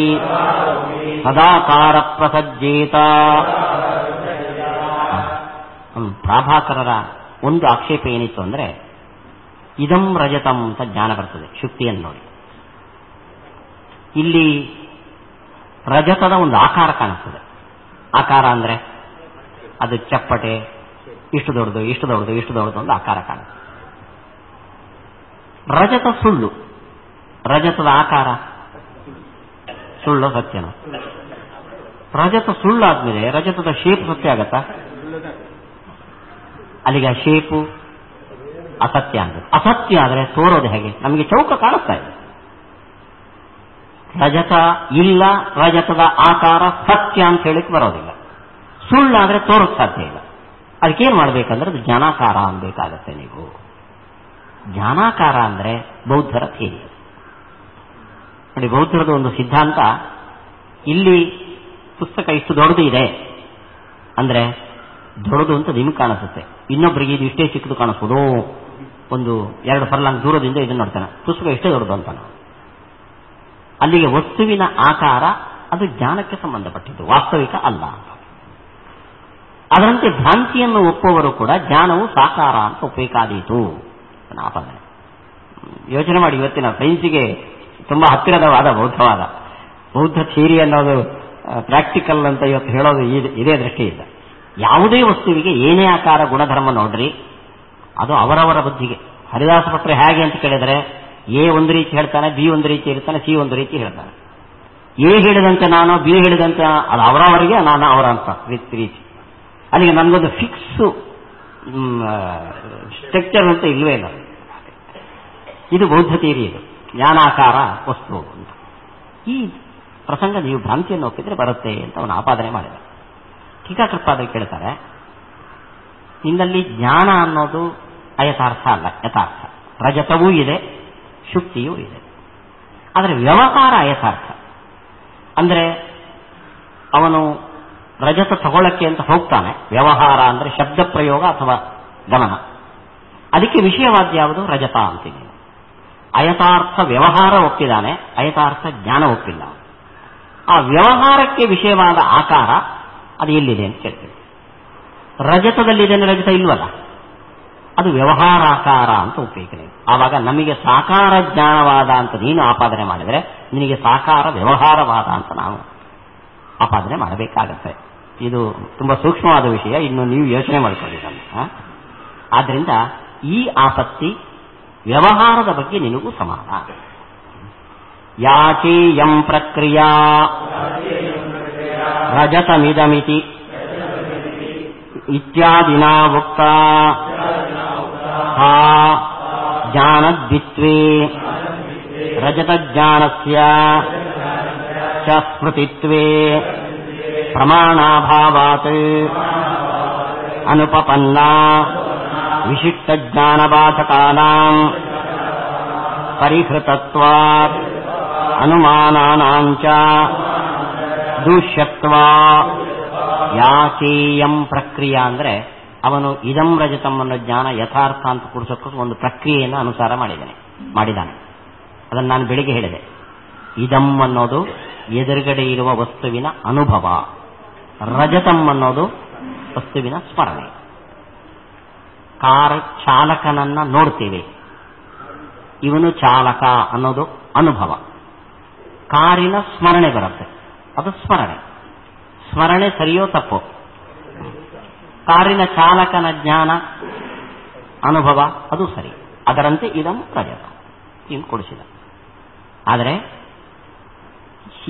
ಸದಾಕಾರ ಪ್ರಸಜ್ಜೇತ. ಪ್ರಾಭಾಕರರ ಒಂದು ಆಕ್ಷೇಪ ಏನಿತ್ತು ಅಂದ್ರೆ, ಇದಂ ರಜತಂ ಅಂತ ಜ್ಞಾನ ಬರ್ತದೆ ಶುಕ್ತಿಯನ್ನು ನೋಡಿ. ಇಲ್ಲಿ ರಜತದ ಒಂದು ಆಕಾರ ಕಾಣಿಸ್ತದೆ. ಆಕಾರ ಅಂದ್ರೆ ಅದು ಚಪ್ಪಟೆ, ಇಷ್ಟು ದೊಡ್ಡದು ಇಷ್ಟು ದೊಡ್ಡದು ಇಷ್ಟು ದೊಡ್ಡದು ಒಂದು ಆಕಾರ ಕಾಣುತ್ತೆ. ರಜತ ಸುಳ್ಳು. ರಜತದ ಆಕಾರ ಸುಳ್ಳು ಸತ್ಯನ? ರಜತ ಸುಳ್ಳಾದ್ಮೇಲೆ ರಜತದ ಶೇಪ್ ಸತ್ಯ ಆಗತ್ತಾ? ಅಲ್ಲಿಗೆ ಆ ಶೇಪು ಅಸತ್ಯ ಆಗುತ್ತೆ. ಅಸತ್ಯ ಆದರೆ ತೋರೋದು ಹೇಗೆ? ನಮಗೆ ಚೌಕ ಕಾಣಿಸ್ತಾ ಇದೆ. ರಜತ ಇಲ್ಲ, ರಜತದ ಆಕಾರ ಸತ್ಯ ಅಂತ ಹೇಳಿಕ್ ಬರೋದಿಲ್ಲ. ಸುಳ್ಳಾದ್ರೆ ತೋರಕ್ ಸಾಧ್ಯ ಇಲ್ಲ. ಅದಕ್ಕೇನ್ ಮಾಡ್ಬೇಕಂದ್ರೆ ಅದು ಜ್ಞಾನಾಕಾರ ಅನ್ಬೇಕಾಗತ್ತೆ. ನೀವು ಜ್ಞಾನಾಕಾರ ಅಂದ್ರೆ ಬೌದ್ಧರ ಥಿಯರಿ ನೋಡಿ. ಬೌದ್ಧರದ ಒಂದು ಸಿದ್ಧಾಂತ, ಇಲ್ಲಿ ಪುಸ್ತಕ ಇಷ್ಟು ದೊಡ್ಡದು ಇದೆ ಅಂದ್ರೆ ದೊಡ್ಡದು ಅಂತ ನಿಮ್ಗೆ ಕಾಣಿಸುತ್ತೆ, ಇನ್ನೊಬ್ಬರಿಗೆ ಇದು ಇಷ್ಟೇ ಚಿಕ್ಕದು ಕಾಣಿಸ್ಬೋದು. ಒಂದು 2 ಫರ್ಲಾಂಗ್ ದೂರದಿಂದ ಇದನ್ನು ನೋಡ್ತಾನೆ, ಪುಸ್ತಕ ಇಷ್ಟೇ ದೊಡ್ಡದು ಅಂತ. ಅಲ್ಲಿಗೆ ವಸ್ತುವಿನ ಆಕಾರ ಅದು ಜ್ಞಾನಕ್ಕೆ ಸಂಬಂಧಪಟ್ಟಿದ್ದು, ವಾಸ್ತವಿಕ ಅಲ್ಲ. ಅದರಂತೆ ಭ್ರಾಂತಿಯನ್ನು ಒಪ್ಪುವವರು ಕೂಡ ಜ್ಞಾನವು ಸಾಕಾರ ಅಂತ ಒಪ್ಪಬೇಕಾದೀತು. ಆಪದನೆ ಯೋಚನೆ ಮಾಡಿ. ಇವತ್ತಿನ ಸೈನ್ಸಿಗೆ ತುಂಬಾ ಹತ್ತಿರದವಾದ ಬೌದ್ಧವಾದ ಬೌದ್ಧ ಥಿಯರಿ ಅನ್ನೋದು ಪ್ರಾಕ್ಟಿಕಲ್ ಅಂತ ಇವತ್ತು ಹೇಳೋದು ಇದೇ ದೃಷ್ಟಿಯಿಂದ. ಯಾವುದೇ ವಸ್ತುವಿಗೆ ಏನೇ ಆಕಾರ ಗುಣಧರ್ಮ ನೋಡ್ರಿ, ಅದು ಅವರವರ ಬುದ್ಧಿಗೆ. ಹರಿದಾಸ ಭಟ್ರು ಹೇಗೆ ಅಂತ ಕೇಳಿದರೆ, ಎ ಒಂದು ರೀತಿ ಹೇಳ್ತಾನೆ, ಬಿ ಒಂದು ರೀತಿ ಇರ್ತಾನೆ, ಸಿ ಒಂದು ರೀತಿ ಹೇಳ್ತಾನೆ. ಎ ಹೇಳಿದಂತೆ ನಾನು, ಬಿ ಹೇಳಿದಂತೆ ಅದು ಅವರವರಿಗೆ, ನಾನು ಅವರ ಅಂತ ರೀತಿ. ಅಲ್ಲಿಗೆ ನನಗೊಂದು ಫಿಕ್ಸ್ ಸ್ಟ್ರಕ್ಚರ್ ಅಂತ ಇಲ್ವೇ ಇಲ್ಲ. ಇದು ಬೌದ್ಧ ಥಿಯರಿ. ಇದು ಜ್ಞಾನಾಕಾರ ವಸ್ತು ಅಂತ. ಈ ಪ್ರಸಂಗ ನೀವು ಭ್ರಾಂತಿಯನ್ನು ಒಪ್ಪಿದ್ರೆ ಬರುತ್ತೆ ಅಂತ ಅವನು ಆಪಾದನೆ ಮಾಡಿದ. ಟೀಕಾಕೃತ್ಪಾದರು ಕೇಳ್ತಾರೆ, ನಿನ್ನಲ್ಲಿ ಜ್ಞಾನ ಅನ್ನೋದು ಅಯಥಾರ್ಥ ಅಲ್ಲ, ಯಥಾರ್ಥ. ರಜತವೂ ಇದೆ, ಶುಕ್ತಿಯೂ ಇದೆ. ಆದರೆ ವ್ಯವಹಾರ ಅಯಥಾರ್ಥ. ಅಂದ್ರೆ ಅವನು ರಜತ ತಗೊಳ್ಳಕ್ಕೆ ಅಂತ ಹೋಗ್ತಾನೆ. ವ್ಯವಹಾರ ಅಂದ್ರೆ ಶಬ್ದ ಪ್ರಯೋಗ ಅಥವಾ ಗಮನ. ಅದಕ್ಕೆ ವಿಷಯವಾದ ಯಾವುದು? ರಜತ ಅಂತೀನಿ. ಅಯಥಾರ್ಥ ವ್ಯವಹಾರ ಒಪ್ಪಿದ್ದಾನೆ, ಅಯಥಾರ್ಥ ಜ್ಞಾನ ಒಪ್ಪಿಲ್ಲ. ಆ ವ್ಯವಹಾರಕ್ಕೆ ವಿಷಯವಾದ ಆಕಾರ ಅದು ಎಲ್ಲಿದೆ ಅಂತ ಕೇಳ್ತೀವಿ. ರಜತದಲ್ಲಿದೆ, ರಜತ ಇಲ್ವಲ್ಲ, ಅದು ವ್ಯವಹಾರಾಕಾರ ಅಂತ ಒಪ್ಪಿಗೆ. ಆವಾಗ ನಮಗೆ ಸಾಕಾರ ಜ್ಞಾನವಾದ ಅಂತ ನೀನು ಆಪಾದನೆ ಮಾಡಿದರೆ, ನಿನಗೆ ಸಾಕಾರ ವ್ಯವಹಾರವಾದ ಅಂತ ನಾವು ಆಪಾದನೆ ಮಾಡಬೇಕಾಗತ್ತೆ. ಇದು ತುಂಬಾ ಸೂಕ್ಷ್ಮವಾದ ವಿಷಯ, ಇನ್ನು ನೀವು ಯೋಚನೆ ಮಾಡಿಕೊಂಡಿದ್ದಲ್ಲ. ಆದ್ರಿಂದ ಈ ಆಸಕ್ತಿ ವ್ಯವಹಾರದ ಬಗ್ಗೆ ನಿನಗೂ ಸಮಾನ. ಯಾಚೇಯಂ ಪ್ರಕ್ರಿಯಾ ರಜತಮಿದಮಿತಿ ಇತ್ಯಾದಿನಾ ಉಕ್ತ ಹಾ ಜ್ಞಾನದ್ವಿತ್ವೇ ರಜತಜ್ಞಾನಸ್ಯ ಚ ಸ್ಮೃತಿತ್ವೇ ಪ್ರಮಾಣಾಭಾವಾತ್ ಅನುಪಪನ್ನಾ ವಿಶಿಷ್ಟಜ್ಞಾನಬಾಧಕಾನಾಂ ಪರಿಹೃತತ್ವಾತ್ ಅನುಮಾನಾನಾಂಚ ದೂಷ್ಯತ್ವಾ. ಯಾಚೇಯಂ ಪ್ರಕ್ರಿಯಾ ಅಂದ್ರೆ ಅವನು ಇದಂ ರಜತಂ ಅನ್ನೋ ಜ್ಞಾನ ಯಥಾರ್ಥ ಅಂತ ಕೂಡಿಸೋಕೆ ಒಂದು ಪ್ರಕ್ರಿಯೆಯನ್ನು ಅನುಸಾರ ಮಾಡಿದ್ದಾನೆ. ಅದನ್ನು ನಾನು ಬೆಳಿಗ್ಗೆ ಹೇಳಿದೆ. ಇದಂ ಅನ್ನೋದು ಎದುರುಗಡೆ ಇರುವ ವಸ್ತುವಿನ ಅನುಭವ, ರಜತಂ ಅನ್ನೋದು ವಸ್ತುವಿನ ಸ್ಮರಣೆ. ಕಾರ್ ಚಾಲಕನನ್ನ ನೋಡ್ತೇವೆ, ಇವನು ಚಾಲಕ ಅನ್ನೋದು ಅನುಭವ. ಕಾರಿನ ಸ್ಮರಣೆ ಬರುತ್ತೆ, ಅದು ಸ್ಮರಣೆ. ಸ್ಮರಣೆ ಸರಿಯೋ ತಪ್ಪೋ? ಕಾರಿನ ಚಾಲಕನ ಜ್ಞಾನ ಅನುಭವ ಅದು ಸರಿ. ಅದರಂತೆ ಇದಂ ರಜತ ಇನ್ನು ಕೊಡಿಸಿದ. ಆದರೆ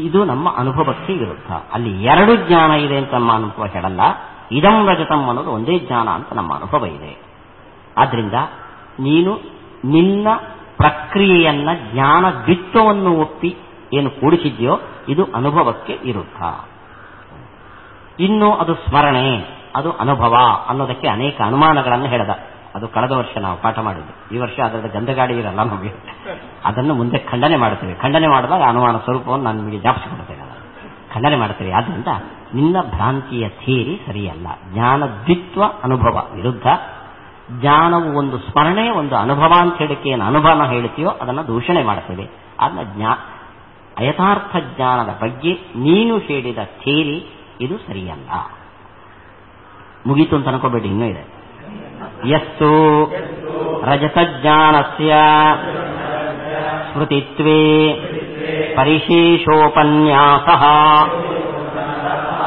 ಇದು ನಮ್ಮ ಅನುಭವಕ್ಕೆ ವಿರುದ್ಧ. ಅಲ್ಲಿ 2 ಜ್ಞಾನ ಇದೆ ಅಂತ ನಮ್ಮ ಅನುಭವ ಹೇಳಲ್ಲ. ಇದಂ ರಜತಂ ಅನ್ನೋದು ಒಂದೇ ಜ್ಞಾನ ಅಂತ ನಮ್ಮ ಅನುಭವ ಇದೆ. ಆದ್ರಿಂದ ನೀನು ನಿನ್ನ ಪ್ರಕ್ರಿಯೆಯನ್ನ ಜ್ಞಾನ ದ್ವಿತ್ವವನ್ನು ಒಪ್ಪಿ ಏನು ಕೂಡಿಸಿದ್ಯೋ ಇದು ಅನುಭವಕ್ಕೆ ವಿರುದ್ಧ. ಇನ್ನು ಅದು ಸ್ಮರಣೆ, ಅದು ಅನುಭವ ಅನ್ನೋದಕ್ಕೆ ಅನೇಕ ಅನುಮಾನಗಳನ್ನು ಹೇಳಿದ. ಅದು ಕಳೆದ ವರ್ಷ ನಾವು ಪಾಠ ಮಾಡಿದ್ದು. ಈ ವರ್ಷ ಅದರ ಗಂಧಗಾಡಿ ಇರಲ್ಲ ನಮಗೆ. ಅದನ್ನು ಮುಂದೆ ಖಂಡನೆ ಮಾಡ್ತೇವೆ. ಖಂಡನೆ ಮಾಡಿದಾಗ ಅನುಮಾನ ಸ್ವರೂಪವನ್ನು ನಾನು ನಿಮಗೆ ಜ್ಞಾಪಿಸಿಕೊಡ್ತೇನೆ. ಖಂಡನೆ ಮಾಡ್ತೇವೆ. ಆದ್ದರಿಂದ ನಿನ್ನ ಭ್ರಾಂತಿಯ ಥಿಯರಿ ಸರಿಯಲ್ಲ. ಜ್ಞಾನದ್ವಿತ್ವ ಅನುಭವ ವಿರುದ್ಧ. ಜ್ಞಾನವು ಒಂದು ಸ್ಮರಣೆ, ಒಂದು ಅನುಭವ ಅಂತ ಹೇಳಿಕೆ ಏನು ಅನುಭವನ ಹೇಳ್ತೀಯೋ ಅದನ್ನು ದೂಷಣೆ ಮಾಡ್ತೇವೆ. ಅದನ್ನ ಯಥಾರ್ಥ ಜ್ಞಾನದ ಬಗ್ಗೆ ನೀನು ಹೇಳಿದ ಥಿಯರಿ ಇದು ಸರಿಯಲ್ಲ. ಮುಗೀತು ಅಂತ ಅನ್ಕೋಬೇಡಿ, ಇನ್ನೂ ಇದೆ. ಯಸ್ತು ರಜತಜ್ಞಾನಸ್ಯ ಸ್ಮೃತಿತ್ವೇ ಪರಿಶೇಷೋಪನ್ಯಾಸಃ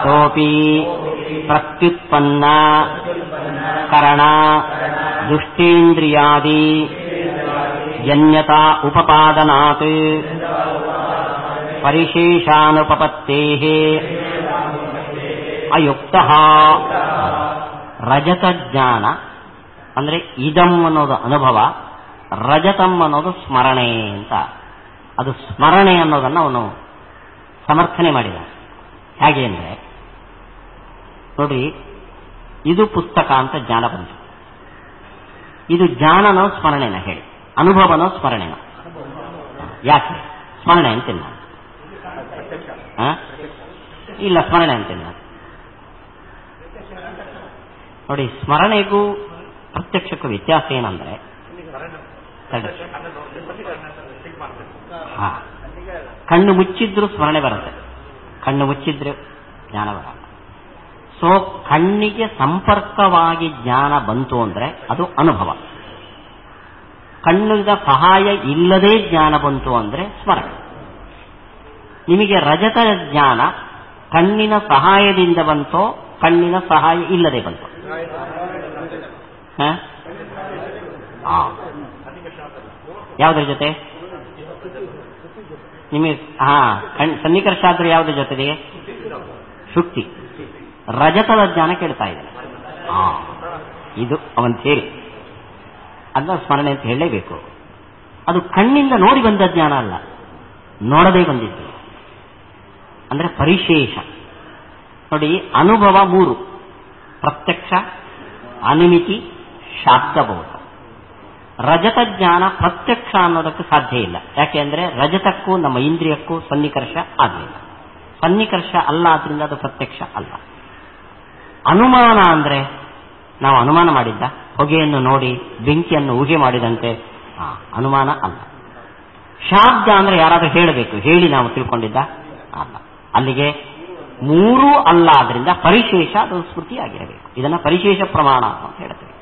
ಸೋಪಿ ಪ್ರತ್ಯುತ್ಪನ್ನ ಕರಣ ದುಷ್ಟೇಂದ್ರಿಯಾದಿ ಜನ್ಯತಾ ಉಪಪಾದನಾತ್ ಪರಿಶೇಷಾನುಪಪತ್ತೇಃ ಅಯುಕ್ತಃ. ರಜತ ಜ್ಞಾನ ಅಂದ್ರೆ ಇದಂ ಅನ್ನೋದು ಅನುಭವ, ರಜತಂ ಅನ್ನೋದು ಸ್ಮರಣೆ ಅಂತ. ಅದು ಸ್ಮರಣೆ ಅನ್ನೋದನ್ನು ಅವನು ಸಮರ್ಥನೆ ಮಾಡಿದ. ಹೇಗೆ ಅಂದ್ರೆ ನೋಡ್ರಿ, ಇದು ಪುಸ್ತಕ ಅಂತ ಜ್ಞಾನ ಬಂತು. ಇದು ಜ್ಞಾನನೋ ಸ್ಮರಣೆನ ಹೇಳಿ, ಅನುಭವನೋ ಸ್ಮರಣೆನೋ? ಯಾಕೆ ಸ್ಮರಣೆ ಅಂತಿಲ್ಲ? ಇಲ್ಲ, ಸ್ಮರಣೆ ಅಂತಿಲ್ಲ. ನೋಡಿ, ಸ್ಮರಣೆಗೂ ಪ್ರತ್ಯಕ್ಷಕ್ಕೂ ವ್ಯತ್ಯಾಸ ಏನಂದ್ರೆ, ಕಣ್ಣು ಮುಚ್ಚಿದ್ರು ಸ್ಮರಣೆ ಬರುತ್ತೆ, ಕಣ್ಣು ಮುಚ್ಚಿದ್ರೆ ಜ್ಞಾನ ಬರಲ್ಲ. ಸೊ ಕಣ್ಣಿಗೆ ಸಂಪರ್ಕವಾಗಿ ಜ್ಞಾನ ಬಂತು ಅಂದ್ರೆ ಅದು ಅನುಭವ. ಕಣ್ಣಿನ ಸಹಾಯ ಇಲ್ಲದೆ ಜ್ಞಾನ ಬಂತು ಅಂದ್ರೆ ಸ್ಮರಣೆ. ನಿಮಗೆ ರಜತ ಜ್ಞಾನ ಕಣ್ಣಿನ ಸಹಾಯದಿಂದ ಬಂತೋ, ಕಣ್ಣಿನ ಸಹಾಯ ಇಲ್ಲದೆ ಬಂತು? ಯಾವುದ್ರ ಜೊತೆ ನಿಮಗೆ? ಸನ್ನಿಕರ್ಷ ಆದ್ರೆ ಯಾವುದ್ರ ಜೊತೆಗೆ? ಶುಕ್ತಿ. ರಜತದ ಜ್ಞಾನ ಕೇಳ್ತಾ ಇದ್ದಾನೆ. ಇದು ಅವನ್ ಸೇರಿ ಅದನ್ನ ಸ್ಮರಣೆ ಅಂತ ಹೇಳಲೇಬೇಕು. ಅದು ಕಣ್ಣಿಂದ ನೋಡಿ ಬಂದ ಜ್ಞಾನ ಅಲ್ಲ, ನೋಡದೇ ಬಂದಿದ್ದು. ಅಂದ್ರೆ ಪರಿಶೇಷ. ನೋಡಿ, ಅನುಭವ ಮೂರು: ಪ್ರತ್ಯಕ್ಷ, ಅನುಮಿತಿ, ಶಾಬ್ದಬೋಧ. ರಜತ ಜ್ಞಾನ ಪ್ರತ್ಯಕ್ಷ ಅನ್ನೋದಕ್ಕೆ ಸಾಧ್ಯ ಇಲ್ಲ. ಯಾಕೆಂದ್ರೆ ರಜತಕ್ಕೂ ನಮ್ಮ ಇಂದ್ರಿಯಕ್ಕೂ ಸನ್ನಿಕರ್ಷ ಆಗಲಿಲ್ಲ. ಸನ್ನಿಕರ್ಷ ಅಲ್ಲ, ಆದ್ರಿಂದ ಅದು ಪ್ರತ್ಯಕ್ಷ ಅಲ್ಲ. ಅನುಮಾನ ಅಂದ್ರೆ ನಾವು ಅನುಮಾನ ಮಾಡಿದ್ದ, ಹೊಗೆಯನ್ನು ನೋಡಿ ಬೆಂಕಿಯನ್ನು ಊಹೆ ಮಾಡಿದಂತೆ, ಅನುಮಾನ ಅಲ್ಲ. ಶಾಬ್ದ ಅಂದ್ರೆ ಯಾರಾದ್ರೂ ಹೇಳಬೇಕು, ಹೇಳಿ ನಾವು ತಿಳ್ಕೊಂಡಿದ್ದ ಅಲ್ಲ. ಅಲ್ಲಿಗೆ ಮೂರೂ ಅಲ್ಲ, ಆದ್ರಿಂದ ಪರಿಶೇಷ ಅದು ಸ್ಮೃತಿ ಆಗಿರಬೇಕು. ಇದನ್ನ ಪರಿಶೇಷ ಪ್ರಮಾಣ ಅಂತ ಹೇಳ್ತೇವೆ.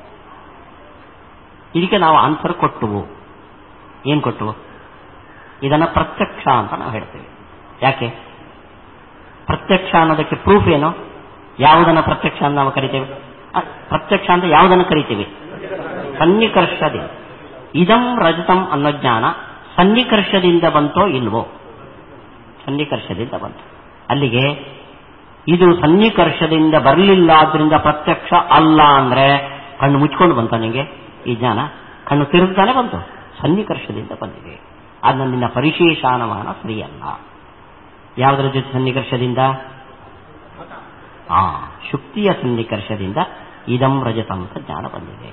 ಇದಕ್ಕೆ ನಾವು ಆನ್ಸರ್ ಕೊಟ್ಟುವು. ಏನ್ ಕೊಟ್ಟುವು? ಇದನ್ನ ಪ್ರತ್ಯಕ್ಷ ಅಂತ ನಾವು ಹೇಳ್ತೇವೆ. ಯಾಕೆ ಪ್ರತ್ಯಕ್ಷ ಅನ್ನೋದಕ್ಕೆ ಪ್ರೂಫ್ ಏನು? ಯಾವುದನ್ನ ಪ್ರತ್ಯಕ್ಷ ಅಂತ ನಾವು ಕರಿತೇವೆ? ಪ್ರತ್ಯಕ್ಷ ಅಂತ ಯಾವುದನ್ನು ಕರಿತೇವೆ? ಸನ್ನಿಕರ್ಷದಿಂದ. ಇದಂ ರಜತಂ ಅನ್ನೋ ಜ್ಞಾನ ಸನ್ನಿಕರ್ಷದಿಂದ ಬಂತೋ ಇಲ್ವೋ? ಸನ್ನಿಕರ್ಷದಿಂದ ಬಂತು. ಅಲ್ಲಿಗೆ ಇದು ಸನ್ನಿಕರ್ಷದಿಂದ ಬರಲಿಲ್ಲ, ಆದ್ರಿಂದ ಪ್ರತ್ಯಕ್ಷ ಅಲ್ಲ ಅಂದ್ರೆ ಕಣ್ಣು ಮುಚ್ಕೊಂಡು ಬಂತ ನಿಮಗೆ ಈ ಜ್ಞಾನ? ಕಣ್ಣು ತಿರುಗ್ತಾನೆ ಬಂತು, ಸನ್ನಿಕರ್ಷದಿಂದ ಬಂದಿದೆ. ಅದನ್ನ ನಿನ್ನ ಪರಿಶೇಷಾನುಮಾನ ಸರಿಯಲ್ಲ. ಯಾವುದರ ಜೊತೆ ಸನ್ನಿಕರ್ಷದಿಂದ? ಶುಕ್ತಿಯ ಸನ್ನಿಕರ್ಷದಿಂದ ಇದಂ ರಜತಂ ಅಂತ ಜ್ಞಾನ ಬಂದಿದೆ.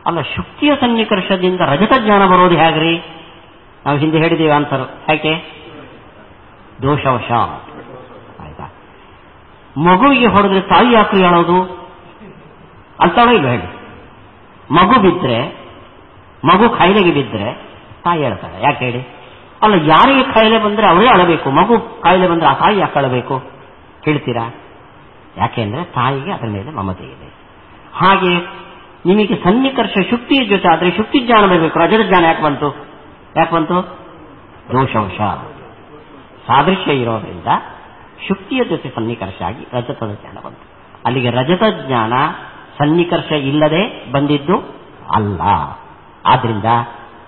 ಅಲ್ಲ, ಶುಕ್ತಿಯ ಸನ್ನಿಕರ್ಷದಿಂದ ರಜತ ಜ್ಞಾನ ಬರೋದು ಹೇಗ್ರಿ? ನಾವು ಹಿಂದೆ ಹೇಳಿದ್ದೇವೆ ಆನ್ಸರ್. ಯಾಕೆ? ದೋಷವಶ. ಆಯ್ತಾ? ಮಗುವಿಗೆ ಹೊಡೆದ್ರೆ ತಾಯಿ ಯಾಕೆ ಹೇಳೋದು? ಅಂತಾಳೋ ಇಲ್ಲ ಹೇಳಿ? ಮಗು ಬಿದ್ರೆ, ಮಗು ಕಾಯಿಲೆಗೆ ಬಿದ್ದರೆ ತಾಯಿ ಹೇಳ್ತಾಳೆ. ಯಾಕೆ ಹೇಳಿ? ಅಲ್ಲ, ಯಾರಿಗೆ ಕಾಯಿಲೆ ಬಂದ್ರೆ ಅವರೇ ಅಳಬೇಕು. ಮಗು ಕಾಯಿಲೆ ಬಂದ್ರೆ ಆ ತಾಯಿ ಯಾಕೆ ಅಳಬೇಕು ಹೇಳ್ತೀರಾ? ಯಾಕೆಂದ್ರೆ ತಾಯಿಗೆ ಅದರ ಮೇಲೆ ಮಮತೆ ಇದೆ. ಹಾಗೆ ನಿಮಗೆ ಸನ್ನಿಕರ್ಷ ಶುಕ್ತಿಯ ಜೊತೆ ಆದ್ರೆ ಶುಕ್ತಿ ಜ್ಞಾನ ಬರಬೇಕು. ರಜತ ಜ್ಞಾನ ಯಾಕೆ ಬಂತು? ಯಾಕೆ ಬಂತು? ದೋಷವಶ. ಸಾದೃಶ್ಯ ಇರೋದ್ರಿಂದ ಶುಕ್ತಿಯ ಜೊತೆ ಸನ್ನಿಕರ್ಷ ಆಗಿ ರಜತದ ಜ್ಞಾನ ಬಂತು. ಅಲ್ಲಿಗೆ ರಜತ ಜ್ಞಾನ ಸನ್ನಿಕರ್ಷ ಇಲ್ಲದೆ ಬಂದಿದ್ದು ಅಲ್ಲ. ಆದ್ರಿಂದ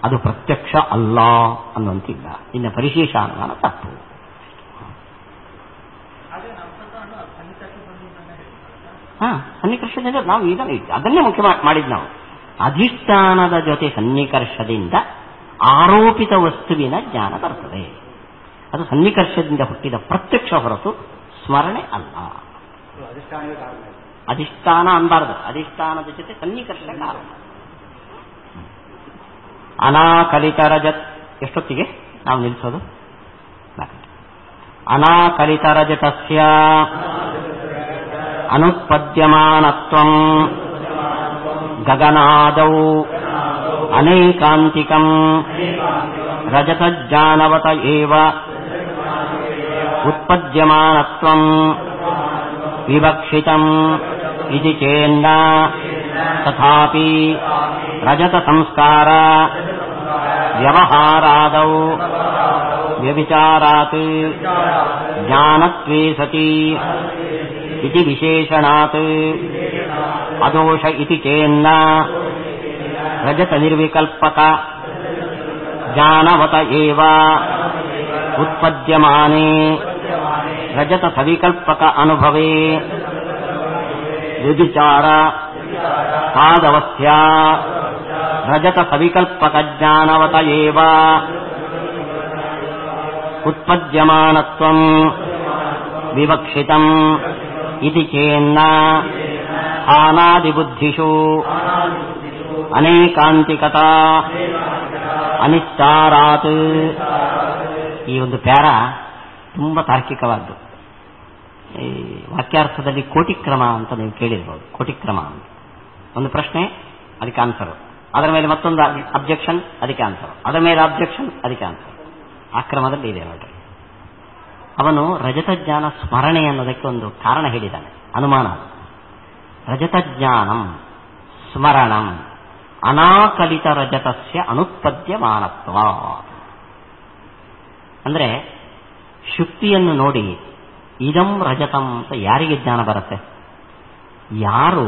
ಅದು ಪ್ರತ್ಯಕ್ಷ ಅಲ್ಲ ಅನ್ನುವಂತಿಲ್ಲ. ಇನ್ನು ಪರಿಶೇಷ ಅನುಮಾನ ತಪ್ಪು. ಸನ್ನಿಕರ್ಷದಿಂದ ನಾವು ಇದನ್ನು ಅದನ್ನೇ ಮುಖ್ಯ ಮಾಡಿದ್ ನಾವು. ಅಧಿಷ್ಠಾನದ ಜೊತೆ ಸನ್ನಿಕರ್ಷದಿಂದ ಆರೋಪಿತ ವಸ್ತುವಿನ ಜ್ಞಾನ ಬರ್ತದೆ. ಅದು ಸನ್ನಿಕರ್ಷದಿಂದ ಹುಟ್ಟಿದ ಪ್ರತ್ಯಕ್ಷ ಹೊರತು ಸ್ಮರಣೆ ಅಲ್ಲ. ಅಧಿಷ್ಠಾನ ಅನ್ಬಾರದು. ಅಧಿಷ್ಠಾನದ ಜೊತೆ ಸನ್ನಿಕರ್ಷ ಕಾರಣ. ಅನಾಕಲಿತ ರಜತ್. ಎಷ್ಟೊತ್ತಿಗೆ ನಾವು ನಿಲ್ಲಿಸೋದು? ಅನಾಕಲಿತ ರಜತಸ್ಯ ಅನುತ್ಪದ್ಯಮಾನತ್ವಂ ಗಗನಾದೌ ಅನೇಕಾಂತಿಕಂ ರಜತಜ್ಞಾನವತ ಏವ ಉತ್ಪದ್ಯಮಾನತ್ವಂ ವಿವಕ್ಷಿತಂ ಇತಿ ಚೇನ್ನ ತಥಾಪಿ ರಜತ ಸಂಸ್ಕಾರ ವ್ಯವಹಾರಾದೌ ವ್ಯಭಿಚಾರಾತ್ ಜ್ಞಾನತ್ವೇ ಸತಿ ಇತಿ ವಿಶೇಷಣಾತ್ ಅದೋಷ ಇತಿ ಚೇನ್ನ ರಜತ ನಿರ್ವಿಕಲ್ಪಕ ಜ್ಞಾನವತ ಏವ ಉತ್ಪದ್ಯಮಾನೆ ರಜತ ಸವಿಕಲ್ಪಕ ಅನುಭವೇ ವ್ಯಭಿಚಾರ ತಾದವಸ್ಯ ರಜತ ಸವಿಕಲ್ಪಕ ಜ್ಞಾನವತ ಏವ ಉತ್ಪದ್ಯಮಾನತ್ವಂ ವಿವಕ್ಷಿತಂ ಇತಿ ಚೇನ್ನ ಆನಾದಿಬುದ್ಧಿಷು ಅನೇಕಾಂತಿಕತಾ ಅನಿಶ್ಚಾರಾತ್. ಈ ಒಂದು ಪ್ಯಾರ ತುಂಬಾ ತಾರ್ಕಿಕವಾದ್ದು. ಈ ವಾಕ್ಯಾರ್ಥದಲ್ಲಿ ಕೋಟಿಕ್ರಮ ಅಂತ ನೀವು ಕೇಳಿರ್ಬೋದು. ಕೋಟಿಕ್ರಮ ಅಂತ ಒಂದು ಪ್ರಶ್ನೆ, ಅದಕ್ಕೆ ಆನ್ಸರ್, ಅದರ ಮೇಲೆ ಮತ್ತೊಂದು ಅಬ್ಜೆಕ್ಷನ್, ಅದಕ್ಕೆ ಆನ್ಸರ್, ಅದರ ಮೇಲೆ ಅಬ್ಜೆಕ್ಷನ್, ಅದಕ್ಕೆ ಆನ್ಸರ್. ಆ ಕ್ರಮದಲ್ಲಿ ಇದೆ ನೋಡ್ರಿ. ಅವನು ರಜತಜ್ಞಾನ ಸ್ಮರಣೆ ಅನ್ನೋದಕ್ಕೆ ಒಂದು ಕಾರಣ ಹೇಳಿದ್ದಾನೆ, ಅನುಮಾನ. ರಜತಜ್ಞಾನಂ ಸ್ಮರಣಂ ಅನಾಕಲಿತ ರಜತಸ್ಯ ಅನುತ್ಪದ್ಯಮಾನತ್ವ. ಅಂದ್ರೆ ಶುಕ್ತಿಯನ್ನು ನೋಡಿ ಇದಂ ರಜತಂ ಅಂತ ಯಾರಿಗೆ ಜ್ಞಾನ ಬರುತ್ತೆ? ಯಾರು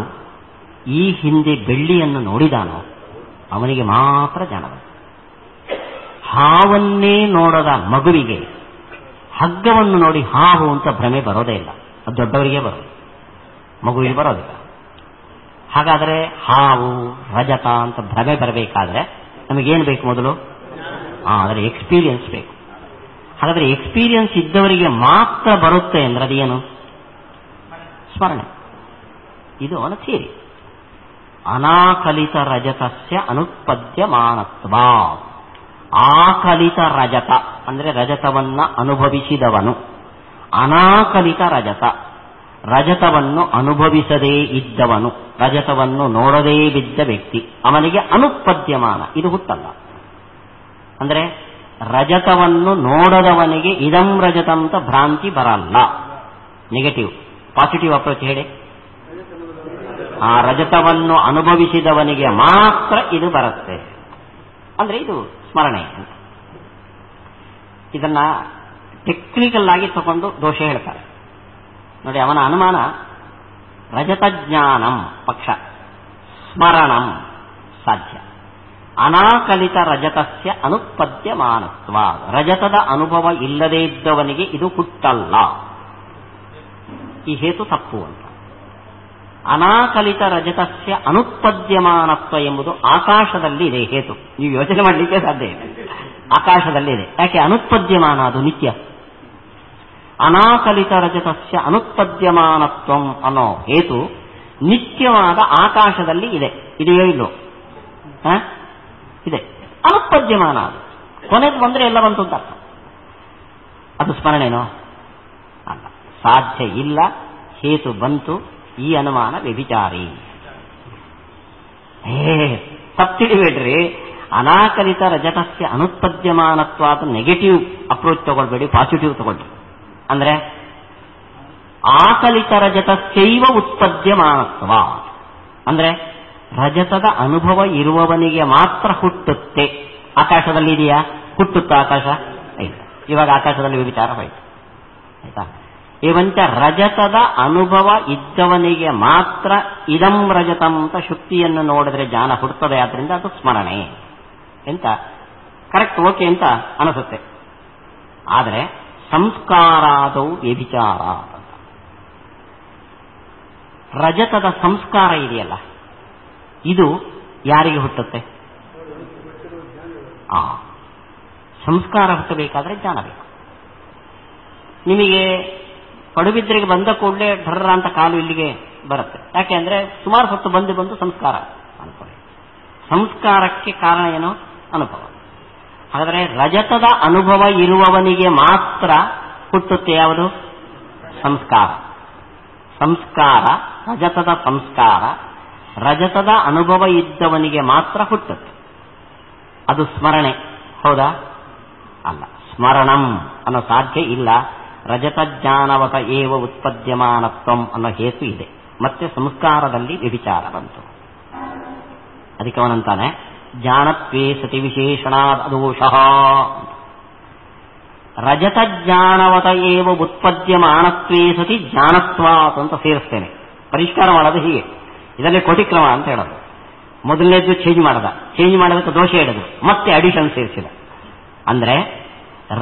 ಈ ಹಿಂದೆ ಬೆಳ್ಳಿಯನ್ನು ನೋಡಿದಾನೋ ಅವನಿಗೆ ಮಾತ್ರ ಜ್ಞಾನ ಬರುತ್ತೆ. ಹಾವನ್ನೇ ನೋಡದ ಮಗುವಿಗೆ ಹಗ್ಗವನ್ನು ನೋಡಿ ಹಾವು ಅಂತ ಭ್ರಮೆ ಬರೋದೇ ಇಲ್ಲ. ಅದು ದೊಡ್ಡವರಿಗೆ ಬರೋದು, ಮಗುವಿಗೆ ಬರೋದಿಲ್ಲ. ಹಾಗಾದರೆ ಹಾವು ರಜತ ಅಂತ ಭ್ರಮೆ ಬರಬೇಕಾದ್ರೆ ನಮಗೇನು ಬೇಕು? ಮೊದಲು ಅದರ ಎಕ್ಸ್ಪೀರಿಯನ್ಸ್ ಬೇಕು. ಹಾಗಾದರೆ ಎಕ್ಸ್ಪೀರಿಯನ್ಸ್ ಇದ್ದವರಿಗೆ ಮಾತ್ರ ಬರುತ್ತೆ ಅಂದ್ರೆ ಅದೇನು? ಸ್ಮರಣೆ. ಇದು ಅವನ ಥಿಯರಿ. ಅನಾಕಲಿತ ರಜತಸ್ಯ ಅನುತ್ಪದ್ಯಮಾನತ್ವ. ಆಕಲಿತ ರಜತ ಅಂದ್ರೆ ರಜತವನ್ನ ಅನುಭವಿಸಿದವನು. ಅನಾಕಲಿತ ರಜತ ರಜತವನ್ನು ಅನುಭವಿಸದೇ ಇದ್ದವನು, ರಜತವನ್ನು ನೋಡದೇ ಬಿದ್ದ ವ್ಯಕ್ತಿ, ಅವನಿಗೆ ಅನುತ್ಪದ್ಯಮಾನ. ಇದು ಹುಟ್ಟಲ್ಲ. ಅಂದ್ರೆ ರಜತವನ್ನು ನೋಡದವನಿಗೆ ಇದಂ ರಜತ ಅಂತ ಭ್ರಾಂತಿ ಬರಲ್ಲ. ನೆಗೆಟಿವ್. ಪಾಸಿಟಿವ್ ಅಪ್ರೋಚ್ ಹೇಳಿ. ಆ ರಜತವನ್ನು ಅನುಭವಿಸಿದವನಿಗೆ ಮಾತ್ರ ಇದು ಬರುತ್ತೆ. ಅಂದ್ರೆ ಇದು ಸ್ಮರಣೆ ಅಂತ. ಇದನ್ನ ಟೆಕ್ನಿಕಲ್ ಆಗಿ ತಗೊಂಡು ದೋಷ ಹೇಳ್ತಾರೆ ನೋಡಿ. ಅವನ ಅನುಮಾನ ರಜತಜ್ಞಾನಂ ಪಕ್ಷ, ಸ್ಮರಣಂ ಸಾಧ್ಯ. ಅನಾಕಲಿತ ರಜತಸ್ಯ ಅನುತ್ಪದ್ಯಮಾನತ್ವ. ರಜತದ ಅನುಭವ ಇಲ್ಲದೇ ಇದ್ದವನಿಗೆ ಇದು ಹುಟ್ಟಲ್ಲ. ಈ ಹೇತು ತಪ್ಪು ಅಂತ. ಅನಾಕಲಿತ ರಜತಸ್ಯ ಅನುತ್ಪದ್ಯಮಾನತ್ವ ಎಂಬುದು ಆಕಾಶದಲ್ಲಿ ಇದೆ ಹೇತು. ನೀವು ಯೋಚನೆ ಮಾಡಲಿಕ್ಕೆ ಸಾಧ್ಯ ಇದೆ. ಆಕಾಶದಲ್ಲಿ ಇದೆ. ಯಾಕೆ? ಅನುತ್ಪದ್ಯಮಾನ, ಅದು ನಿತ್ಯ. ಅನಾಕಲಿತ ರಜತಸ್ಯ ಅನುತ್ಪದ್ಯಮಾನತ್ವಂ ಅನ್ನೋ ಹೇತು ನಿತ್ಯವಾದ ಆಕಾಶದಲ್ಲಿ ಇದೆ. ಇದೆಯೋ ಇಲ್ಲೋ? ಇದೆ. ಅನುತ್ಪದ್ಯಮಾನ, ಅದು ಕೊನೆಗೆ ಬಂದ್ರೆ ಎಲ್ಲ ಬಂತು ಅಂತ ಅರ್ಥ. ಅದು ಸ್ಮರಣೆನೋ? ಅಲ್ಲ, ಸಾಧ್ಯ ಇಲ್ಲ. ಹೇತು ಬಂತು. ಈ ಅನುಮಾನ ವ್ಯಭಿಚಾರಿ. ತಪ್ಪಿಡಿಬೇಡ್ರಿ. ಅನಾಕಲಿತ ರಜತಸ್ಯ ಅನುತ್ಪದ್ಯಮಾನತ್ವ ಅದು ನೆಗೆಟಿವ್ ಅಪ್ರೋಚ್ ತಗೊಳ್ಬೇಡಿ, ಪಾಸಿಟಿವ್ ತಗೊಳ್ಳಿ. ಅಂದ್ರೆ ಆಕಲಿತ ರಜತಸ್ಯೈವ ಉತ್ಪದ್ಯಮಾನತ್ವ ಅಂದ್ರೆ ರಜತದ ಅನುಭವ ಇರುವವನಿಗೆ ಮಾತ್ರ ಹುಟ್ಟುತ್ತೆ. ಆಕಾಶದಲ್ಲಿ ಇದೆಯಾ? ಹುಟ್ಟುತ್ತಾ ಆಕಾಶ? ಇಲ್ಲ. ಇವಾಗ ಆಕಾಶದಲ್ಲಿ ವಿಚಾರ ಹೋಯ್ತು. ಆಯ್ತಾ? ಇವಂಚ ರಜತದ ಅನುಭವ ಇದ್ದವನಿಗೆ ಮಾತ್ರ ಇದಂ ರಜತಂ ಅಂತ ಶುಕ್ತಿಯನ್ನು ನೋಡಿದ್ರೆ ಜ್ಞಾನ ಹುಡ್ತದೆ. ಆದ್ರಿಂದ ಅದು ಸ್ಮರಣೆ ಎಂತ ಕರೆಕ್ಟ್, ಓಕೆ ಅಂತ ಅನಿಸುತ್ತೆ. ಆದರೆ ಸಂಸ್ಕಾರಾದವು ವ್ಯಭಿಚಾರ. ರಜತದ ಸಂಸ್ಕಾರ ಇದೆಯಲ್ಲ, ಇದು ಯಾರಿಗೆ ಹುಟ್ಟುತ್ತೆ? ಸಂಸ್ಕಾರ ಹುಟ್ಟಬೇಕಾದ್ರೆ ಜ್ಞಾನ ಬೇಕು. ನಿಮಗೆ ಪಡುಬಿದ್ರಿಗೆ ಬಂದ ಕೂಡಲೇ ಢರ್ರ ಅಂತ ಕಾಲು ಇಲ್ಲಿಗೆ ಬರುತ್ತೆ. ಯಾಕೆ ಅಂದ್ರೆ ಸುಮಾರು ಹೊತ್ತು ಬಂದು ಸಂಸ್ಕಾರ ಅನ್ಕೊಳ್ಳಿ. ಸಂಸ್ಕಾರಕ್ಕೆ ಕಾರಣ ಏನು? ಅನುಭವ. ಹಾಗಾದರೆ ರಜತದ ಅನುಭವ ಇರುವವನಿಗೆ ಮಾತ್ರ ಹುಟ್ಟುತ್ತೆ ಯಾವುದು? ಸಂಸ್ಕಾರ. ಸಂಸ್ಕಾರ, ರಜತದ ಸಂಸ್ಕಾರ ರಜತದ ಅನುಭವ ಇದ್ದವನಿಗೆ ಮಾತ್ರ ಹುಟ್ಟುತ್ತೆ. ಅದು ಸ್ಮರಣೆ ಹೌದಾ? ಅಲ್ಲ. ಸ್ಮರಣಂ ಅನ್ನೋ ಸಾಧ್ಯ ಇಲ್ಲ. ರಜತಜ್ಞಾನವತ ಏವ ಉತ್ಪದ್ಯಮಾನತ್ವಂ ಅನ್ನೋ ಹೇತು ಇದೆ. ಮತ್ತೆ ಸಂಸ್ಕಾರದಲ್ಲಿ ವ್ಯಭಿಚಾರ ಬಂತು. ಅದಕ್ಕೆ ಅವನಂತಾನೆ ಜ್ಞಾನತ್ವೇ ಸತಿ ವಿಶೇಷಣಾದ್ ಅದೋಷಃ. ರಜತಜ್ಞಾನವತ ಏವ ಉತ್ಪದ್ಯಮಾನತ್ವೇ ಸತಿ ಜ್ಞಾನತ್ವಾತ್ ಅಂತ ಸೇರಿಸ್ತೇನೆ. ಪರಿಷ್ಕಾರ ಮಾಡೋದು ಹೀಗೆ. ಇದರಲ್ಲಿ ಕೋಟಿಕ್ರಮ ಅಂತ ಹೇಳೋದು. ಮೊದಲನೇದ್ದು ಚೇಂಜ್ ಮಾಡೋದಕ್ಕೆ ದೋಷ ಹಿಡಿದು ಮತ್ತೆ ಅಡಿಷನ್ ಸೇರಿಸಿದ. ಅಂದ್ರೆ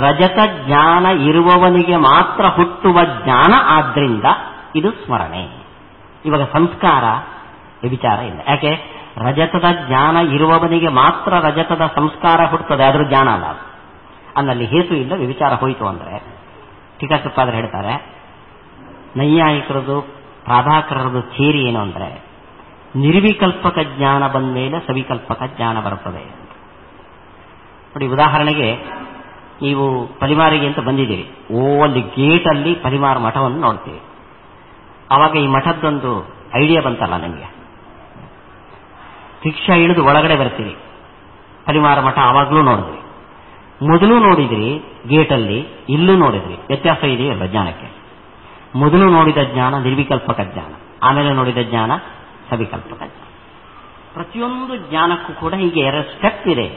ರಜತ ಜ್ಞಾನ ಇರುವವನಿಗೆ ಮಾತ್ರ ಹುಟ್ಟುವ ಜ್ಞಾನ, ಆದ್ರಿಂದ ಇದು ಸ್ಮರಣೆ. ಇವಾಗ ಸಂಸ್ಕಾರ ವಿಚಾರ ಇಲ್ಲ. ಯಾಕೆ? ರಜತದ ಜ್ಞಾನ ಇರುವವನಿಗೆ ಮಾತ್ರ ರಜತದ ಸಂಸ್ಕಾರ ಹುಟ್ಟುತ್ತದೆ, ಆದ್ರೂ ಜ್ಞಾನ ಅಲ್ಲ. ಅನ್ನಲ್ಲಿ ಹೇತು ಇಲ್ಲ, ವಿಚಾರ ಹೋಯಿತು. ಅಂದ್ರೆ ಟೀಕಾಕೃತ್ಪಾದರು ಹೇಳ್ತಾರೆ, ನೈಯಾಯಿಕರದು ಪ್ರಾಭಾಕರರದು ಥಿಯರಿ ಏನು ಅಂದ್ರೆ, ನಿರ್ವಿಕಲ್ಪಕ ಜ್ಞಾನ ಬಂದ ಮೇಲೆ ಸವಿಕಲ್ಪಕ ಜ್ಞಾನ ಬರುತ್ತದೆ ಅಂತ. ನೋಡಿ, ಉದಾಹರಣೆಗೆ ನೀವು ಪಲಿಮಾರಿಗೆ ಅಂತ ಬಂದಿದ್ದೀರಿ. ಅಲ್ಲಿ ಗೇಟಲ್ಲಿ ಪಲಿಮಾರ ಮಠವನ್ನು ನೋಡ್ತೀವಿ. ಆವಾಗ ಈ ಮಠದ್ದೊಂದು ಐಡಿಯಾ ಬಂತಲ್ಲ ನಿಮಗೆ. ರಿಕ್ಷಾ ಇಳಿದು ಒಳಗಡೆ ಬರ್ತೀರಿ. ಪಲಿಮಾರ ಮಠ ಆವಾಗಲೂ ನೋಡಿದ್ರಿ, ಮೊದಲು ನೋಡಿದ್ರಿ ಗೇಟಲ್ಲಿ, ಇಲ್ಲೂ ನೋಡಿದ್ರಿ. ವ್ಯತ್ಯಾಸ ಇದೆಯಲ್ಲ ಜ್ಞಾನಕ್ಕೆ? ಮೊದಲು ನೋಡಿದ ಜ್ಞಾನ ನಿರ್ವಿಕಲ್ಪಕ ಜ್ಞಾನ, ಆಮೇಲೆ ನೋಡಿದ ಜ್ಞಾನ ಸವಿಕಲ್ಪಕ ಜ್ಞಾನ. ಪ್ರತಿಯೊಂದು ಜ್ಞಾನಕ್ಕೂ ಕೂಡ ಹೀಗೆ 2 ಸ್ಟೆಪ್ ಇದೆ.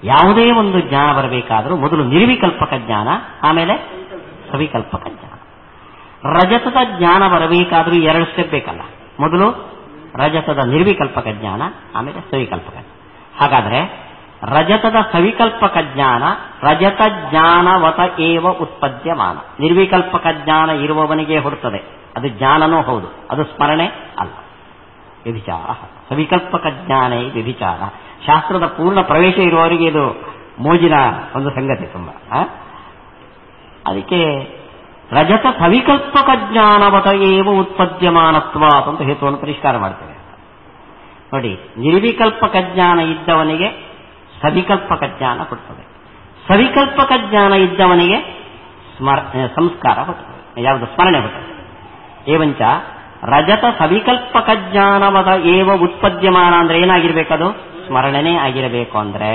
ಯಾವುದೇ ಒಂದು ಜ್ಞಾನ ಬರಬೇಕಾದರೂ ಮೊದಲು ನಿರ್ವಿಕಲ್ಪಕ ಜ್ಞಾನ, ಆಮೇಲೆ ಸವಿಕಲ್ಪಕ ಜ್ಞಾನ. ರಜತದ ಜ್ಞಾನ ಬರಬೇಕಾದರೂ 2 ಸ್ಟೆಪ್ ಬೇಕಲ್ಲ. ಮೊದಲು ರಜತದ ನಿರ್ವಿಕಲ್ಪಕ ಜ್ಞಾನ, ಆಮೇಲೆ ಸವಿಕಲ್ಪಕ ಜ್ಞಾನ. ಹಾಗಾದ್ರೆ ರಜತದ ಸವಿಕಲ್ಪಕ ಜ್ಞಾನ ರಜತ ಜ್ಞಾನವತ ಏವ ಉತ್ಪದ್ಯಮಾನ. ನಿರ್ವಿಕಲ್ಪಕ ಜ್ಞಾನ ಇರುವವನಿಗೆ ಹುಡುತ್ತದೆ. ಅದು ಜ್ಞಾನನೂ ಹೌದು, ಅದು ಸ್ಮರಣೆ ಅಲ್ಲ. ವ್ಯಭಿಚಾರ ಸವಿಕಲ್ಪಕ ಜ್ಞಾನ ವ್ಯಭಿಚಾರ. ಶಾಸ್ತ್ರದ ಪೂರ್ಣ ಪ್ರವೇಶ ಇರುವವರಿಗೆ ಇದು ಮೋಜಿನ ಒಂದು ಸಂಗತಿ ತುಂಬ. ಅದಕ್ಕೆ ರಜತ ಸವಿಕಲ್ಪಕ ಜ್ಞಾನವತ ಏವ ಉತ್ಪದ್ಯಮಾನತ್ವ ಅಂತ ಹೇತುವನ್ನು ಪರಿಷ್ಕಾರ ಮಾಡ್ತೇವೆ. ನೋಡಿ, ನಿರ್ವಿಕಲ್ಪಕ ಜ್ಞಾನ ಇದ್ದವನಿಗೆ ಸವಿಕಲ್ಪಕ ಜ್ಞಾನ ಹುಟ್ಟುತ್ತದೆ. ಸವಿಕಲ್ಪಕ ಜ್ಞಾನ ಇದ್ದವನಿಗೆ ಸಂಸ್ಕಾರ ಹುಟ್ಟುತ್ತದೆ. ಯಾವುದು? ಸ್ಮರಣೆ ಹುಟ್ಟುತ್ತದೆ. ಏವಂಚ ರಜತ ಸವಿಕಲ್ಪಕ ಜ್ಞಾನವದ ಏವ ಉತ್ಪದ್ಯಮಾನ ಅಂದ್ರೆ ಏನಾಗಿರ್ಬೇಕದು? ಸ್ಮರಣೆನೇ ಆಗಿರಬೇಕು. ಅಂದ್ರೆ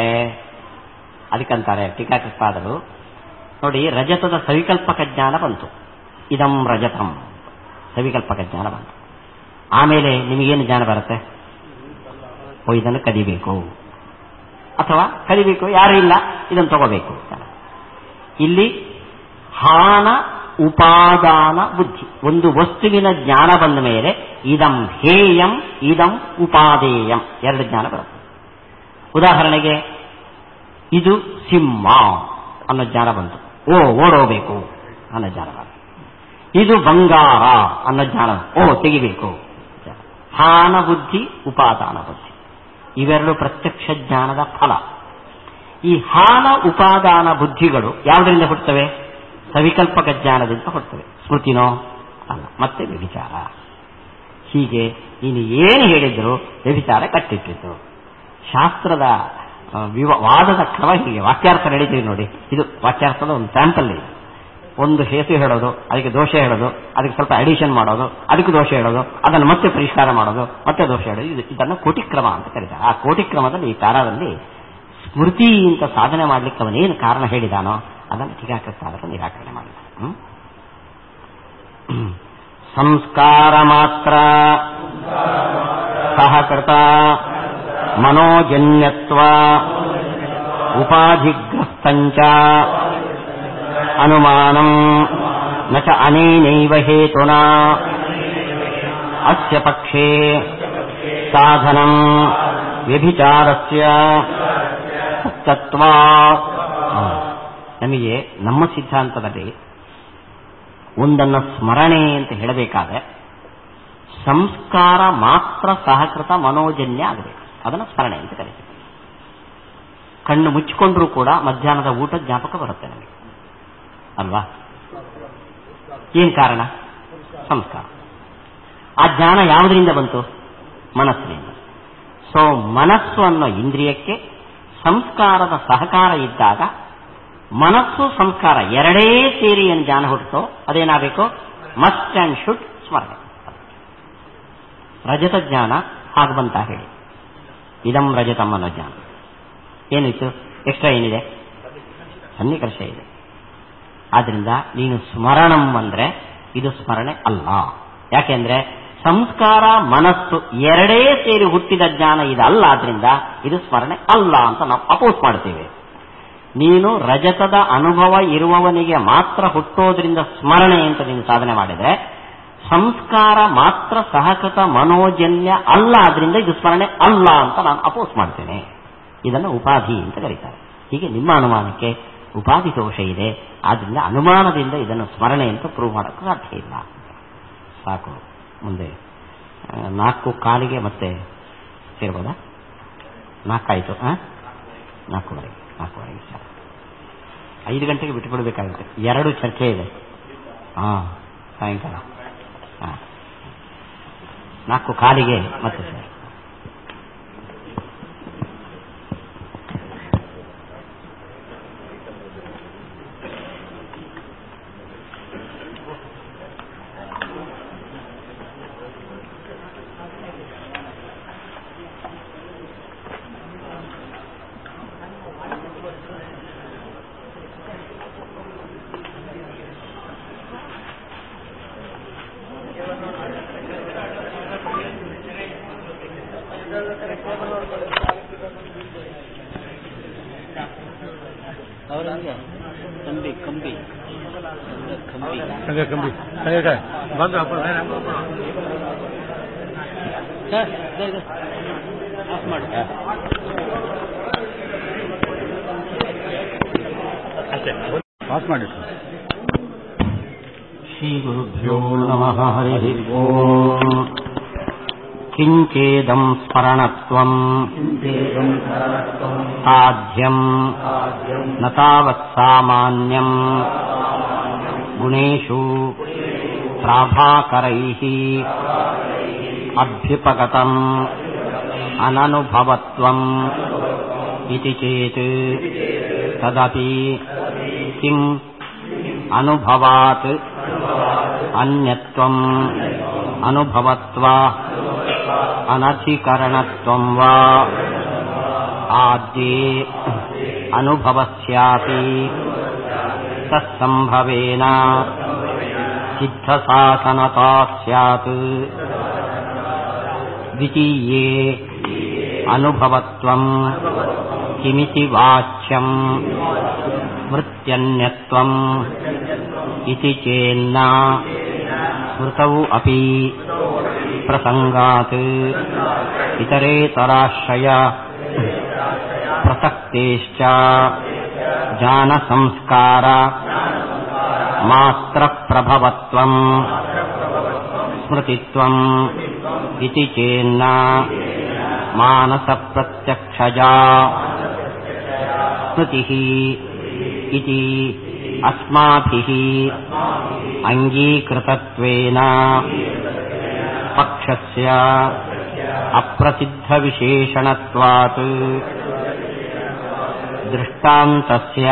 ಅದಕ್ಕಂತಾರೆ ಟೀಕಾಕೃತ್ಪಾದರು, ನೋಡಿ, ರಜತದ ಸವಿಕಲ್ಪಕ ಜ್ಞಾನ ಬಂತು, ಇದಂ ರಜತಂ ಸವಿಕಲ್ಪಕ ಜ್ಞಾನ ಬಂತು. ಆಮೇಲೆ ನಿಮಗೇನು ಜ್ಞಾನ ಬರುತ್ತೆ? ಇದನ್ನು ಕದಿಬೇಕು, ಅಥವಾ ಕಲಿಬೇಕು, ಯಾರು ಇಲ್ಲ, ಇದನ್ನು ತಗೋಬೇಕು. ಇಲ್ಲಿ ಹಾನ ಉಪಾದಾನ ಬುದ್ಧಿ. ಒಂದು ವಸ್ತುವಿನ ಜ್ಞಾನ ಬಂದ ಮೇಲೆ ಇದಂ ಹೇಯಂ ಇದಂ ಉಪಾದೇಯಂ 2 ಜ್ಞಾನ ಬರುತ್ತೆ. ಉದಾಹರಣೆಗೆ ಇದು ಸಿಂಹ ಅನ್ನೋ ಜ್ಞಾನ ಬಂತು, ಓಡೋಬೇಕು ಅನ್ನೋ ಜ್ಞಾನ ಬಂತು. ಇದು ಬಂಗಾರ ಅನ್ನೋ ಜ್ಞಾನ, ತೆಗಿಬೇಕು. ಹಾನ ಬುದ್ಧಿ, ಉಪಾದಾನ ಬುದ್ಧಿ ಇವೆರಡು ಪ್ರತ್ಯಕ್ಷ ಜ್ಞಾನದ ಫಲ. ಈ ಹಾನ ಉಪಾದಾನ ಬುದ್ಧಿಗಳು ಯಾವುದರಿಂದ ಹುಟ್ಟುತ್ತವೆ? ಸವಿಕಲ್ಪಕ ಜ್ಞಾನದಿಂದ ಹುಟ್ಟುತ್ತವೆ. ಸ್ಮೃತಿನೋ ಅಲ್ಲ, ಮತ್ತೆ ವ್ಯಭಿಚಾರ. ಹೀಗೆ ನೀನು ಏನು ಹೇಳಿದ್ರು ವ್ಯಭಿಚಾರ ಕಟ್ಟಿಟ್ಟಿತ್ತು. ಶಾಸ್ತ್ರದ ವಾದದ ಕ್ರಮ ಹೀಗೆ. ವಾಕ್ಯಾರ್ಥ ನಡೀತೀವಿ ನೋಡಿ, ಇದು ವಾಕ್ಯಾರ್ಥದ ಒಂದು ಸ್ಯಾಂಪಲ್ ಇದೆ. ಒಂದು ಹೇತು ಹೇಳೋದು, ಅದಕ್ಕೆ ದೋಷ ಹೇಳೋದು, ಅದಕ್ಕೆ ಸ್ವಲ್ಪ ಅಡಿಷನ್ ಮಾಡೋದು, ಅದಕ್ಕೆ ದೋಷ ಹೇಳೋದು, ಅದನ್ನು ಮತ್ತೆ ಪರಿಷ್ಕಾರ ಮಾಡೋದು, ಮತ್ತೆ ದೋಷ ಹೇಳೋದು. ಇದನ್ನು ಕೋಟಿಕ್ರಮ ಅಂತ ಕರೀತಾರೆ. ಆ ಕೋಟಿಕ್ರಮದಲ್ಲಿ ಈ ಕಾಲದಲ್ಲಿ ಸ್ಮೃತಿ ಅಂತ ಸಾಧನೆ ಮಾಡಲಿಕ್ಕೆ ಅವನೇನು ಕಾರಣ ಹೇಳಿದಾನೋ ಅದನ್ನು ಟೀಕಾಕೃತ್ಪಾದರು ನಿರಾಕರಣೆ ಮಾಡಿದ. ಸಂಸ್ಕಾರ ಮಾತ್ರ ಸಹಕೃತ ಮನೋಜನ್ಯತ್ವ ಉಪಾಧಿಗ್ರಸ್ತಂಚ ಅನುಮಾನಂ ನ ಚ ಅನೇನೈವ ಹೇತುನಾ ಅಸ್ಯ ಪಕ್ಷೇ ಸಾಧನಂ ವ್ಯಭಿಚಾರಸ್ಯ ತತ್ವಾತ್. ನಮಗೆ ನಮ್ಮ ಸಿದ್ಧಾಂತದಲ್ಲಿ ಒಂದನ್ನು ಸ್ಮರಣೆ ಅಂತ ಹೇಳಬೇಕಾದ್ರೆ ಸಂಸ್ಕಾರ ಮಾತ್ರ ಸಹಕೃತ ಮನೋಜನ್ಯ ಆಗಬೇಕು. ಅದನ್ನು ಸ್ಮರಣೆ ಅಂತ ಕರೀತೀವಿ. ಕಣ್ಣು ಮುಚ್ಚಿಕೊಂಡ್ರೂ ಕೂಡ ಮಧ್ಯಾಹ್ನದ ಊಟ ಜ್ಞಾಪಕ ಬರುತ್ತೆ ನಮಗೆ, ಅಲ್ವಾ? ಏನು ಕಾರಣ? ಸಂಸ್ಕಾರ. ಆ ಜ್ಞಾನ ಯಾವುದರಿಂದ ಬಂತು? ಮನಸ್ಸಿನಿಂದ. ಸೊ ಮನಸ್ಸು ಅನ್ನೋ ಇಂದ್ರಿಯಕ್ಕೆ ಸಂಸ್ಕಾರದ ಸಹಕಾರ ಇದ್ದಾಗ ಮನಸ್ಸು ಸಂಸ್ಕಾರ ಎರಡೇ ಸೇರಿ ಏನು ಜ್ಞಾನ ಹುಟ್ಟುತ್ತೋ ಅದೇನಾಗಬೇಕು? ಮಸ್ಟ್ ಅಂಡ್ ಶುಡ್ ಸ್ಮರಣೆ. ರಜತ ಜ್ಞಾನ ಹಾಗೆ ಬಂತ ಹೇಳಿ, ಇದಂ ರಜತಂ ಅನ್ನೋ ಜ್ಞಾನ ಏನಿತ್ತು? ಎಕ್ಸ್ಟ್ರಾ ಏನಿದೆ? ಸನ್ನಿಕರ್ಷ ಇದೆ. ಆದ್ರಿಂದ ನೀನು ಸ್ಮರಣಂ ಅಂದ್ರೆ ಇದು ಸ್ಮರಣೆ ಅಲ್ಲ. ಯಾಕೆಂದ್ರೆ ಸಂಸ್ಕಾರ ಮನಸ್ಸು ಎರಡೇ ಸೇರಿ ಹುಟ್ಟಿದ ಜ್ಞಾನ ಇದಲ್ಲ. ಆದ್ರಿಂದ ಇದು ಸ್ಮರಣೆ ಅಲ್ಲ ಅಂತ ನಾವು ಅಪೋಸ್ ಮಾಡ್ತೇವೆ. ನೀನು ರಜತದ ಅನುಭವ ಇರುವವನಿಗೆ ಮಾತ್ರ ಹುಟ್ಟೋದ್ರಿಂದ ಸ್ಮರಣೆ ಅಂತ ನೀನು ಸಾಧನೆ ಮಾಡಿದ್ರೆ, ಸಂಸ್ಕಾರ ಮಾತ್ರ ಸಹಕೃತ ಮನೋಜನ್ಯ ಅಲ್ಲ, ಆದ್ರಿಂದ ಇದು ಸ್ಮರಣೆ ಅಲ್ಲ ಅಂತ ನಾನು ಅಪೋಸ್ ಮಾಡ್ತೇನೆ. ಇದನ್ನು ಉಪಾಧಿ ಅಂತ ಕರೀತಾರೆ. ಹೀಗೆ ನಿಮ್ಮ ಅನುಮಾನಕ್ಕೆ ಉಪಾಧಿ ದೋಷ ಇದೆ, ಆದ್ರಿಂದ ಅನುಮಾನದಿಂದ ಇದನ್ನು ಸ್ಮರಣೆ ಅಂತ ಪ್ರೂವ್ ಮಾಡೋಕ್ಕೆ ಸಾಧ್ಯ ಇಲ್ಲ. ಸಾಕು. ಮುಂದೆ 4:15 ಮತ್ತೆ ಸೇರ್ಬೋದಾ? 4 ಆಯಿತು. 4:15 5 ಗಂಟೆಗೆ ಬಿಟ್ಟುಕೊಡ್ಬೇಕಾಗುತ್ತೆ. 2 ಚರ್ಚೆ ಇದೆ. ಸಾಯಂಕಾಲ 4:15 ಮತ್ತೆ ಸರ್. ಶ್ರೀ ಗುರುಭ್ಯೋ ನಮಃ. ಹರಿ ಓಂ. ಕಿಂಚೇದಂ ಸ್ಮರಣತ್ವಂ ಸಾಧ್ಯಂ ನ ತಾವತ್ ಸಾಮಾನ್ಯಂ ಗುಣೇಶು ಪ್ರಾಭಾಕರೈಃ ಅಭ್ಯುಪಗತಂ ಅನನುಭವತ್ವಂ ಇತಿ ಚೇತ್ ತದಪಿ ಕಿಂ ಅನುಭವಾತ್ ಅನ್ಯತ್ವಂ ಅನುಭವತ್ವ ಅನಧಿಕರಣತ್ವಂ ವಾ ಆದ್ಯೇ ಅನುಭವಸ್ಯಾಪಿ ತತ್ಸಂಭವೇನ ಸಿದ್ಧಸಾಧನತಾ ಸ್ಯಾತ್. ದ್ವಿತೀಯೇ ಅನುಭವತ್ವಂ ಕಿಮಿತಿ ವಾಚ್ಯಂ ಸ್ಮೃತ್ಯನ್ಯತ್ವಂ ಇತಿ ಚೇನ್ನ ಸ್ಮೃತೌ ಅಪಿ ಪ್ರಸಂಗಾತ್ ಇತರೇತರಾಶ್ರಯ ಪ್ರಸಕ್ತೇಶ್ಚ ಜ್ಞಾನ ಸಂಸ್ಕಾರ ಮಾತ್ರ ಪ್ರಭವತ್ವಂ ಸ್ಮೃತಿತ್ವಂ ಇತಿ ಚೇನ್ನ ಮಾನಸ ಪ್ರತ್ಯಕ್ಷಜಾ ಸ್ಮೃತಿಃ ಇತಿ ಅಸ್ಮಾಭಿಃ ಅಂಗೀಕೃತತ್ವೇನ ಪಕ್ಷಸ್ಯ ಅಪ್ರಸಿದ್ಧ ವಿಶೇಷಣತ್ವಾತ್ ದೃಷ್ಟಾಂತಸ್ಯ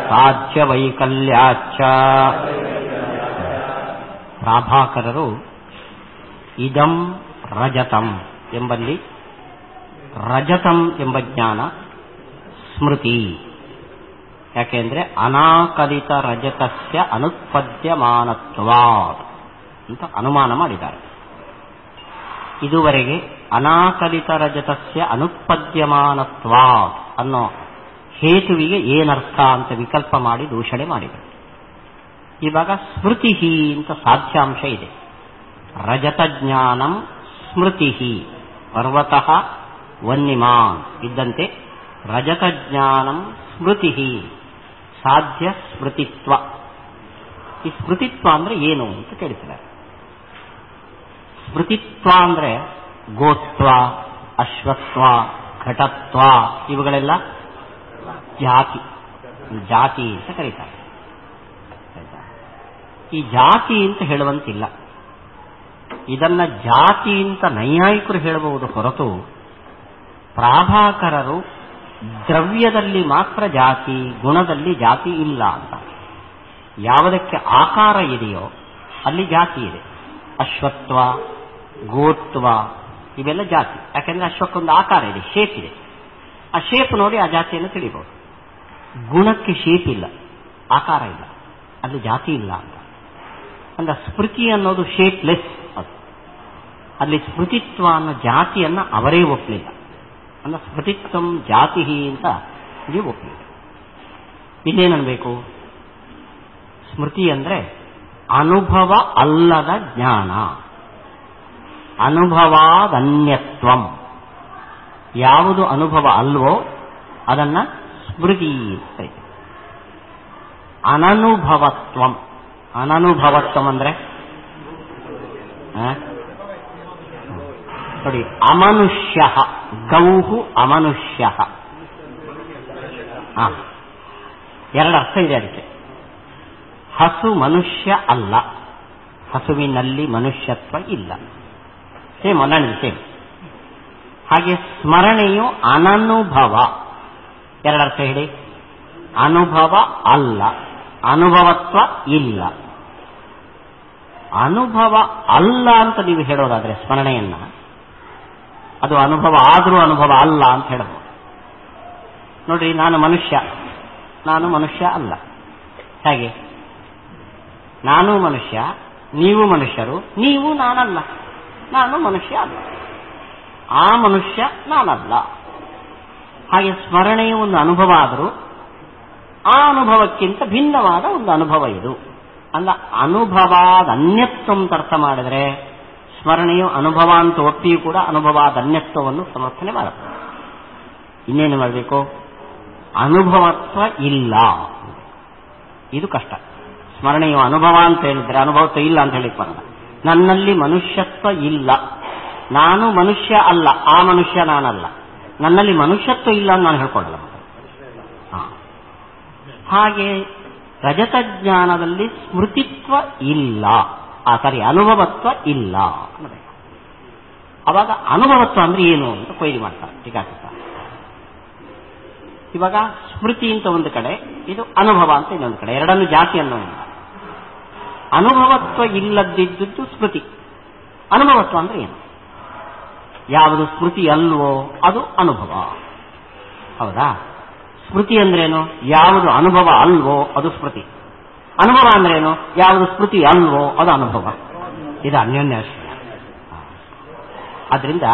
ಸಾಧ್ಯವೈಕಲ್ಯಾಚ್ಚ. ಪ್ರಾಭಾಕರರು ಇದಂ ರಜತಂ ಎಂಬಲ್ಲಿ ರಜತಂ ಎಂಬ ಜ್ಞಾನ ಸ್ಮೃತಿ. ಯಾಕೆಂದ್ರೆ ಅನಾಕಲಿತ ರಜತಸ್ಯ ಅನುತ್ಪದ್ಯಮಾನತ್ವಾತ್ ಅಂತ ಅನುಮಾನ ಮಾಡಿದ್ದಾರೆ. ಇದುವರೆಗೆ ಅನಾಕಲಿತ ರಜತಸ್ಯ ಅನುತ್ಪದ್ಯಮಾನತ್ವಾತ್ ಅನ್ನೋ ಹೇತುವಿಗೆ ಏನರ್ಥ ಅಂತ ವಿಕಲ್ಪ ಮಾಡಿ ದೂಷಣೆ ಮಾಡಿದರು. ಇವಾಗ ಸ್ಮೃತಿ ಅಂತ ಸಾಧ್ಯಾಂಶ ಇದೆ. ರಜತ ಜ್ಞಾನಂ ಸ್ಮೃತಿ ಪರ್ವತಃ ವನ್ನಿಮಾನ್ ಇದ್ದಂತೆ ರಜತ ಜ್ಞಾನಂ ಸ್ಮೃತಿ ಸಾಧ್ಯ ಸ್ಮೃತಿತ್ವ. ಈ ಸ್ಮೃತಿತ್ವ ಅಂದ್ರೆ ಏನು ಅಂತ ಕೇಳ್ತಿದ್ದಾರೆ. ಸ್ಮೃತಿತ್ವ ಅಂದ್ರೆ ಗೋತ್ವ, ಅಶ್ವತ್ವ, ಘಟತ್ವ ಇವುಗಳೆಲ್ಲ ಜಾತಿ ಅಂತ ಕರೀತಾರೆ. ಈ ಜಾತಿ ಅಂತ ಹೇಳುವಂತಿಲ್ಲ. ಇದನ್ನ ಜಾತಿ ಅಂತ ನೈಯಾಯಿಕರು ಹೇಳಬಹುದು ಹೊರತು ಪ್ರಾಭಾಕರರು ದ್ರವ್ಯದಲ್ಲಿ ಮಾತ್ರ ಜಾತಿ, ಗುಣದಲ್ಲಿ ಜಾತಿ ಇಲ್ಲ ಅಂತ. ಯಾವುದಕ್ಕೆ ಆಕಾರ ಇದೆಯೋ ಅಲ್ಲಿ ಜಾತಿ ಇದೆ. ಅಶ್ವತ್ವ, ಗೋತ್ವ ಇವೆಲ್ಲ ಜಾತಿ. ಯಾಕೆಂದ್ರೆ ಅಶ್ವಕ್ಕೊಂದು ಆಕಾರ ಇದೆ, ಶೇಪ್ ಇದೆ. ಆ ಶೇಪ್ ನೋಡಿ ಆ ಜಾತಿಯನ್ನು ತಿಳಿಬಹುದು. ಗುಣಕ್ಕೆ ಶೇಪ್ ಇಲ್ಲ, ಆಕಾರ ಇಲ್ಲ, ಅಲ್ಲಿ ಜಾತಿ ಇಲ್ಲ ಅಂತ. ಅಂದ್ರೆ ಸ್ಮೃತಿ ಅನ್ನೋದು ಶೇಪ್ಲೆಸ್. ಅದು ಅಲ್ಲಿ ಸ್ಮೃತಿತ್ವ ಅನ್ನೋ ಜಾತಿಯನ್ನ ಅವರೇ ಒಪ್ಪಲಿಲ್ಲ. ಅಂದ್ರೆ ಸ್ಮೃತಿತ್ವಂ ಜಾತಿ ಅಂತ ನೀವು ಒಪ್ಪಲಿಲ್ಲ. ಇನ್ನೇನನ್ಬೇಕು? ಸ್ಮೃತಿ ಅಂದ್ರೆ ಅನುಭವ ಅಲ್ಲದ ಜ್ಞಾನ, ಅನುಭವಾದನ್ಯತ್ವಂ. ಯಾವುದು ಅನುಭವ ಅಲ್ವೋ ಅದನ್ನ ಸ್ಮೃತಿ ಅಂತ ಕರೀತಾರೆ. ಅನನುಭವತ್ವಂ. ಅನನುಭವತ್ವಂ ಅಂದ್ರೆ ನೋಡಿ, ಅಮನುಷ್ಯ, ಗೌಹು ಅಮನುಷ್ಯ. ಎರಡು ಅರ್ಥ ಇದೆ ಅದಕ್ಕೆ. ಹಸು ಮನುಷ್ಯ ಅಲ್ಲ, ಹಸುವಿನಲ್ಲಿ ಮನುಷ್ಯತ್ವ ಇಲ್ಲ. ಸೇಮ್ ಅಲ್ಲ, ಸೇಮ್. ಹಾಗೆ ಸ್ಮರಣೆಯು ಅನನುಭವ. ಎರಡರ್ಥ ಹೇಳಿ. ಅನುಭವ ಅಲ್ಲ, ಅನುಭವತ್ವ ಇಲ್ಲ. ಅನುಭವ ಅಲ್ಲ ಅಂತ ನೀವು ಹೇಳೋದಾದ್ರೆ ಸ್ಮರಣೆಯನ್ನ, ಅದು ಅನುಭವ ಆದರೂ ಅನುಭವ ಅಲ್ಲ ಅಂತ ಹೇಳಬಹುದು. ನೋಡ್ರಿ, ನಾನು ಮನುಷ್ಯ, ನಾನು ಮನುಷ್ಯ ಅಲ್ಲ. ಹೇಗೆ? ನಾನು ಮನುಷ್ಯ, ನೀವು ಮನುಷ್ಯರು, ನೀವು ನಾನಲ್ಲ. ನಾನು ಮನುಷ್ಯ ಅಲ್ಲ, ಆ ಮನುಷ್ಯ ನಾನಲ್ಲ. ಹಾಗೆ ಸ್ಮರಣೆಯು ಒಂದು ಅನುಭವ ಆದರೂ ಆ ಅನುಭವಕ್ಕಿಂತ ಭಿನ್ನವಾದ ಒಂದು ಅನುಭವ ಇದು. ಅಲ್ಲ, ಅನುಭವಾದ ಅನ್ಯತ್ವ ಅಂತ ಅರ್ಥ ಮಾಡಿದ್ರೆ ಸ್ಮರಣೆಯು ಅನುಭವ ಅಂತ ಒಪ್ಪಿಯೂ ಕೂಡ ಅನುಭವಾದ ಅನ್ಯತ್ವವನ್ನು ಸಮರ್ಥನೆ ಮಾಡುತ್ತದೆ. ಇನ್ನೇನು ಮಾಡಬೇಕು? ಅನುಭವತ್ವ ಇಲ್ಲ. ಇದು ಕಷ್ಟ. ಸ್ಮರಣೆಯು ಅನುಭವ ಅಂತ ಹೇಳಿದ್ರೆ ಅನುಭವತ್ವ ಇಲ್ಲ ಅಂತ ಹೇಳಿಕ್ ಬರಲ್ಲ. ನನ್ನಲ್ಲಿ ಮನುಷ್ಯತ್ವ ಇಲ್ಲ, ನಾನು ಮನುಷ್ಯ ಅಲ್ಲ, ಆ ಮನುಷ್ಯ ನಾನಲ್ಲ. ನನ್ನಲ್ಲಿ ಮನುಷ್ಯತ್ವ ಇಲ್ಲ ಅಂತ ನಾನು ಹೇಳ್ಕೊಳ್ಳಲ್ಲ. ಹಾಗೆ ರಜತಜ್ಞಾನದಲ್ಲಿ ಸ್ಮೃತಿತ್ವ ಇಲ್ಲ, ಅನುಭವತ್ವ ಇಲ್ಲ. ಅವಾಗ ಅನುಭವತ್ವ ಅಂದ್ರೆ ಏನು ಅಂತ ಕೊಯ್ಲಿ ಮಾಡ್ತಾರೆ ಟೀಕಾಕೃತ. ಇವಾಗ ಸ್ಮೃತಿ ಅಂತ ಒಂದು ಕಡೆ, ಇದು ಅನುಭವ ಅಂತ ಇನ್ನೊಂದು ಕಡೆ, ಎರಡನ್ನು ಜಾತಿ ಅನ್ನೋದಿಲ್ಲ. ಅನುಭವತ್ವ ಇಲ್ಲದಿದ್ದು ಸ್ಮೃತಿ. ಅನುಭವತ್ವ ಅಂದ್ರೆ ಏನು? ಯಾವುದು ಸ್ಮೃತಿ ಅಲ್ವೋ ಅದು ಅನುಭವ. ಹೌದಾ? ಸ್ಮೃತಿ ಅಂದ್ರೇನು? ಯಾವುದು ಅನುಭವ ಅಲ್ವೋ ಅದು ಸ್ಮೃತಿ. ಅನುಭವ ಅಂದ್ರೇನು? ಯಾವುದು ಸ್ಮೃತಿ ಅಲ್ವೋ ಅದು ಅನುಭವ. ಇದು ಅನ್ಯೋನ್ಯಾಶ್ರಯ. ಆದ್ರಿಂದ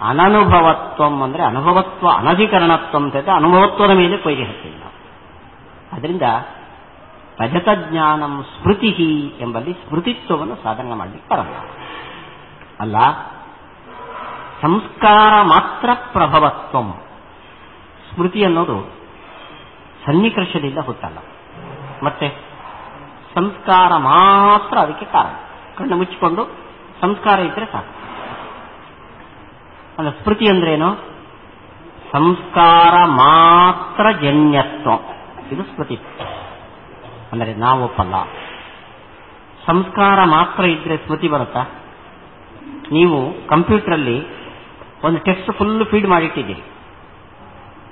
ಅನನುಭವತ್ವಂ ಅಂದ್ರೆ ಅನುಭವತ್ವ ಅನಧಿಕರಣತ್ವ ಅಂತ ಅನುಭವತ್ವದ ಮೇಲೆ ಕೊಯ್ಗೆ ಹಚ್ಚಿಲ್ಲ. ಅದರಿಂದ ರಜತಜ್ಞಾನಂ ಸ್ಮೃತಿ ಎಂಬಲ್ಲಿ ಸ್ಮೃತಿತ್ವವನ್ನು ಸಾಧನೆ ಮಾಡಲಿಕ್ಕೆ ಬರಲ್ಲ. ಅಲ್ಲ, ಸಂಸ್ಕಾರ ಮಾತ್ರ ಪ್ರಭವತ್ವಂ. ಸ್ಮೃತಿ ಅನ್ನೋದು ಸನ್ನಿಕರ್ಷದಿಂದ ಹುಟ್ಟಲ್ಲ, ಮತ್ತೆ ಸಂಸ್ಕಾರ ಮಾತ್ರ ಅದಕ್ಕೆ ಕಾರಣ. ಕಣ್ಣು ಮುಚ್ಚಿಕೊಂಡು ಸಂಸ್ಕಾರ ಇದ್ರೆ ಸಾಕು. ಅಂದ್ರೆ ಸ್ಮೃತಿ ಅಂದ್ರೇನು? ಸಂಸ್ಕಾರ ಮಾತ್ರ ಜನ್ಯತ್ವ, ಇದು ಸ್ಮೃತಿ. ಅಂದರೆ ನಾವು ಒಪ್ಪಲ್ಲ. ಸಂಸ್ಕಾರ ಮಾತ್ರ ಇದ್ರೆ ಸ್ಮೃತಿ ಬರುತ್ತಾ? ನೀವು ಕಂಪ್ಯೂಟರಲ್ಲಿ ಒಂದು ಟೆಕ್ಸ್ಟ್ ಫುಲ್ ಫೀಡ್ ಮಾಡಿಟ್ಟಿದ್ದೀರಿ,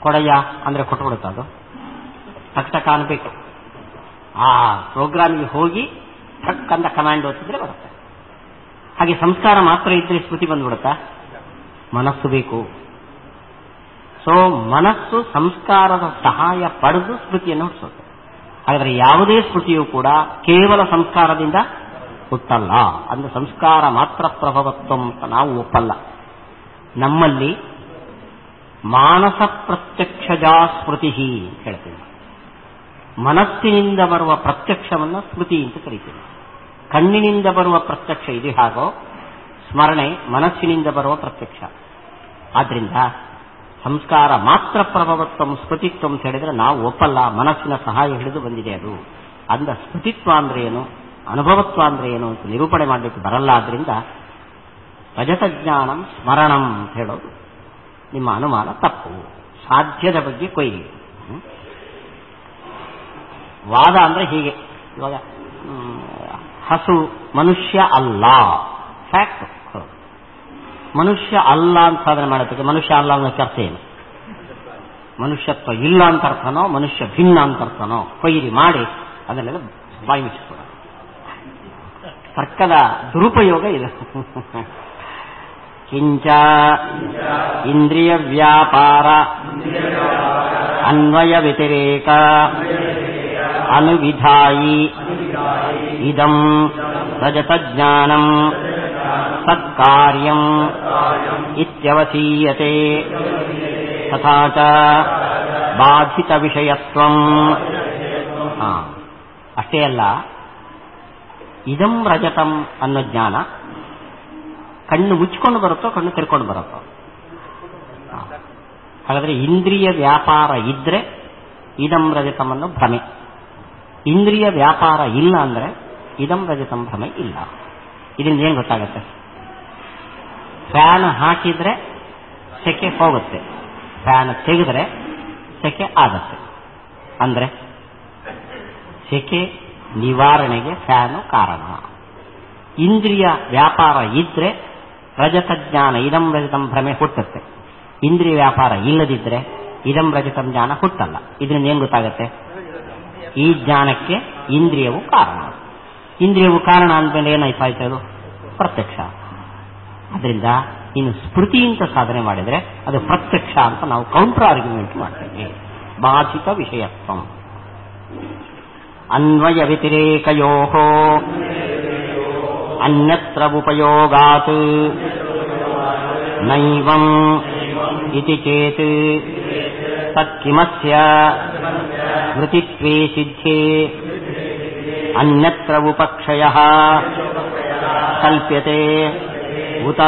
ಕೊಡಯ್ಯ ಅಂದ್ರೆ ಕೊಟ್ಬಿಡುತ್ತ, ಅದು ಟಕ್ ಕಾಣಬೇಕು. ಆ ಪ್ರೋಗ್ರಾಮ್ಗೆ ಹೋಗಿ ಟಕ್ ಅಂತ ಕಮಾಂಡ್ ಓದಿದ್ರೆ ಬರುತ್ತೆ. ಹಾಗೆ ಸಂಸ್ಕಾರ ಮಾತ್ರ ಇದ್ರೆ ಸ್ಮೃತಿ ಬಂದ್ಬಿಡುತ್ತಾ? ಮನಸ್ಸು ಬೇಕು. ಸೊ ಮನಸ್ಸು ಸಂಸ್ಕಾರದ ಸಹಾಯ ಪಡೆದು ಸ್ಮೃತಿಯನ್ನು ಹುಟ್ಟಿಸುತ್ತೆ. ಹಾಗಾದರೆ ಯಾವುದೇ ಸ್ಮೃತಿಯೂ ಕೂಡ ಕೇವಲ ಸಂಸ್ಕಾರದಿಂದ ಹುಟ್ಟಲ್ಲ. ಅಂದ್ರೆ ಸಂಸ್ಕಾರ ಮಾತ್ರ ಪ್ರಭವತ್ವ ಅಂತ ನಾವು ಒಪ್ಪಲ್ಲ. ನಮ್ಮಲ್ಲಿ ಮಾನಸ ಪ್ರತ್ಯಕ್ಷಜಾ ಸ್ಮೃತಿ ಹೇಳ್ತೀವಿ. ಮನಸ್ಸಿನಿಂದ ಬರುವ ಪ್ರತ್ಯಕ್ಷವನ್ನು ಸ್ಮೃತಿ ಅಂತ ಕರೀತೀವಿ. ಕಣ್ಣಿನಿಂದ ಬರುವ ಪ್ರತ್ಯಕ್ಷ ಇದು ಹಾಗೋ, ಸ್ಮರಣೆ ಮನಸ್ಸಿನಿಂದ ಬರುವ ಪ್ರತ್ಯಕ್ಷ. ಆದ್ರಿಂದ ಸಂಸ್ಕಾರ ಮಾತ್ರ ಪ್ರಭವತ್ವ ಸ್ಮೃತಿತ್ವ ಅಂತ ಹೇಳಿದ್ರೆ ನಾವು ಒಪ್ಪಲ್ಲ. ಮನಸ್ಸಿನ ಸಹಾಯ ಹಿಡಿದು ಬಂದಿದೆ ಅದು. ಅಂದ ಸ್ಮೃತಿತ್ವ ಅಂದ್ರೆ ಏನು, ಅನುಭವತ್ವ ಅಂದ್ರೆ ಏನು ಅಂತ ನಿರೂಪಣೆ ಮಾಡಲಿಕ್ಕೆ ಬರಲ್ಲ. ಆದ್ರಿಂದ ರಜತಜ್ಞಾನಂ ಸ್ಮರಣಂ ಅಂತ ಹೇಳೋದು ನಿಮ್ಮ ಅನುಮಾನ ತಪ್ಪು. ಸಾಧ್ಯದ ಬಗ್ಗೆ ಕೊಯ್ಲಿ. ವಾದ ಅಂದ್ರೆ ಹೀಗೆ. ಇವಾಗ ಹಸು ಮನುಷ್ಯ ಅಲ್ಲ, ಫ್ಯಾಕ್ಟ್. ಮನುಷ್ಯ ಅಲ್ಲ ಅಂತ ಸಾಧನೆ ಮಾಡೋದಕ್ಕೆ ಮನುಷ್ಯ ಅಲ್ಲ ಅನ್ನೋ ಚರ್ಚೆ ಏನು? ಮನುಷ್ಯತ್ವ ಇಲ್ಲ ಅಂತ ಅರ್ಥನೋ ಮನುಷ್ಯ ಭಿನ್ನ ಅಂತ ಅರ್ಥನೋ ಕೊಯ್ರಿ ಮಾಡಿ ಅದನ್ನೆಲ್ಲ ಬಾಯಿ ಮುಚ್ಚಿಸ್ಕೊಡ. ತರ್ಕದ ದುರುಪಯೋಗ ಇದೆ. ಕಿಂಚ ಇಂದ್ರಿಯ ವ್ಯಾಪಾರ ಅನ್ವಯ ವ್ಯತಿರೇಕ ಅನುವಿಧಾಯಿ ಇದಂ ರಜತಜ್ಞಾನಂ ಸತ್ಕಾರ್ಯಂ ಇತ್ಯವಸೀಯತೆ ತಥಾ ಚ ಬಾಧಿತ ವಿಷಯತ್ವಂ. ಅಷ್ಟೇ ಅಲ್ಲ, ಇದಂ ರಜತಂ ಅನ್ನೋ ಜ್ಞಾನ ಕಣ್ಣು ಮುಚ್ಕೊಂಡು ಬರುತ್ತೋ ಕಣ್ಣು ತೆರ್ಕೊಂಡು ಬರುತ್ತೋ? ಹಾಗಾದ್ರೆ ಇಂದ್ರಿಯ ವ್ಯಾಪಾರ ಇದ್ರೆ ಇದಂ ರಜತಂ ಅನ್ನೋ ಭ್ರಮೆ, ಇಂದ್ರಿಯ ವ್ಯಾಪಾರ ಇಲ್ಲ ಅಂದ್ರೆ ಇದಂ ರಜತಂ ಭ್ರಮೆ ಇಲ್ಲ. ಇದರಿಂದ ಏನು ಗೊತ್ತಾಗುತ್ತೆ? ಫ್ಯಾನ್ ಹಾಕಿದ್ರೆ ಸೆಕೆ ಹೋಗುತ್ತೆ, ಫ್ಯಾನ್ ತೆಗೆದ್ರೆ ಸೆಕೆ ಆಗತ್ತೆ. ಅಂದ್ರೆ ಸೆಕೆ ನಿವಾರಣೆಗೆ ಫ್ಯಾನು ಕಾರಣ. ಇಂದ್ರಿಯ ವ್ಯಾಪಾರ ಇದ್ರೆ ರಜತ ಜ್ಞಾನ ಇದಂ ರಜತಂ ಭ್ರಮೆ ಹುಟ್ಟುತ್ತೆ. ಇಂದ್ರಿಯ ವ್ಯಾಪಾರ ಇಲ್ಲದಿದ್ರೆ ಇದಂ ರಜತಂ ಜ್ಞಾನ ಹುಟ್ಟಲ್ಲ. ಇದರಿಂದ ಏನ್ ಗೊತ್ತಾಗತ್ತೆ? ಈ ಜ್ಞಾನಕ್ಕೆ ಇಂದ್ರಿಯವು ಕಾರಣ. ಇಂದ್ರಿಯವು ಕಾರಣ ಅಂದ್ಮೇಲೆ ಏನಾಯ್ತಾಯ್ತು? ಅದು ಪ್ರತ್ಯಕ್ಷ. ಅದರಿಂದ ಇನ್ನು ಸ್ಮೃತಿ ಅಂತ ಸಾಧನೆ ಮಾಡಿದ್ರೆ ಅದು ಪ್ರತ್ಯಕ್ಷ ಅಂತ ನಾವು ಕೌಂಟರ್ ಆರ್ಗ್ಯುಮೆಂಟ್ ಮಾಡ್ತೇವೆ. ಬಾಧಿತ ವಿಷಯತ್ವಂ ಅನ್ವಯ ವ್ಯತಿರೇಕಯೋ ಅನ್ಯತ್ರ ಉಪಯೋಗಾತ್ ನೈವಂ ಇತಿ ಚೇತ್ ತತ್ಕಿಮಸ್ಯ ಸ್ಮೃತಿತ್ವೇ ಸಿದ್ಧೇ ಅನ್ಯತ್ರ ಉಪಕ್ಷಯಃ ಕಲ್ಪ್ಯತೆ ಉತ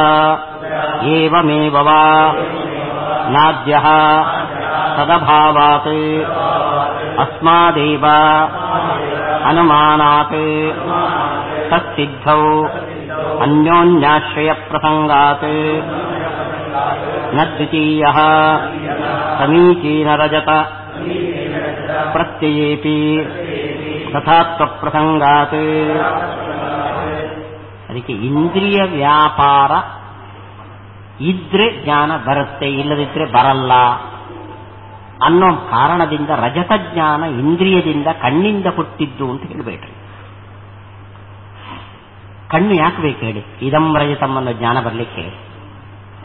ಏವಮೇವ ವಾ ನಾದ್ಯಃ ತದಭಾವಾತ್ ಅಸ್ಮಾದೇವ ಅನುಮಾನಾತ್ ತತ್ಸಿದ್ಧೌ ಅನ್ಯೋನ್ಯಾಶ್ರಯ ಪ್ರಸಂಗಾತ್ ನ ದ್ವಿತೀಯಃ ಸಮೀಚೀನ ರಜತ ಪ್ರತ್ಯಯೇಪಿ ತಥಾತ್ವ ಪ್ರಸಂಗಾತ್. ಅದಕ್ಕೆ ಇಂದ್ರಿಯ ವ್ಯಾಪಾರ ಇದ್ರೆ ಜ್ಞಾನ ಬರುತ್ತೆ, ಇಲ್ಲದಿದ್ರೆ ಬರಲ್ಲ ಅನ್ನೋ ಕಾರಣದಿಂದ ರಜತ ಜ್ಞಾನ ಇಂದ್ರಿಯದಿಂದ ಕಣ್ಣಿಂದ ಹುಟ್ಟಿದ್ದು ಅಂತ ಹೇಳಬೇಡ್ರಿ. ಕಣ್ಣು ಯಾಕೆ ಬೇಕು ಹೇಳಿ? ಇದಂ ರಜತಂ ಅನ್ನೋ ಜ್ಞಾನ ಬರಲಿಕ್ಕೆ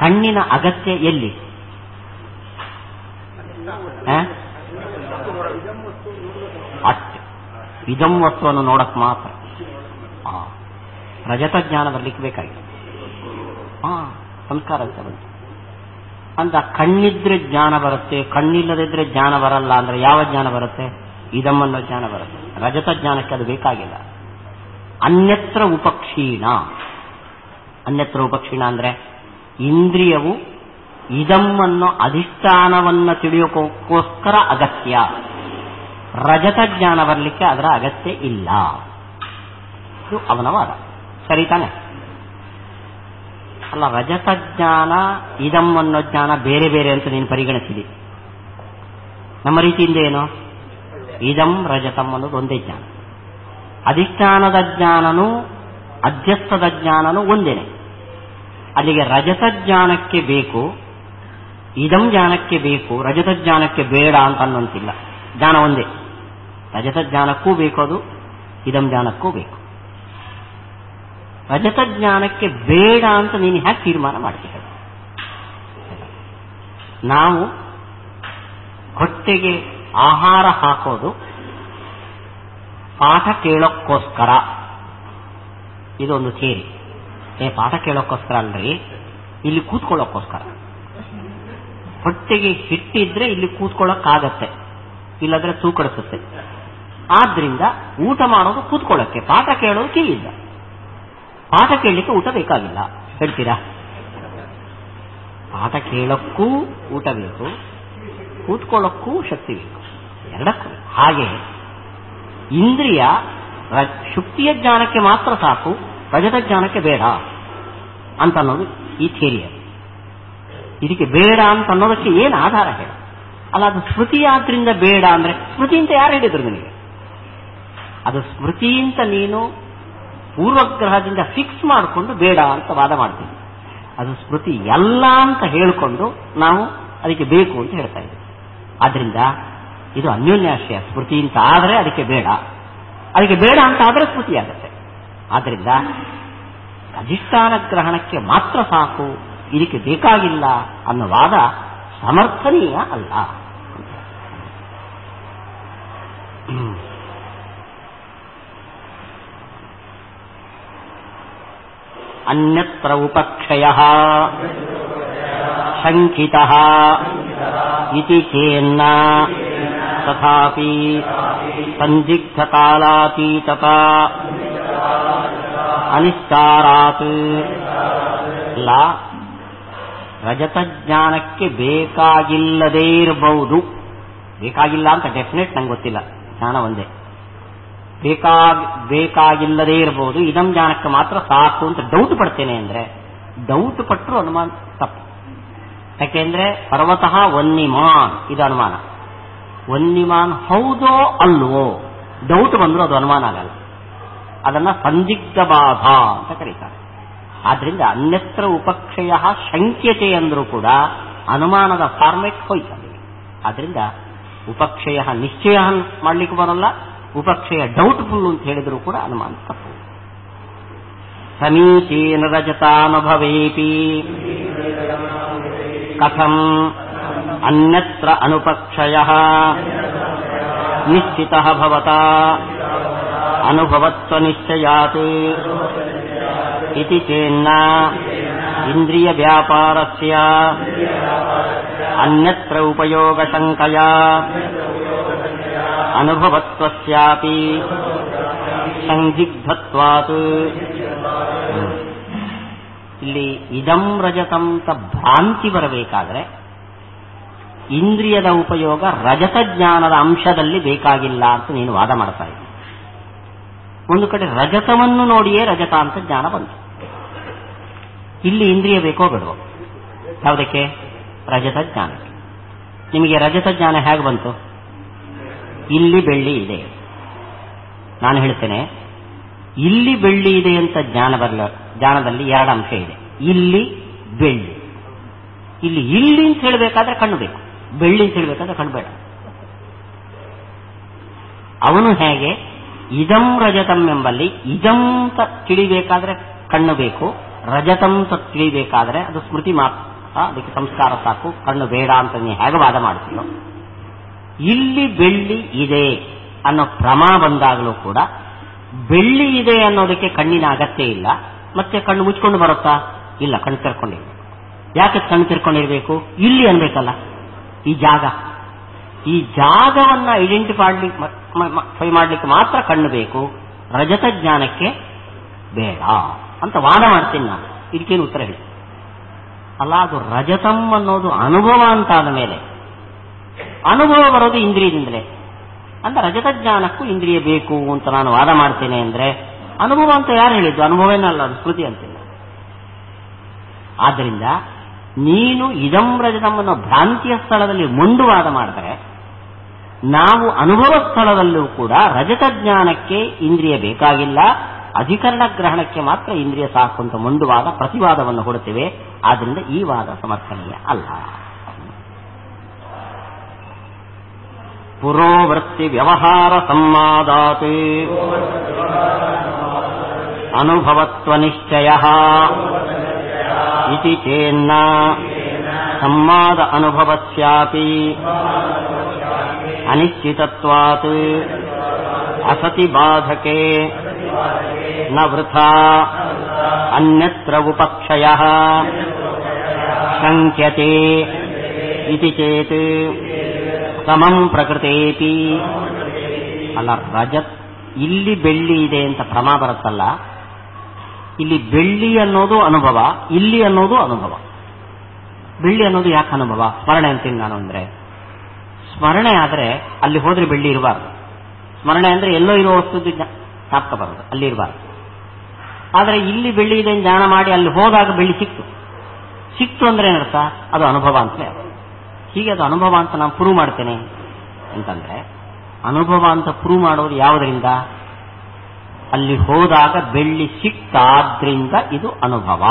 ಕಣ್ಣಿನ ಅಗತ್ಯ ಎಲ್ಲಿ? ಅಷ್ಟೆ, ಇದಂ ವಸ್ತುವನ್ನು ನೋಡಕ್ ಮಾತ್ರ ರಜತ ಜ್ಞಾನ ಬರಲಿಕ್ಕೆ ಬೇಕಾಗಿದೆ. ಸಂಸ್ಕಾರ ಅಂತ ಬಂತು ಅಂತ ಕಣ್ಣಿದ್ರೆ ಜ್ಞಾನ ಬರುತ್ತೆ, ಕಣ್ಣಿಲ್ಲದಿದ್ರೆ ಜ್ಞಾನ ಬರಲ್ಲ. ಅಂದ್ರೆ ಯಾವ ಜ್ಞಾನ ಬರುತ್ತೆ? ಇದಂ ಅನ್ನೋ ಜ್ಞಾನ ಬರುತ್ತೆ. ರಜತ ಜ್ಞಾನಕ್ಕೆ ಅದು ಬೇಕಾಗಿಲ್ಲ. ಅನ್ಯತ್ರ ಉಪಕ್ಷೀಣ, ಅನ್ಯತ್ರ ಉಪಕ್ಷೀಣ ಅಂದ್ರೆ ಇಂದ್ರಿಯವು ಇದಂ ಅನ್ನೋ ಅಧಿಷ್ಠಾನವನ್ನ ತಿಳಿಯೋಕ್ಕೋಸ್ಕರ ಅಗತ್ಯ. ರಜತ ಜ್ಞಾನ ಬರಲಿಕ್ಕೆ ಅದರ ಅಗತ್ಯ ಇಲ್ಲ. ಇದು ಅವನ ವಾದ. ಸರಿ ತಾನೆ? ಅಲ್ಲ, ರಜತ ಜ್ಞಾನ ಇದಂ ಅನ್ನೋ ಜ್ಞಾನ ಬೇರೆ ಬೇರೆ ಅಂತ ನೀನು ಪರಿಗಣಿಸಿದಿ. ನಮ್ಮ ರೀತಿಯಿಂದ ಏನು? ಇದಂ ರಜತಂ ಅನ್ನೋದು ಒಂದೇ ಜ್ಞಾನ. ಅಧಿಷ್ಠಾನದ ಜ್ಞಾನನೂ ಅಧ್ಯಸ್ಥದ ಜ್ಞಾನನೂ ಒಂದೇನೆ. ಅಲ್ಲಿಗೆ ರಜತ ಜ್ಞಾನಕ್ಕೆ ಬೇಕು, ಇದಂ ಜ್ಞಾನಕ್ಕೆ ಬೇಕು, ರಜತ ಜ್ಞಾನಕ್ಕೆ ಬೇಡ ಅಂತ ಅನ್ನೋಂತಿಲ್ಲ. ಜ್ಞಾನ ಒಂದೇ. ರಜತ ಜ್ಞಾನಕ್ಕೂ ಬೇಕು ಅದು, ಇದಂ ಜ್ಞಾನಕ್ಕೂ ಬೇಕು. ರಜತ ಜ್ಞಾನಕ್ಕೆ ಬೇಡ ಅಂತ ನೀನು ಹ್ಯಾಕೆ ತೀರ್ಮಾನ ಮಾಡ್ತೀಯ? ನಾವು ಹೊಟ್ಟೆಗೆ ಆಹಾರ ಹಾಕೋದು ಪಾಠ ಕೇಳೋಕ್ಕೋಸ್ಕರ. ಇದೊಂದು ಥಿಯರಿ. ಪಾಠ ಕೇಳೋಕ್ಕೋಸ್ಕರ ಅಲ್ರಿ, ಇಲ್ಲಿ ಕೂತ್ಕೊಳ್ಳೋಕ್ಕೋಸ್ಕರ. ಹೊಟ್ಟೆಗೆ ಹಿಟ್ಟಿದ್ರೆ ಇಲ್ಲಿ ಕೂತ್ಕೊಳ್ಳೋಕ್ಕಾಗತ್ತೆ, ಇಲ್ಲದ್ರೆ ತೂಕಡಿಸುತ್ತೆ. ಆದ್ರಿಂದ ಊಟ ಮಾಡೋದು ಕೂತ್ಕೊಳ್ಳೋಕ್ಕೆ, ಪಾಠ ಕೇಳೋಕೆ ಇಲ್ಲ. ಪಾಠ ಕೇಳಲಿಕ್ಕೆ ಊಟ ಬೇಕಾಗಿಲ್ಲ, ಹೇಳ್ತೀರಾ? ಪಾಠ ಕೇಳೋಕ್ಕೂ ಊಟ ಬೇಕು, ಕೂತ್ಕೊಳ್ಳೋಕ್ಕೂ ಶಕ್ತಿ ಬೇಕು, ಎರಡಕ್ಕೂ. ಹಾಗೆ ಇಂದ್ರಿಯ ಶುಕ್ತಿಯ ಜ್ಞಾನಕ್ಕೆ ಮಾತ್ರ ಸಾಕು, ರಜತ ಜ್ಞಾನಕ್ಕೆ ಬೇಡ ಅಂತ ಅನ್ನೋದು ಈ ಥಿಯರಿ. ಇದಕ್ಕೆ ಬೇಡ ಅಂತ ಅನ್ನೋದಕ್ಕೆ ಏನು ಆಧಾರ ಹೇಳ? ಅಲ್ಲ, ಅದು ಸ್ಮೃತಿ ಆದ್ರಿಂದ ಬೇಡ ಅಂದ್ರೆ ಸ್ಮೃತಿ ಅಂತ ಯಾರು ಹೇಳಿದ್ರು ನಿನಗೆ? ಅದು ಸ್ಮೃತಿ ಅಂತ ನೀನು ಪೂರ್ವಗ್ರಹದಿಂದ ಫಿಕ್ಸ್ ಮಾಡಿಕೊಂಡು ಬೇಡ ಅಂತ ವಾದ ಮಾಡ್ತೀವಿ. ಅದು ಸ್ಮೃತಿ ಎಲ್ಲ ಅಂತ ಹೇಳಿಕೊಂಡು ನಾವು ಅದಕ್ಕೆ ಬೇಕು ಅಂತ ಹೇಳ್ತಾ ಇದ್ದೀವಿ. ಆದ್ರಿಂದ ಇದು ಅನ್ಯೋನ್ಯಾಶ್ರಯ. ಸ್ಮೃತಿ ಅಂತ ಆದರೆ ಅದಕ್ಕೆ ಬೇಡ, ಅದಕ್ಕೆ ಬೇಡ ಅಂತ ಆದರೆ ಸ್ಮೃತಿ ಆಗುತ್ತೆ. ಆದ್ರಿಂದ ಅಧಿಷ್ಠಾನ ಗ್ರಹಣಕ್ಕೆ ಮಾತ್ರ ಸಾಕು, ಇದಕ್ಕೆ ಬೇಕಾಗಿಲ್ಲ ಅನ್ನೋ ವಾದ ಸಮರ್ಥನೀಯ ಅಲ್ಲ. ಅನ್ಯತ್ರ ಉಪಕ್ಷಯಃ ಶಂಕಿತಃ ಇತಿ ಚೇನ್ನ ತಥಾಪಿ ಸಂದಿಗ್ಧಕಾಲಾತೀತತಾ ಅನಿಶ್ಚಾರಾತ್ ಇಲ್ಲ. ರಜತಜ್ಞಾನಕ್ಕೆ ಬೇಕಾಗಿಲ್ಲದೇ ಇರಬಹುದು. ಬೇಕಾಗಿಲ್ಲ ಅಂತ ಡೆಫಿನೆಟ್ ನಂಗೆ ಗೊತ್ತಿಲ್ಲ, ಜ್ಞಾನ ಒಂದೇ. ಬೇಕಾಗಿಲ್ಲದೇ ಇರಬಹುದು, ಇದಂ ಜ್ಞಾನಕ್ಕೆ ಮಾತ್ರ ಸಾಕು ಅಂತ ಡೌಟ್ ಪಡ್ತೇನೆ ಅಂದ್ರೆ, ಡೌಟ್ ಪಟ್ಟರು ಅನುಮಾನ ತಪ್ಪು. ಯಾಕೆಂದ್ರೆ ಪರ್ವತಃ ವನ್ನಿಮಾನ್ ಇದು ಅನುಮಾನ. ವನ್ನಿಮಾನ್ ಹೌದೋ ಅಲ್ವೋ ಡೌಟ್ ಬಂದರೂ ಅದು ಅನುಮಾನ ಆಗಲ್ಲ. ಅದನ್ನ ಸಂದಿಗ್ಧ ಬಾಧ ಅಂತ ಕರೀತಾರೆ. ಆದ್ರಿಂದ ಅನ್ಯತ್ರ ಉಪಕ್ಷಯ ಶಂಕ್ಯತೆ ಅಂದ್ರೂ ಕೂಡ ಅನುಮಾನದ ಫಾರ್ಮೆಟ್ ಹೋಯ್ತದೆ. ಆದ್ರಿಂದ ಉಪಕ್ಷಯ ನಿಶ್ಚಯ ಮಾಡ್ಲಿಕ್ಕೆ ಬರಲ್ಲ, ಉಪಕ್ಷಯ ಡೌಟ್ಫುಲ್ ಅಂತ ಹೇಳಿದ್ರು ಕೂಡ ಅನುಮಾನ ತಪ್ಪು. ಸಮೀಚೀನ ರಜತಾನುಭವೇಪಿ ಕಥಂ ಅನ್ಯತ್ರ ಅನುಪಕ್ಷಯ ನಿಶ್ಚಿತಃ ಭವತಾ ಅನುಭವತ್ವ ನಿಶ್ಚಯಾತ್ ಇತಿ ಚೇನ್ನ ಇಂದ್ರಿಯ ವ್ಯಾಪಾರಸ್ಯ ಅನ್ಯತ್ರ ಉಪಯೋಗ ಶಂಕಯ ಅನುಭವತ್ವಸ್ಯಾಪಿ ಸಂದಿಗ್ಧತ್ವಾತ್. ಇಲ್ಲಿ ಇದಂ ರಜತಂತ ಭ್ರಾಂತಿ ಬರಬೇಕಾದ್ರೆ ಇಂದ್ರಿಯದ ಉಪಯೋಗ ರಜತ ಜ್ಞಾನದ ಅಂಶದಲ್ಲಿ ಬೇಕಾಗಿಲ್ಲ ಅಂತ ನೀನು ವಾದ ಮಾಡ್ತಾ ಇದ್ದೀನಿ. ಒಂದು ಕಡೆ ರಜತವನ್ನು ನೋಡಿಯೇ ರಜತ ಅಂತ ಜ್ಞಾನ ಬಂತು. ಇಲ್ಲಿ ಇಂದ್ರಿಯ ಬೇಕೋ ಬೇಡವೋ? ಯಾವುದಕ್ಕೆ? ರಜತ ಜ್ಞಾನಕ್ಕೆ. ನಿಮಗೆ ರಜತ ಜ್ಞಾನ ಹೇಗೆ ಬಂತು? ಇಲ್ಲಿ ಬೆಳ್ಳಿ ಇದೆ, ನಾನು ಹೇಳ್ತೇನೆ. ಇಲ್ಲಿ ಬೆಳ್ಳಿ ಇದೆ ಅಂತ ಜ್ಞಾನದಲ್ಲಿ ಎರಡು ಅಂಶ ಇದೆ. ಇಲ್ಲಿ ಬೆಳ್ಳಿ, ಇಲ್ಲಿ ಅಂತ ಹೇಳಬೇಕಾದ್ರೆ ಕಣ್ಣು ಬೇಕು, ಬೆಳ್ಳಿ ಅಂತ ಹೇಳಬೇಕಾದ್ರೆ ಕಣ್ಣು ಬೇಡ. ಅವನು ಹೇಗೆ ಇದಂ ರಜತಂ ಎಂಬಲ್ಲಿ ಇದಂ ತಿಳಿಬೇಕಾದ್ರೆ ಕಣ್ಣು ಬೇಕು, ರಜತಂ ತಿಳಿಬೇಕಾದ್ರೆ ಅದು ಸ್ಮೃತಿ ಮಾತ್ರ, ಅದಕ್ಕೆ ಸಂಸ್ಕಾರ ಸಾಕು, ಕಣ್ಣು ಬೇಡ ಅಂತ ನೀವು ಹೇಗೆ ವಾದ ಮಾಡ್ತೀನೋ, ಇಲ್ಲಿ ಬೆಳ್ಳಿ ಇದೆ ಅನ್ನೋ ಭ್ರಮ ಬಂದಾಗಲೂ ಕೂಡ ಬೆಳ್ಳಿ ಇದೆ ಅನ್ನೋದಕ್ಕೆ ಕಣ್ಣಿನ ಅಗತ್ಯ ಇಲ್ಲ. ಮತ್ತೆ ಕಣ್ಣು ಮುಚ್ಕೊಂಡು ಬರುತ್ತಾ? ಇಲ್ಲ, ಕಣ್ಣು ತೆರ್ಕೊಂಡಿರ್ಬೇಕು. ಯಾಕೆ ಕಣ್ಣು ತೆರ್ಕೊಂಡಿರ್ಬೇಕು? ಇಲ್ಲಿ ಅನ್ಬೇಕಲ್ಲ, ಈ ಜಾಗವನ್ನ ಐಡೆಂಟಿಫೈ ಮಾಡ್ಲಿಕ್ಕೆ ಮಾತ್ರ ಕಣ್ಣು ಬೇಕು, ರಜತ ಜ್ಞಾನಕ್ಕೆ ಬೇಡ ಅಂತ ವಾದ ಮಾಡ್ತೀನಿ ನಾನು. ಇದಕ್ಕೇನು ಉತ್ತರ ಹೇಳಿ? ಅಲ್ಲ, ಅದು ರಜತಂ ಅನ್ನೋದು ಅನುಭವ ಅಂತಾದ ಮೇಲೆ ಅನುಭವ ಬರೋದು ಇಂದ್ರಿಯದಿಂದಲೇ. ಅಂದ್ರೆ ರಜತ ಜ್ಞಾನಕ್ಕೂ ಇಂದ್ರಿಯ ಬೇಕು ಅಂತ ನಾನು ವಾದ ಮಾಡ್ತೇನೆ ಅಂದ್ರೆ ಅನುಭವ ಅಂತ ಯಾರು ಹೇಳಿದ್ದು? ಅನುಭವನಲ್ಲ, ಅದು ಸ್ಮೃತಿ ಅಂತಿಲ್ಲ. ಆದ್ದರಿಂದ ನೀನು ಇದಂ ರಜತಂ ಅನ್ನೋ ಭ್ರಾಂತಿಯ ಸ್ಥಳದಲ್ಲಿ ಮುಂದು ವಾದ ಮಾಡಿದರೆ, ನಾವು ಅನುಭವ ಸ್ಥಳದಲ್ಲೂ ಕೂಡ ರಜತ ಜ್ಞಾನಕ್ಕೆ ಇಂದ್ರಿಯ ಬೇಕಾಗಿಲ್ಲ, ಅಧಿಕರಣ ಗ್ರಹಣಕ್ಕೆ ಮಾತ್ರ ಇಂದ್ರಿಯ ಸಾಕು ಅಂತ ಮುಂದುವಾದ ಪ್ರತಿವಾದವನ್ನು ಕೊಡುತ್ತೇವೆ. ಆದ್ದರಿಂದ ಈ ವಾದ ಸಮರ್ಥನೀಯ ಅಲ್ಲ. ಪುರೋವೃತ್ತಿ ವ್ಯವಹಾರ ಸಂವಾದಾತ್ ಅನುಭವತ್ವ ನಿಶ್ಚಯ ಇತಿ ಚೇನ್ನ ಸಂವಾದ ಅನುಭವಸ್ಯಾಪಿ ಅನಿಶ್ಚಿತತ್ವಾತ್ ಅಸತಿ ಬಾಧಕೆ ನ ವೃಥಾ ಅನ್ಯತ್ರ ಉಪಕ್ಷಯಃ ಶಂಕ್ಯತೆ ಇತಿ ಚೇತ್ ಸಮಂ ಪ್ರಕೃತೇಪಿ. ಅಲ್ಲ, ರಜತ್ ಇಲ್ಲಿ ಬೆಳ್ಳಿ ಇದೆ ಅಂತ ಭ್ರಮ ಬರುತ್ತಲ್ಲ, ಇಲ್ಲಿ ಬೆಳ್ಳಿ ಅನ್ನೋದು ಅನುಭವ, ಇಲ್ಲಿ ಅನ್ನೋದು ಅನುಭವ. ಬೆಳ್ಳಿ ಅನ್ನೋದು ಯಾಕೆ ಅನುಭವ? ಸ್ಮರಣೆ ಅಂತೀನಿ ನಾನು. ಅಂದ್ರೆ ಸ್ಮರಣೆ ಆದರೆ ಅಲ್ಲಿ ಹೋದ್ರೆ ಬೆಳ್ಳಿ ಇರಬಾರ್ದು. ಸ್ಮರಣೆ ಅಂದ್ರೆ ಎಲ್ಲೋ ಇರೋ ವಸ್ತು ಜ್ಞಾಪಕ ಬರೋದು, ಅಲ್ಲಿ ಇರಬಾರ್ದು. ಆದರೆ ಇಲ್ಲಿ ಬೆಳ್ಳಿ ಇದೆ ಜ್ಞಾನ ಮಾಡಿ ಅಲ್ಲಿ ಹೋದಾಗ ಬೆಳ್ಳಿ ಸಿಕ್ತು ಅಂದ್ರೆ ಏನರ್ಥ? ಅದು ಅನುಭವ ಅಂತಲೇ. ಹೀಗೆ ಅದು ಅನುಭವ ಅಂತ ನಾನು ಪ್ರೂವ್ ಮಾಡ್ತೇನೆ ಅಂತಂದ್ರೆ, ಅನುಭವ ಅಂತ ಪ್ರೂವ್ ಮಾಡೋದು ಯಾವುದರಿಂದ? ಅಲ್ಲಿ ಹೋದಾಗ ಬೆಳ್ಳಿ ಸಿಕ್ತಾದ್ರಿಂದ ಇದು ಅನುಭವ.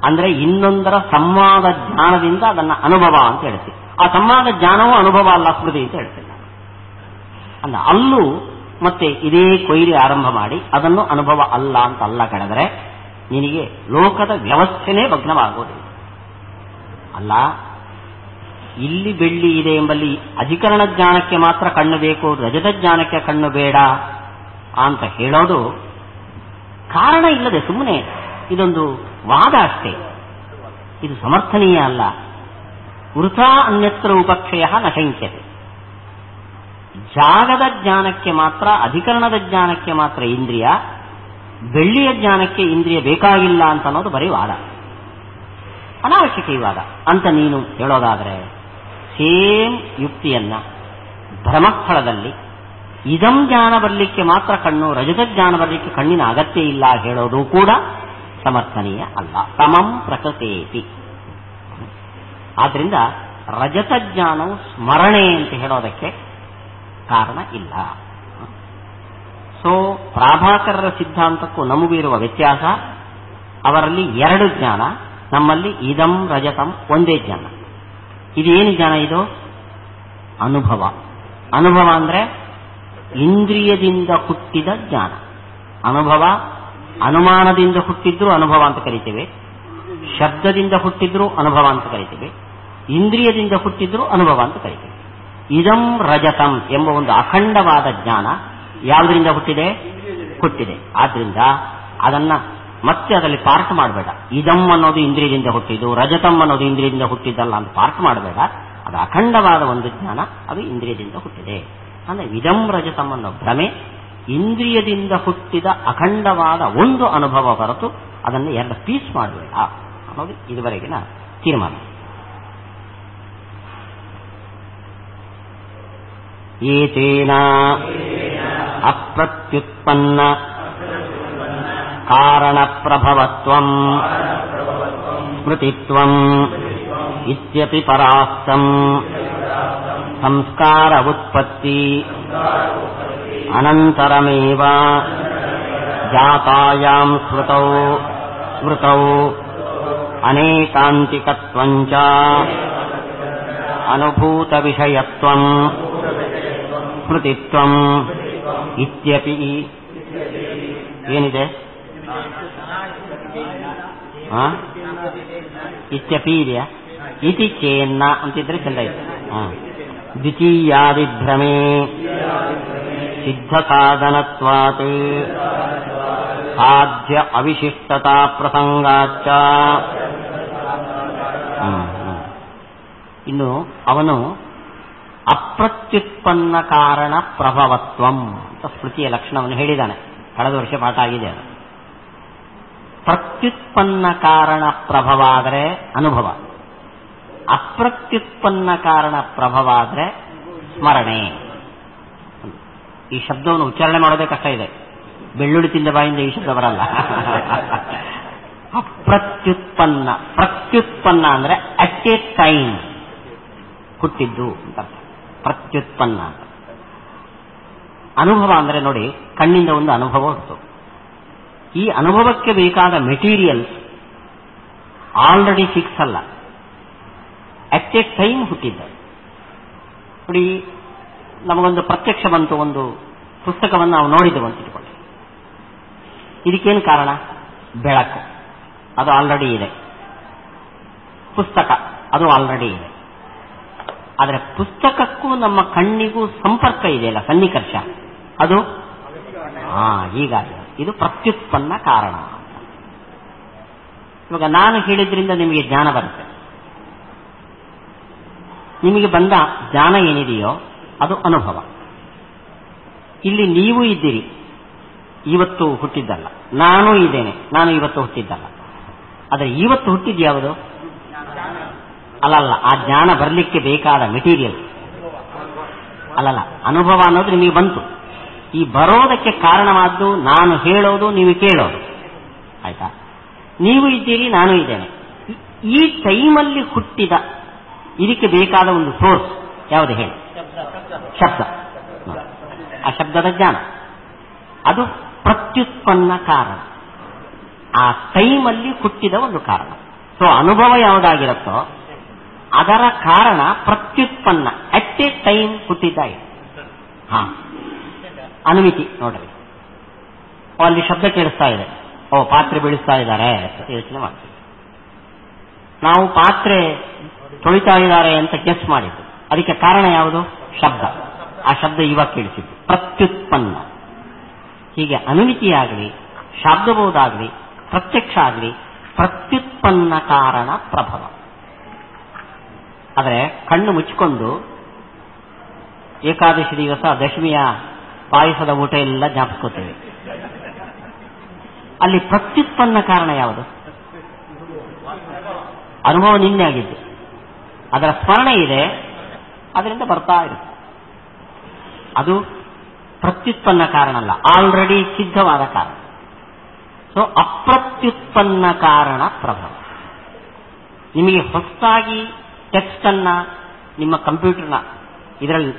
ಅಂದ್ರೆ ಇನ್ನೊಂದರ ಸಂವಾದ ಜ್ಞಾನದಿಂದ ಅದನ್ನ ಅನುಭವ ಅಂತ ಹೇಳ್ತೀವಿ. ಆ ಸಂವಾದ ಜ್ಞಾನವೂ ಅನುಭವ ಅಲ್ಲ, ಸ್ಮೃತಿ ಅಂತ ಹೇಳ್ತೇನೆ. ಅಂದ ಅಲ್ಲೂ ಮತ್ತೆ ಇದೇ ಕೊಯ್ಲಿ ಆರಂಭ ಮಾಡಿ ಅದನ್ನು ಅನುಭವ ಅಲ್ಲ ಅಂತ ಅಲ್ಲ ಕಳೆದರೆ ನಿನಗೆ ಲೋಕದ ವ್ಯವಸ್ಥೆನೇ ಭಗ್ನವಾಗುವುದಿಲ್ಲ. ಅಲ್ಲ, ಇಲ್ಲಿ ಬೆಳ್ಳಿ ಇದೆ ಎಂಬಲ್ಲಿ ಅಧಿಕರಣ ಜ್ಞಾನಕ್ಕೆ ಮಾತ್ರ ಕಣ್ಣು ಬೇಕು, ರಜತ ಜ್ಞಾನಕ್ಕೆ ಕಣ್ಣು ಬೇಡ ಅಂತ ಹೇಳೋದು ಕಾರಣ ಇಲ್ಲದೆ ಸುಮ್ಮನೆ ಇದೊಂದು ವಾದ ಅಷ್ಟೇ. ಇದು ಸಮರ್ಥನೀಯ ಅಲ್ಲ. ವೃಥಾ ಅನ್ಯತ್ರ ಉಪಕ್ಷಯ ನ ಶಂಕ್ಯತೆ. ಜಾಗದ ಜ್ಞಾನಕ್ಕೆ ಮಾತ್ರ, ಅಧಿಕರಣದ ಜ್ಞಾನಕ್ಕೆ ಮಾತ್ರ ಇಂದ್ರಿಯ, ಬೆಳ್ಳಿಯ ಜ್ಞಾನಕ್ಕೆ ಇಂದ್ರಿಯ ಬೇಕಾಗಿಲ್ಲ ಅಂತ ಅನ್ನೋದು ಬರೀ ವಾದ, ಅನಾವಶ್ಯಕ ಈ ವಾದ ಅಂತ ನೀನು ಹೇಳೋದಾದರೆ ಸೇಮ್ ಯುಕ್ತಿಯನ್ನ ಭ್ರಮಸ್ಥಳದಲ್ಲಿ ಇದಂ ಜ್ಞಾನ ಬರಲಿಕ್ಕೆ ಮಾತ್ರ ಕಣ್ಣು, ರಜತ ಜ್ಞಾನ ಬರಲಿಕ್ಕೆ ಕಣ್ಣಿನ ಅಗತ್ಯ ಇಲ್ಲ ಹೇಳೋದು ಕೂಡ ಸಮರ್ಥನೀಯ ಅಲ್ಲ. ಸಮಂ ಪ್ರಕೃತೇತಿ. ಆದ್ರಿಂದ ರಜತ ಜ್ಞಾನವು ಸ್ಮರಣೆ ಅಂತ ಹೇಳೋದಕ್ಕೆ ಕಾರಣ ಇಲ್ಲ. ಸೊ ಪ್ರಾಭಾಕರರ ಸಿದ್ಧಾಂತಕ್ಕೂ ನಮಗೂ ಇರುವ ವ್ಯತ್ಯಾಸ, ಅವರಲ್ಲಿ ಎರಡು ಜ್ಞಾನ, ನಮ್ಮಲ್ಲಿ ಇದಂ ರಜತಂ ಒಂದೇ ಜ್ಞಾನ. ಇದೇನು ಜ್ಞಾನ? ಇದು ಅನುಭವ. ಅನುಭವ ಅಂದ್ರೆ ಇಂದ್ರಿಯದಿಂದ ಹುಟ್ಟಿದ ಜ್ಞಾನ. ಅನುಭವ ಅನುಮಾನದಿಂದ ಹುಟ್ಟಿದ್ರೂ ಅನುಭವ ಅಂತ ಕರಿತೇವೆ, ಶಬ್ದದಿಂದ ಹುಟ್ಟಿದ್ರೂ ಅನುಭವ ಅಂತ ಕರಿತೇವೆ, ಇಂದ್ರಿಯದಿಂದ ಹುಟ್ಟಿದ್ರೂ ಅನುಭವ ಅಂತ ಕರಿತೇವೆ. ಇದಂ ರಜತಂ ಎಂಬ ಒಂದು ಅಖಂಡವಾದ ಜ್ಞಾನ ಯಾವುದರಿಂದ ಹುಟ್ಟಿದೆ. ಆದ್ರಿಂದ ಅದನ್ನ ಮತ್ತೆ ಅದರಲ್ಲಿ ಪಾರ್ಟ್ ಮಾಡಬೇಡ. ಇದಂ ಅನ್ನೋದು ಇಂದ್ರಿಯದಿಂದ ಹುಟ್ಟಿದ್ದು, ರಜತಂ ಅನ್ನೋದು ಇಂದ್ರಿಯದಿಂದ ಹುಟ್ಟಿದ್ದಲ್ಲ ಅಂತ ಪಾರ್ಟ್ ಮಾಡಬೇಡ. ಅದು ಅಖಂಡವಾದ ಒಂದು ಜ್ಞಾನ, ಅದು ಇಂದ್ರಿಯದಿಂದ ಹುಟ್ಟಿದೆ. ಅಂದ್ರೆ ಇದಂ ರಜತಂ ಅನ್ನೋ ಭ್ರಮೆ ಇಂದ್ರಿಯದಿಂದ ಹುಟ್ಟಿದ ಅಖಂಡವಾದ ಒಂದು ಅನುಭವ ಹೊರತು ಅದನ್ನು ಎರಡು ಪೀಸ್ ಮಾಡಬೇಡ ಅನ್ನೋದು ಇದುವರೆಗಿನ ತೀರ್ಮಾನ. ಏತೇನ ಅಪ್ರತ್ಯುತ್ಪನ್ನ ಕಾರಣ ಪ್ರಭವತ್ವಂ ಸ್ಮೃತಿತ್ವಂ ಇತ್ಯಪಿ ಪರಾಸ್ತಂ ಸಂಸ್ಕಾರ ಉತ್ಪತ್ತಿ ಅನಂತರಮೇವ ಜಾತಾಯಾಂ ಸ್ಮೃತೌ ಅನೇಕಾಂತಿಕತ್ವಂಚ ಅನುಭೂತ ವಿಷಯತ್ವಂ ಸ್ಮೃತಿತ್ವಂ ಇತ್ಯಪಿ. ಏನಿದೆ? ಇತ್ಯಪಿ ಇದೆಯಾ? ಇತಿ ಚೇನ್ನ ಅಂತಿದ್ರೆ ಚಂದ ಇದೆ. ದ್ವಿತೀಯಾದಿಭ್ರಮೇ ಸಿದ್ಧ ಸಾಧನತ್ವಾತ್ ಸಾಧ್ಯ ಅವಿಶಿಷ್ಟತಾ ಪ್ರಸಂಗಾಚ್ಚ. ಇನ್ನು ಅವನು ಅಪ್ರತ್ಯುತ್ಪನ್ನ ಕಾರಣ ಪ್ರಭವತ್ವಂ ಅಂತ ಸ್ಮೃತಿಯ ಲಕ್ಷಣವನ್ನು ಹೇಳಿದ್ದಾನೆ. ಕಳೆದ ವರ್ಷ ಪಾಠ ಆಗಿದೆ ಅದು. ಪ್ರತ್ಯುತ್ಪನ್ನ ಕಾರಣ ಪ್ರಭವ ಆದರೆ ಅನುಭವ, ಅಪ್ರತ್ಯುತ್ಪನ್ನ ಕಾರಣ ಪ್ರಭವ ಆದರೆ ಸ್ಮರಣೆ. ಈ ಶಬ್ದವನ್ನು ಉಚ್ಚಾರಣೆ ಮಾಡೋದೇ ಕಷ್ಟ ಇದೆ. ಬೆಳ್ಳುಳ್ಳಿ ತಿಂದ ಬಾಯಿಂದ ಈ ಶಬ್ದ ಬರಲ್ಲ. ಅಪ್ರತ್ಯುತ್ಪನ್ನ, ಪ್ರತ್ಯುತ್ಪನ್ನ ಅಂದ್ರೆ ಅಟ್ ಎ ಟೈಮ್ ಹುಟ್ಟಿದ್ದು ಅಂತ. ಪ್ರತ್ಯುತ್ಪನ್ನ ಅಂತ. ಅನುಭವ ಅಂದ್ರೆ ನೋಡಿ, ಕಣ್ಣಿಂದ ಒಂದು ಅನುಭವ ಹೊರತು ಈ ಅನುಭವಕ್ಕೆ ಬೇಕಾದ ಮೆಟೀರಿಯಲ್ಸ್ ಆಲ್ರೆಡಿ ಫಿಕ್ಸ್ ಅಲ್ಲ, ಅಟ್ ಎ ಟೈಮ್ ಹುಟ್ಟಿದ್ದ. ನೋಡಿ, ನಮಗೊಂದು ಪ್ರತ್ಯಕ್ಷ ಬಂತು, ಒಂದು ಪುಸ್ತಕವನ್ನು ನಾವು ನೋಡಿದ್ದೆವು ಅಂತ ಇಟ್ಕೊಳ್ಳಿ. ಇದಕ್ಕೇನು ಕಾರಣ? ಬೆಳಕು, ಅದು ಆಲ್ರೆಡಿ ಇದೆ. ಪುಸ್ತಕ, ಅದು ಆಲ್ರೆಡಿ ಇದೆ. ಆದರೆ ಪುಸ್ತಕಕ್ಕೂ ನಮ್ಮ ಕಣ್ಣಿಗೂ ಸಂಪರ್ಕ ಇದೆಯಲ್ಲ, ಸನ್ನಿಕರ್ಷ, ಅದು ಹೀಗಾಗಿ ಇದು ಪ್ರತ್ಯುತ್ಪನ್ನ ಕಾರಣ. ಇವಾಗ ನಾನು ಹೇಳಿದ್ರಿಂದ ನಿಮಗೆ ಜ್ಞಾನ ಬರುತ್ತೆ. ನಿಮಗೆ ಬಂದ ಜ್ಞಾನ ಏನಿದೆಯೋ ಅದು ಅನುಭವ. ಇಲ್ಲಿ ನೀವು ಇದ್ದೀರಿ, ಇವತ್ತು ಹುಟ್ಟಿದ್ದಲ್ಲ. ನಾನು ಇದ್ದೇನೆ, ನಾನು ಇವತ್ತು ಹುಟ್ಟಿದ್ದಲ್ಲ. ಆದರೆ ಇವತ್ತು ಹುಟ್ಟಿದ್ಯಾವುದು? ಅಲ್ಲಲ್ಲ, ಆ ಜ್ಞಾನ ಬರಲಿಕ್ಕೆ ಬೇಕಾದ ಮೆಟೀರಿಯಲ್ ಅಲ್ಲಲ್ಲ. ಅನುಭವ ಅನ್ನೋದು ನಿಮಗೆ ಬಂತು. ಈ ಬರೋದಕ್ಕೆ ಕಾರಣವಾದ್ದು ನಾನು ಹೇಳೋದು, ನೀವು ಕೇಳೋದು. ಆಯ್ತಾ? ನೀವು ಇದ್ದೀರಿ, ನಾನು ಇದ್ದೇನೆ. ಈ ಟೈಮಲ್ಲಿ ಹುಟ್ಟಿದ ಇದಕ್ಕೆ ಬೇಕಾದ ಒಂದು ಸೋರ್ಸ್ ಯಾವುದು ಹೇಳಿ? ಶಬ್ದ. ಆ ಶಬ್ದದ ಜ್ಞಾನ ಅದು ಪ್ರತ್ಯುತ್ಪನ್ನ ಕಾರಣ, ಆ ಟೈಮಲ್ಲಿ ಹುಟ್ಟಿದ ಒಂದು ಕಾರಣ. ಸೊ ಅನುಭವ ಯಾವುದಾಗಿರುತ್ತೋ ಅದರ ಕಾರಣ ಪ್ರತ್ಯುತ್ಪನ್ನ ಅಟ್ ಎ ಟೈಮ್ ಹುಟ್ಟಿದ್ದ ಇದೆ. ಅನುಮಿತಿ ನೋಡ್ರಿ, ಅಲ್ಲಿ ಶಬ್ದ ಕೇಳಿಸ್ತಾ ಇದೆ, ಪಾತ್ರೆ ಬೀಳಿಸ್ತಾ ಇದ್ದಾರೆ ಯೋಚನೆ ಮಾಡ್ತೀವಿ. ನಾವು ಪಾತ್ರೆ ತೊಳಿತಾ ಇದ್ದಾರೆ ಅಂತ ಗೆಸ್ ಮಾಡಿದ್ದು, ಅದಕ್ಕೆ ಕಾರಣ ಯಾವುದು? ಶಬ್ದ. ಆ ಶಬ್ದ ಇವಾಗ ಕೇಳಿಸಿದ್ದು ಪ್ರತ್ಯುತ್ಪನ್ನ. ಹೀಗೆ ಅನುಮಿತಿಯಾಗಲಿ, ಶಾಬ್ದಬೋಧಾಗಲಿ, ಪ್ರತ್ಯಕ್ಷ ಆಗಲಿ ಪ್ರತ್ಯುತ್ಪನ್ನ ಕಾರಣ ಪ್ರಭವ. ಆದರೆ ಕಣ್ಣು ಮುಚ್ಚಿಕೊಂಡು ಏಕಾದಶಿ ದಿವಸ ದಶಮಿಯ ಪಾಯಸದ ಊಟ ಎಲ್ಲ ಜ್ಞಾಪಿಸ್ಕೋತೇವೆ. ಅಲ್ಲಿ ಪ್ರತ್ಯುತ್ಪನ್ನ ಕಾರಣ ಯಾವುದು? ಅನುಭವ ನಿನ್ನೆ ಆಗಿದ್ದು, ಅದರ ಸ್ಮರಣೆ ಇದೆ, ಅದರಿಂದ ಬರ್ತಾ ಇರುತ್ತೆ. ಅದು ಪ್ರತ್ಯುತ್ಪನ್ನ ಕಾರಣ ಅಲ್ಲ, ಆಲ್ರೆಡಿ ಸಿದ್ಧವಾದ ಕಾರಣ. ಸೊ ಅಪ್ರತ್ಯುತ್ಪನ್ನ ಕಾರಣ ಪ್ರಭವ. ನಿಮಗೆ ಹೊಸದಾಗಿ ಟೆಕ್ಸ್ಟ್ ಅನ್ನ ನಿಮ್ಮ ಕಂಪ್ಯೂಟರ್ನ ಇದರಲ್ಲಿ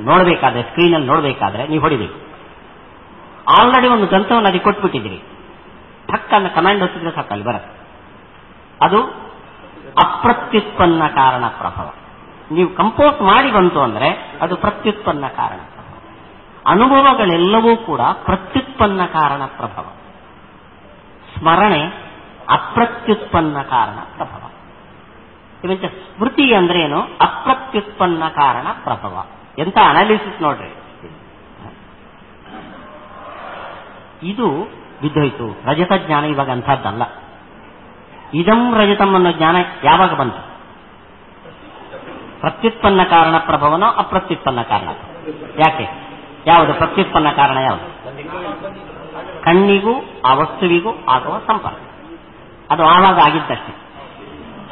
ನೋಡಬೇಕಾದ್ರೆ, ಸ್ಕ್ರೀನಲ್ಲಿ ನೋಡಬೇಕಾದ್ರೆ ನೀವು ಹೊಡಿಬೇಕು. ಆಲ್ರೆಡಿ ಒಂದು ಗ್ರಂಥವನ್ನು ಅದಕ್ಕೆ ಕೊಟ್ಬಿಟ್ಟಿದ್ದೀರಿ, ಠಕ್ಕನ್ನು ಕಮಾಂಡ್ ಹೊತ್ತಿದ್ರೆ ಸಾಕಲ್ಲಿ ಬರುತ್ತೆ. ಅದು ಅಪ್ರತ್ಯುತ್ಪನ್ನ ಕಾರಣ ಪ್ರಭವ. ನೀವು ಕಂಪೋಸ್ ಮಾಡಿ ಬಂತು ಅಂದ್ರೆ ಅದು ಪ್ರತ್ಯುತ್ಪನ್ನ ಕಾರಣ ಪ್ರಭವ. ಅನುಭವಗಳೆಲ್ಲವೂ ಕೂಡ ಪ್ರತ್ಯುತ್ಪನ್ನ ಕಾರಣ ಪ್ರಭವ. ಸ್ಮರಣೆ ಅಪ್ರತ್ಯುತ್ಪನ್ನ ಕಾರಣ ಪ್ರಭವ. ಇವತ್ತು ಸ್ಮೃತಿ ಅಂದ್ರೆ ಏನು? ಅಪ್ರತ್ಯುತ್ಪನ್ನ ಕಾರಣ ಪ್ರಭವ. ಎಂತ ಅನಾಲಿಸಿಸ್ ನೋಡ್ರಿ. ಇದು ಬಿದ್ದೋಯ್ತು. ರಜತ ಜ್ಞಾನ ಇವಾಗ ಅಂಥದ್ದಲ್ಲ. ಇದಂ ರಜತಂ ಅನ್ನೋ ಜ್ಞಾನ ಯಾವಾಗ ಬಂತು? ಪ್ರತ್ಯುತ್ಪನ್ನ ಕಾರಣ ಪ್ರಭವನೋ ಅಪ್ರತ್ಯುತ್ಪನ್ನ ಕಾರಣ? ಯಾಕೆ? ಯಾವುದು ಪ್ರತ್ಯುತ್ಪನ್ನ ಕಾರಣ? ಯಾವುದು? ಕಣ್ಣಿಗೂ ಆ ವಸ್ತುವಿಗೂ ಆಗುವ ಸಂಪರ್ಕ. ಅದು ಆವಾಗ ಆಗಿದ್ದಷ್ಟೇ.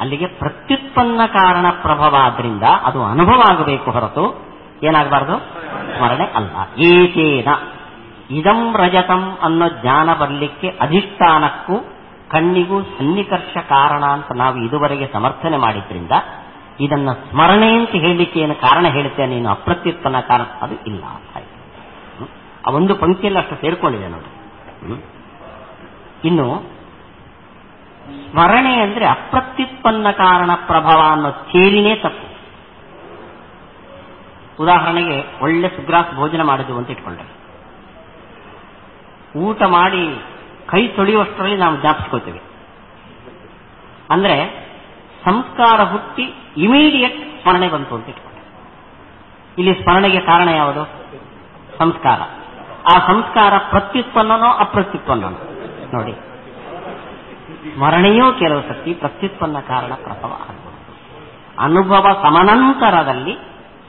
ಅಲ್ಲಿಗೆ ಪ್ರತ್ಯುತ್ಪನ್ನ ಕಾರಣ ಪ್ರಭವ ಆದ್ರಿಂದ ಅದು ಅನುಭವ ಆಗಬೇಕು ಹೊರತು ಏನಾಗಬಾರದು? ಸ್ಮರಣೆ ಅಲ್ಲ. ಏಕೇನ ಇದಂ ರಜತಂ ಅನ್ನೋ ಜ್ಞಾನ ಬರಲಿಕ್ಕೆ ಅಧಿಷ್ಠಾನಕ್ಕೂ ಕಣ್ಣಿಗೂ ಸನ್ನಿಕರ್ಷ ಕಾರಣ ಅಂತ ನಾವು ಇದುವರೆಗೆ ಸಮರ್ಥನೆ ಮಾಡಿದ್ರಿಂದ ಇದನ್ನ ಸ್ಮರಣೆ ಅಂತ ಹೇಳಲಿಕ್ಕೆ ಏನು ಕಾರಣ ಹೇಳ್ತೇನೆ ನೀನು? ಅಪ್ರತ್ಯುತ್ಪನ್ನ ಕಾರಣ ಅದು ಇಲ್ಲ ಅಂತ ಆಯ್ತು. ಆ ಒಂದು ಪಂಕ್ತಿಯಲ್ಲಿ ಅಷ್ಟು ಸೇರ್ಕೊಂಡಿದೆ ನೋಡಿ. ಇನ್ನು ಸ್ಮರಣೆ ಅಂದ್ರೆ ಅಪ್ರತ್ಯುತ್ಪನ್ನ ಕಾರಣ ಪ್ರಭವ ಅನ್ನೋ ಥಿಯರಿನೇ ತಪ್ಪು. ಉದಾಹರಣೆಗೆ ಒಳ್ಳೆ ಸುಗ್ರಾಸ್ ಭೋಜನ ಮಾಡಿದ್ವು ಅಂತ ಇಟ್ಕೊಂಡ್ರೆ, ಊಟ ಮಾಡಿ ಕೈ ತೊಳೆಯುವಷ್ಟರಲ್ಲಿ ನಾವು ಜ್ಞಾಪಿಸ್ಕೊಳ್ತೇವೆ. ಅಂದ್ರೆ ಸಂಸ್ಕಾರ ಹುಟ್ಟಿ ಇಮಿಡಿಯೇಟ್ ಸ್ಮರಣೆ ಬಂತು ಅಂತ ಇಟ್ಕೊಂಡ್ರೆ, ಇಲ್ಲಿ ಸ್ಮರಣೆಗೆ ಕಾರಣ ಯಾವುದು? ಸಂಸ್ಕಾರ. ಆ ಸಂಸ್ಕಾರ ಪ್ರತ್ಯುತ್ಪನ್ನನೋ ಅಪ್ರತ್ಯುತ್ಪನ್ನನೋ ನೋಡಿ. ಸ್ಮರಣೆಯೂ ಕೆಲವು ಸತಿ ಪ್ರತ್ಯುತ್ಪನ್ನ ಕಾರಣ ಪ್ರಭವ ಆಗಬಹುದು. ಅನುಭವ ಸಮನಂತರದಲ್ಲಿ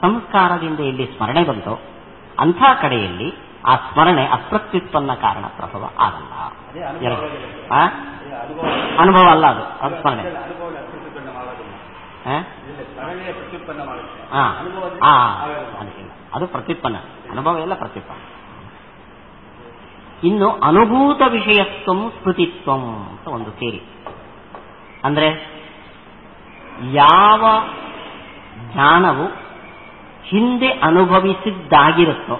ಸಂಸ್ಕಾರದಿಂದ ಇಲ್ಲಿ ಸ್ಮರಣೆ ಬಂತು, ಅಂಥ ಕಡೆಯಲ್ಲಿ ಆ ಸ್ಮರಣೆ ಅಪ್ರತ್ಯುತ್ಪನ್ನ ಕಾರಣ ಪ್ರಭವ ಆಗಲ್ಲ. ಅನುಭವ ಅಲ್ಲ, ಅದು ಸ್ಮರಣೆ. ಅದು ಪ್ರತ್ಯುತ್ಪನ್ನ, ಅನುಭವ ಎಲ್ಲ ಪ್ರತ್ಯುತ್ಪನ್ನ. ಇನ್ನು ಅನುಭೂತ ವಿಷಯತ್ವಂ ಸ್ಮೃತಿತ್ವಂ ಅಂತ ಒಂದು ಸೇರಿ. ಅಂದ್ರೆ ಯಾವ ಜ್ಞಾನವು ಹಿಂದೆ ಅನುಭವಿಸಿದ್ದಾಗಿರುತ್ತೋ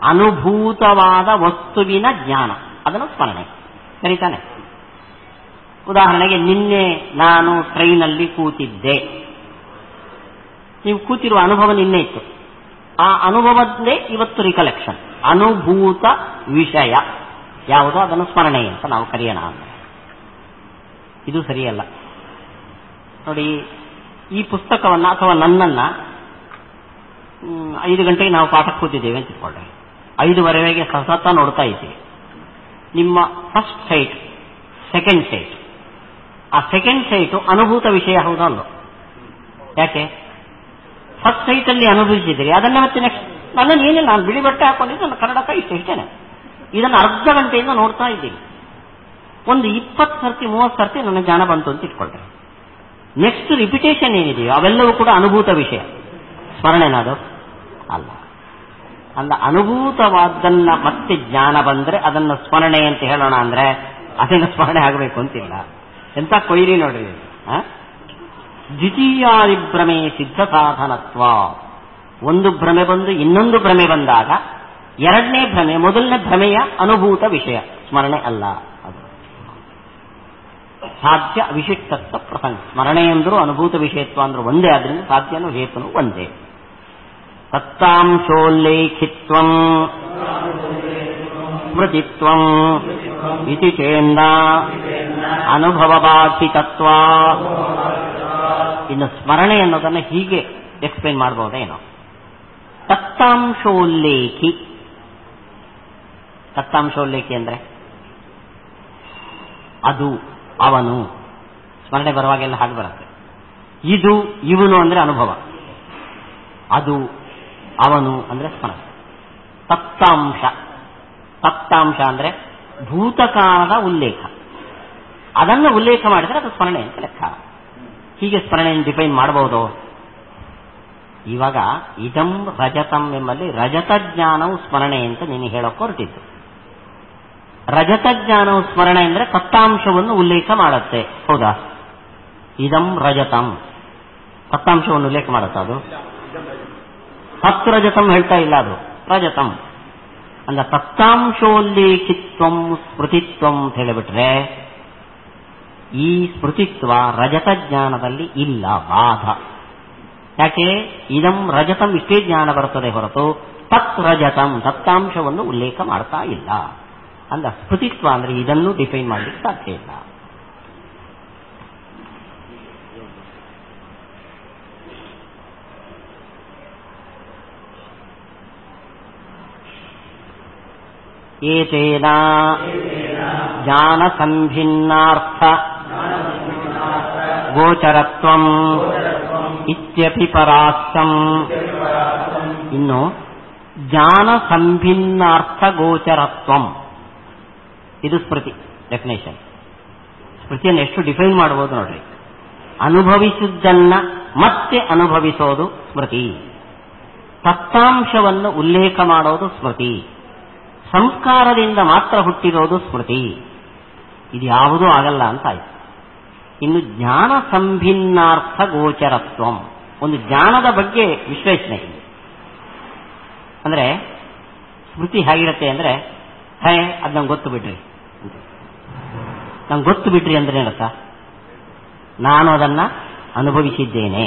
ಅನುಭೂತವಾದ ವಸ್ತುವಿನ ಜ್ಞಾನ, ಅದನ್ನು ಸ್ಮರಣೆ ಸರಿತಾನೆ. ಉದಾಹರಣೆಗೆ ನಿನ್ನೆ ನಾನು ಟ್ರೈನಲ್ಲಿ ಕೂತಿದ್ದೆ, ನೀವು ಕೂತಿರುವ ಅನುಭವ ನಿನ್ನೆ ಇತ್ತು, ಆ ಅನುಭವದ್ದೇ ಇವತ್ತು ರಿಕಲೆಕ್ಷನ್. ಅನುಭೂತ ವಿಷಯ ಯಾವುದೋ ಅದನ್ನು ಸ್ಮರಣೆ ಅಂತ ನಾವು ಕರೆಯೋಣ ಅಂದ್ರೆ ಇದು ಸರಿಯಲ್ಲ ನೋಡಿ. ಈ ಪುಸ್ತಕವನ್ನ ಅಥವಾ ನನ್ನನ್ನ 5 ಗಂಟೆಗೆ ನಾವು ಪಾಠಕ್ಕೆ ಕೂತಿದ್ದೇವೆ ಅಂತ ಇಟ್ಕೊಂಡ್ರೆ 5:15 ಸತತ ನೋಡ್ತಾ ಇದ್ದೀವಿ. ನಿಮ್ಮ ಫಸ್ಟ್ ಸೈಟ್, ಸೆಕೆಂಡ್ ಸೈಟ್, ಆ ಸೆಕೆಂಡ್ ಸೈಟು ಅನುಭೂತ ವಿಷಯ ಹೌದಲ್ಲ? ಯಾಕೆ? ಫಸ್ಟ್ ಸೈಟಲ್ಲಿ ಅನುಭವಿಸಿದ್ದೀರಿ, ಅದನ್ನ ಮತ್ತೆ ನೆಕ್ಸ್ಟ್ ನನ್ನನ್ನು ಏನಿಲ್ಲ, ನಾನು ಬಿಳಿ ಬಟ್ಟೆ ಹಾಕೊಂಡಿದ್ದು ನನ್ನ ಕನ್ನಡಕ ಇಷ್ಟೇನೆ, ಇದನ್ನು ಅರ್ಧ ಗಂಟೆಯಿಂದ ನೋಡ್ತಾ ಇದ್ದೀನಿ. ಒಂದು 20 ಸರ್ತಿ 30 ಸರ್ತಿ ನನ್ನ ಜ್ಞಾನ ಬಂತು ಅಂತ ಇಟ್ಕೊಳ್ತಾರೆ. ನೆಕ್ಸ್ಟ್ ರಿಪಿಟೇಷನ್ ಏನಿದೆಯೋ ಅವೆಲ್ಲವೂ ಕೂಡ ಅನುಭೂತ ವಿಷಯ. ಸ್ಮರಣೆನಾದು ಅಲ್ಲ. ಅಲ್ಲ, ಅನುಭೂತವಾದ್ದನ್ನ ಮತ್ತೆ ಜ್ಞಾನ ಬಂದ್ರೆ ಅದನ್ನು ಸ್ಮರಣೆ ಅಂತ ಹೇಳೋಣ ಅಂದ್ರೆ ಅದನ್ನು ಸ್ಮರಣೆ ಆಗಬೇಕು ಅಂತಿಲ್ಲ. ಎಂತ ಕೊಯ್ರಿ ನೋಡ್ರಿ. ದ್ವಿತೀಯಾದಿಭ್ರಮೆ ಸಿದ್ಧ ಸಾಧನತ್ವ. ಒಂದು ಭ್ರಮೆ ಬಂದು ಇನ್ನೊಂದು ಭ್ರಮೆ ಬಂದಾಗ ಎರಡನೇ ಭ್ರಮೆ ಮೊದಲನೇ ಭ್ರಮೆಯ ಅನುಭೂತ ವಿಷಯ, ಸ್ಮರಣೆ ಅಲ್ಲ. ಅದು ಸಾಧ್ಯ ಅವಿಶಿಷ್ಟತ್ವ ಪ್ರಸಂಗ. ಸ್ಮರಣೆ ಅಂದರೂ ಅನುಭೂತ ವಿಷಯತ್ವ ಅಂದ್ರೂ ಒಂದೇ, ಆದ್ರಿಂದ ಸಾಧ್ಯನೂ ಹೇತುನು ಒಂದೇ. ತತ್ತಾಂಶೋಲ್ಲೇಖಿತ್ವಂ ಸ್ಮೃತಿತ್ವಂ ಇತಿ ಚೇಂದ ಅನುಭವಬಾಧಿತತ್ವ. ಇನ್ನು ಸ್ಮರಣೆ ಅನ್ನೋದನ್ನು ಹೀಗೆ ಎಕ್ಸ್ಪ್ಲೇನ್ ಮಾಡಬಹುದೇನೋ. ತತ್ತಾಂಶೋಲ್ಲೇಖಿ. ತತ್ತಾಂಶೋಲ್ಲೇಖಿ ಅಂದ್ರೆ ಅದು, ಅವನು. ಸ್ಮರಣೆ ಬರುವಾಗೆಲ್ಲ ಹಾಗೆ ಬರುತ್ತೆ. ಇದು, ಇವನು ಅಂದ್ರೆ ಅನುಭವ. ಅದು, ಅವನು ಅಂದ್ರೆ ಸ್ಮರಣೆ. ತತ್ತಾಂಶ. ತತ್ತಾಂಶ ಅಂದ್ರೆ ಭೂತಕಾಲದ ಉಲ್ಲೇಖ. ಅದನ್ನು ಉಲ್ಲೇಖ ಮಾಡಿದರೆ ಅದು ಸ್ಮರಣೆ ಅಂತ ಲೆಕ್ಕ. ಹೀಗೆ ಸ್ಮರಣೆಯನ್ನು ಡಿಫೈನ್ ಮಾಡಬಹುದು. ಇವಾಗ ಇದಂ ರಜತಂ ಎಂಬಲ್ಲಿ ರಜತ ಜ್ಞಾನವು ಸ್ಮರಣೆ ಅಂತ ನೀನು ಹೇಳೋಕೆ ಹೊರಟಿದ್ದು. ರಜತ ಜ್ಞಾನವು ಸ್ಮರಣೆ ಅಂದ್ರೆ ತತ್ತಾಂಶವನ್ನು ಉಲ್ಲೇಖ ಮಾಡುತ್ತೆ, ಹೌದಾ? ಇದಂ ರಜತಂ ತತ್ತಾಂಶವನ್ನು ಉಲ್ಲೇಖ ಮಾಡುತ್ತಾ? ಅದು ಸತ್ ರಜತಂ ಹೇಳ್ತಾ ಇಲ್ಲ, ಅದು ರಜತಂ. ಅಂದ್ರೆ ತತ್ತಾಂಶೋಲ್ಲೇಖಿತ್ವಂ ಸ್ಮೃತಿತ್ವಂ ಅಂತ ಹೇಳಿಬಿಟ್ರೆ ಈ ಸ್ಮೃತಿತ್ವ ರಜತ ಜ್ಞಾನದಲ್ಲಿ ಇಲ್ಲ, ಬಾಧ. ಯಾಕೆ? ಇದಂ ರಜತಂ ಇಷ್ಟೇ ಜ್ಞಾನ ಬರುತ್ತದೆ ಹೊರತು ತತ್ ರಜತಂ ದತ್ತಾಂಶವನ್ನು ಉಲ್ಲೇಖ ಮಾಡ್ತಾ ಇಲ್ಲ. ಅಂದ ಸ್ಫುತಿತ್ವ ಅಂದ್ರೆ ಇದನ್ನು ಡಿಫೈನ್ ಮಾಡಲಿಕ್ಕೆ ಸಾಧ್ಯ ಇಲ್ಲ. ಏತೇನ ಜ್ಞಾನ ಸಂಭಿನ್ನಾರ್ಥ ಗೋಚರತ್ವಂ ಇತ್ಯಪಿ ಪರಾಸ್ತಂ. ಇನ್ನು ಜ್ಞಾನ ಸಂಭಿನ್ನಾರ್ಥ ಗೋಚರತ್ವಂ, ಇದು ಸ್ಮೃತಿ ಡೆಫಿನೇಷನ್. ಸ್ಮೃತಿಯನ್ನು ಎಷ್ಟು ಡಿಫೈನ್ ಮಾಡಬಹುದು ನೋಡ್ರಿ. ಅನುಭವಿಸಿದ್ದನ್ನ ಮತ್ತೆ ಅನುಭವಿಸೋದು ಸ್ಮೃತಿ, ತತ್ತಾಂಶವನ್ನು ಉಲ್ಲೇಖ ಮಾಡೋದು ಸ್ಮೃತಿ, ಸಂಸ್ಕಾರದಿಂದ ಮಾತ್ರ ಹುಟ್ಟಿರೋದು ಸ್ಮೃತಿ. ಇದು ಯಾವುದೂ ಆಗಲ್ಲ ಅಂತ ಆಯ್ತು. ಇನ್ನು ಜ್ಞಾನ ಸಂಭಿನ್ನಾರ್ಥ ಗೋಚರತ್ವಂ, ಒಂದು ಜ್ಞಾನದ ಬಗ್ಗೆ ವಿಶ್ಲೇಷಣೆ ಇದೆ. ಅಂದ್ರೆ ಸ್ಮೃತಿ ಹೇಗಿರುತ್ತೆ ಅಂದ್ರೆ, ಅದು ನಂಗೆ ಗೊತ್ತು ಬಿಡ್ರಿ, ನಂಗೆ ಗೊತ್ತು ಬಿಡ್ರಿ ಅಂದ್ರೆ ಏನರ್ಥ? ನಾನು ಅದನ್ನ ಅನುಭವಿಸಿದ್ದೇನೆ,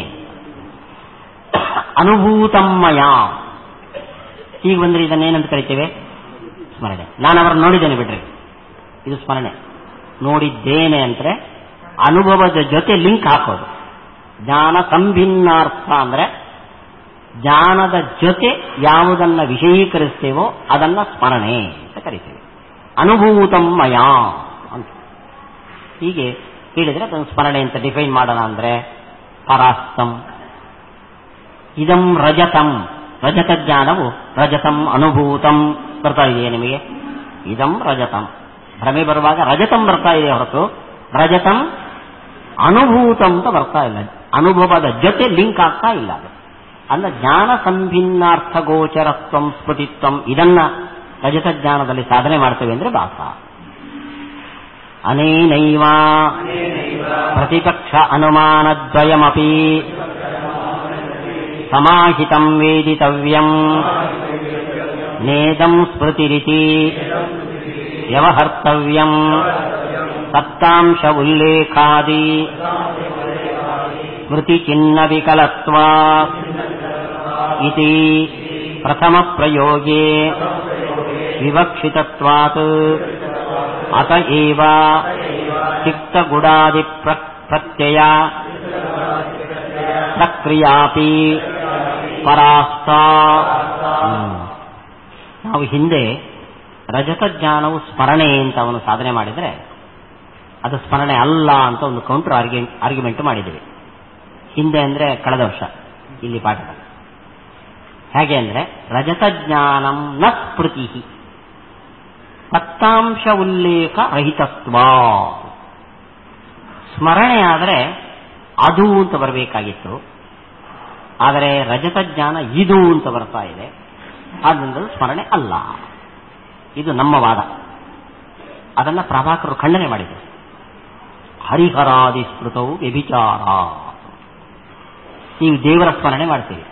ಅನುಭೂತಮ್ಮಯ. ಈಗ ಬಂದ್ರೆ ಇದನ್ನೇನಂತ ಕರಿತೇವೆ? ಸ್ಮರಣೆ. ನಾನು ಅವರನ್ನು ನೋಡಿದ್ದೇನೆ ಬಿಡ್ರಿ, ಇದು ಸ್ಮರಣೆ. ನೋಡಿದ್ದೇನೆ ಅಂದ್ರೆ ಅನುಭವದ ಜೊತೆ ಲಿಂಕ್ ಹಾಕೋದು. ಜ್ಞಾನ ಸಂಭಿನ್ನಾರ್ಥ ಅಂದ್ರೆ ಜ್ಞಾನದ ಜೊತೆ ಯಾವುದನ್ನ ವಿಷಯೀಕರಿಸ್ತೇವೋ ಅದನ್ನ ಸ್ಮರಣೆ ಅಂತ ಕರಿತೇವೆ. ಅನುಭೂತಮ್ಮಯ ಅಂತ ಹೀಗೆ ಹೇಳಿದ್ರೆ ಅದನ್ನು ಸ್ಮರಣೆ ಅಂತ ಡಿಫೈನ್ ಮಾಡೋಣ. ಅಂದ್ರೆ ಪರಾಸ್ತಂ. ಇದಂ ರಜತಂ, ರಜತ ಜ್ಞಾನವು ರಜತಂ ಅನುಭೂತಂ ಬರ್ತಾ ಇದೆಯೇ ನಿಮಗೆ? ಇದಂ ರಜತಂ. ಭ್ರಮೆ ಬರುವಾಗ ರಜತಂ ಬರ್ತಾ ಇದೆ ಹೊರತು ರಜತಂ ಅನುಭೂತಂ ಅಂತ ಬರ್ತಾ ಇಲ್ಲ. ಅನುಭವದ ಜೊತೆ ಲಿಂಕ್ ಆಗ್ತಾ ಇಲ್ಲ. ಅದು ಅಲ್ಲ ಜ್ಞಾನ ಸಂಭಿನ್ನಾರ್ಥ ಗೋಚರತ್ವಂ ಸ್ಫುಟಿತ್ವಂ, ಇದನ್ನ ರಜತ ಜ್ಞಾನದಲ್ಲಿ ಸಾಧನೆ ಮಾಡ್ತೇವೆ ಅಂದ್ರೆ ಭಾಸ. ಅನೇನೈವ ಪ್ರತಿಪಕ್ಷ ಅನುಮಾನದ್ವಯಮಪಿ ಸಮಾಹಿತಂ ವೇದಿತವ್ಯಂ ನೇದಂ ಸ್ಮೃತಿರಿತಿ ವ್ಯವಹರ್ತವ್ಯಂ ಸತ್ತಾಂಶ ಉಲ್ಲೇಖಾದಿ ಸ್ಮೃತಿ ಚಿನ್ನ ವಿಕಲತ್ವ ಇತಿ ಪ್ರಥಮ ಪ್ರಯೋಗೇ ವಿವಕ್ಷಿತತ್ವಾತ್ ಅತ ಏವ ಚಿತ್ತಗುಡಾದಿ ಪ್ರತ್ಯಯ ಪ್ರಕ್ರಿಯಾಪಿ ಪರಾಸ್ತ. ನಾವು ಹಿಂದೆ ರಜತ ಜ್ಞಾನವು ಸ್ಮರಣೆ ಅಂತ ಅವನು ಸಾಧನೆ ಮಾಡಿದರೆ ಅದು ಸ್ಮರಣೆ ಅಲ್ಲ ಅಂತ ಒಂದು ಕೌಂಟರ್ ಆರ್ಗ್ಯುಮೆಂಟ್ ಮಾಡಿದ್ದೀವಿ ಹಿಂದೆ. ಅಂದ್ರೆ ಕಳೆದ ವರ್ಷ ಇಲ್ಲಿ ಪಾಠದಲ್ಲಿ. ಹೇಗೆ ಅಂದ್ರೆ ರಜತ ಜ್ಞಾನಂ ನ ಸ್ಮೃತಿ ಸತ್ತಾಂಶ ಉಲ್ಲೇಖ ರಹಿತತ್ವ. ಸ್ಮರಣೆ ಆದರೆ ಅದು ಅಂತ ಬರಬೇಕಾಗಿತ್ತು, ಆದರೆ ರಜತ ಜ್ಞಾನ ಇದು ಅಂತ ಬರ್ತಾ ಇದೆ, ಆದ್ದರಿಂದ ಸ್ಮರಣೆ ಅಲ್ಲ. ಇದು ನಮ್ಮ ವಾದ. ಅದನ್ನ ಪ್ರಭಾಕರರು ಖಂಡನೆ ಮಾಡಿದರು. ಹರಿಹರಾದಿ ಸ್ಮೃತವು ವ್ಯಭಿಚಾರ. ನೀವು ದೇವರ ಸ್ಮರಣೆ ಮಾಡ್ತೀವಿ,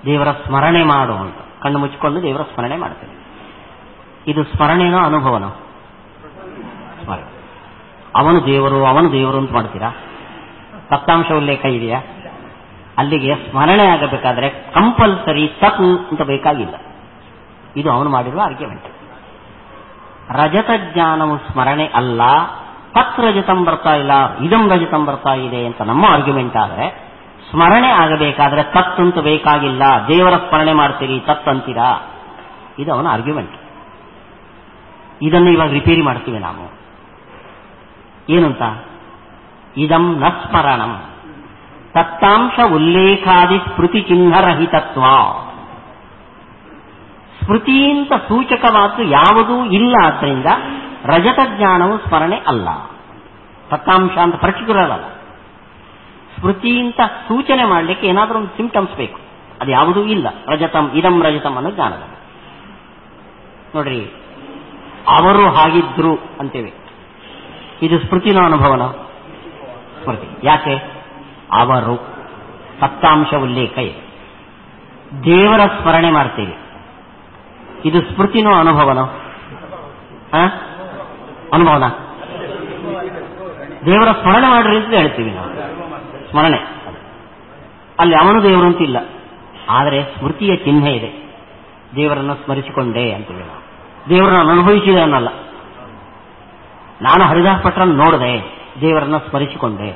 ದೇವರ ಸ್ಮರಣೆ ಮಾಡು ಅಂತ ಕಣ್ಣು ಮುಚ್ಚಿಕೊಂಡು ದೇವರ ಸ್ಮರಣೆ ಮಾಡ್ತೇವೆ. ಇದು ಸ್ಮರಣೆನೋ ಅನುಭವನೋ? ಸ್ಮರಣೆ. ಅವನು ದೇವರು ಅಂತ ಮಾಡ್ತೀರಾ? ಸಪ್ತಾಂಶ ಉಲ್ಲೇಖ ಇದೆಯಾ? ಅಲ್ಲಿಗೆ ಸ್ಮರಣೆ ಆಗಬೇಕಾದ್ರೆ ಕಂಪಲ್ಸರಿ ತತ್ ಅಂತ ಬೇಕಾಗಿಲ್ಲ. ಇದು ಅವನು ಮಾಡಿರುವ ಆರ್ಗ್ಯುಮೆಂಟ್. ರಜತ ಜ್ಞಾನವು ಸ್ಮರಣೆ ಅಲ್ಲ, ತತ್ ರಜತಂ ಬರ್ತಾ ಇಲ್ಲ, ಇದಂ ರಜತಂ ಬರ್ತಾ ಇದೆ ಅಂತ ನಮ್ಮ ಆರ್ಗ್ಯುಮೆಂಟ್. ಆದರೆ ಸ್ಮರಣೆ ಆಗಬೇಕಾದ್ರೆ ತತ್ ಅಂತ ಬೇಕಾಗಿಲ್ಲ. ದೇವರ ಸ್ಮರಣೆ ಮಾಡ್ತೀರಿ, ತತ್ ಅಂತೀರಾ? ಇದು ಅವನ ಆರ್ಗ್ಯುಮೆಂಟ್. ಇದನ್ನು ಇವಾಗ ರಿಪೇರಿ ಮಾಡ್ತೀವಿ ನಾವು. ಏನಂತ? ಇದಂ ನ ಸ್ಮರಣಂ ತತ್ತಾಂಶ ಉಲ್ಲೇಖಾದಿ ಸ್ಮೃತಿ ಚಿಹ್ನರಹಿತತ್ವ. ಸ್ಮೃತಿಯಿಂದ ಸೂಚಕವಾದ್ದು ಯಾವುದೂ ಇಲ್ಲ. ಆದ್ದರಿಂದ ರಜತ ಜ್ಞಾನವು ಸ್ಮರಣೆ ಅಲ್ಲ. ತತ್ತಾಂಶ ಅಂತ ಪರ್ಟಿಕ್ಯುಲರ್ ಅಲ್ಲ. ಸ್ಮೃತಿಯಿಂದ ಸೂಚನೆ ಮಾಡಲಿಕ್ಕೆ ಏನಾದರೂ ಒಂದು ಸಿಂಪ್ಟಮ್ಸ್ ಬೇಕು. ಅದು ಯಾವುದೂ ಇಲ್ಲ. ರಜತಂ ಇದಂ ರಜತಂ ಅನ್ನೋ ಜ್ಞಾನದಲ್ಲಿ ನೋಡ್ರಿ, ಅವರು ಹಾಗಿದ್ರು ಅಂತೇವೆ. ಇದು ಸ್ಮೃತಿನೋ ಅನುಭವನ? ಸ್ಮೃತಿ. ಯಾಕೆ? ಅವರು ಸಪ್ತಾಂಶ ಉಲ್ಲೇಖ ಇದೆ. ದೇವರ ಸ್ಮರಣೆ ಮಾಡ್ತೀವಿ, ಇದು ಸ್ಮೃತಿನೋ ಅನುಭವನೋ? ಅನುಭವನ. ದೇವರ ಸ್ಮರಣೆ ಮಾಡ್ರಿ ಅಂತ ಹೇಳ್ತೀವಿ ನಾವು. ಸ್ಮರಣೆ ಅಲ್ಲಿ ಅವನು ದೇವರು ಅಂತಿಲ್ಲ, ಆದರೆ ಸ್ಮೃತಿಯ ಚಿಹ್ನೆ ಇದೆ. ದೇವರನ್ನು ಸ್ಮರಿಸಿಕೊಂಡೆ ಅಂತೀವಿ ನಾವು. ದೇವರನ್ನು ಅನುಭವಿಸಿದೆ ಅನ್ನಲ್ಲ. ನಾನು ಹರಿದಾಸ್ ಭಟ್ರನ್ನು ನೋಡಿದೆ, ದೇವರನ್ನು ಸ್ಮರಿಸಿಕೊಂಡೆ.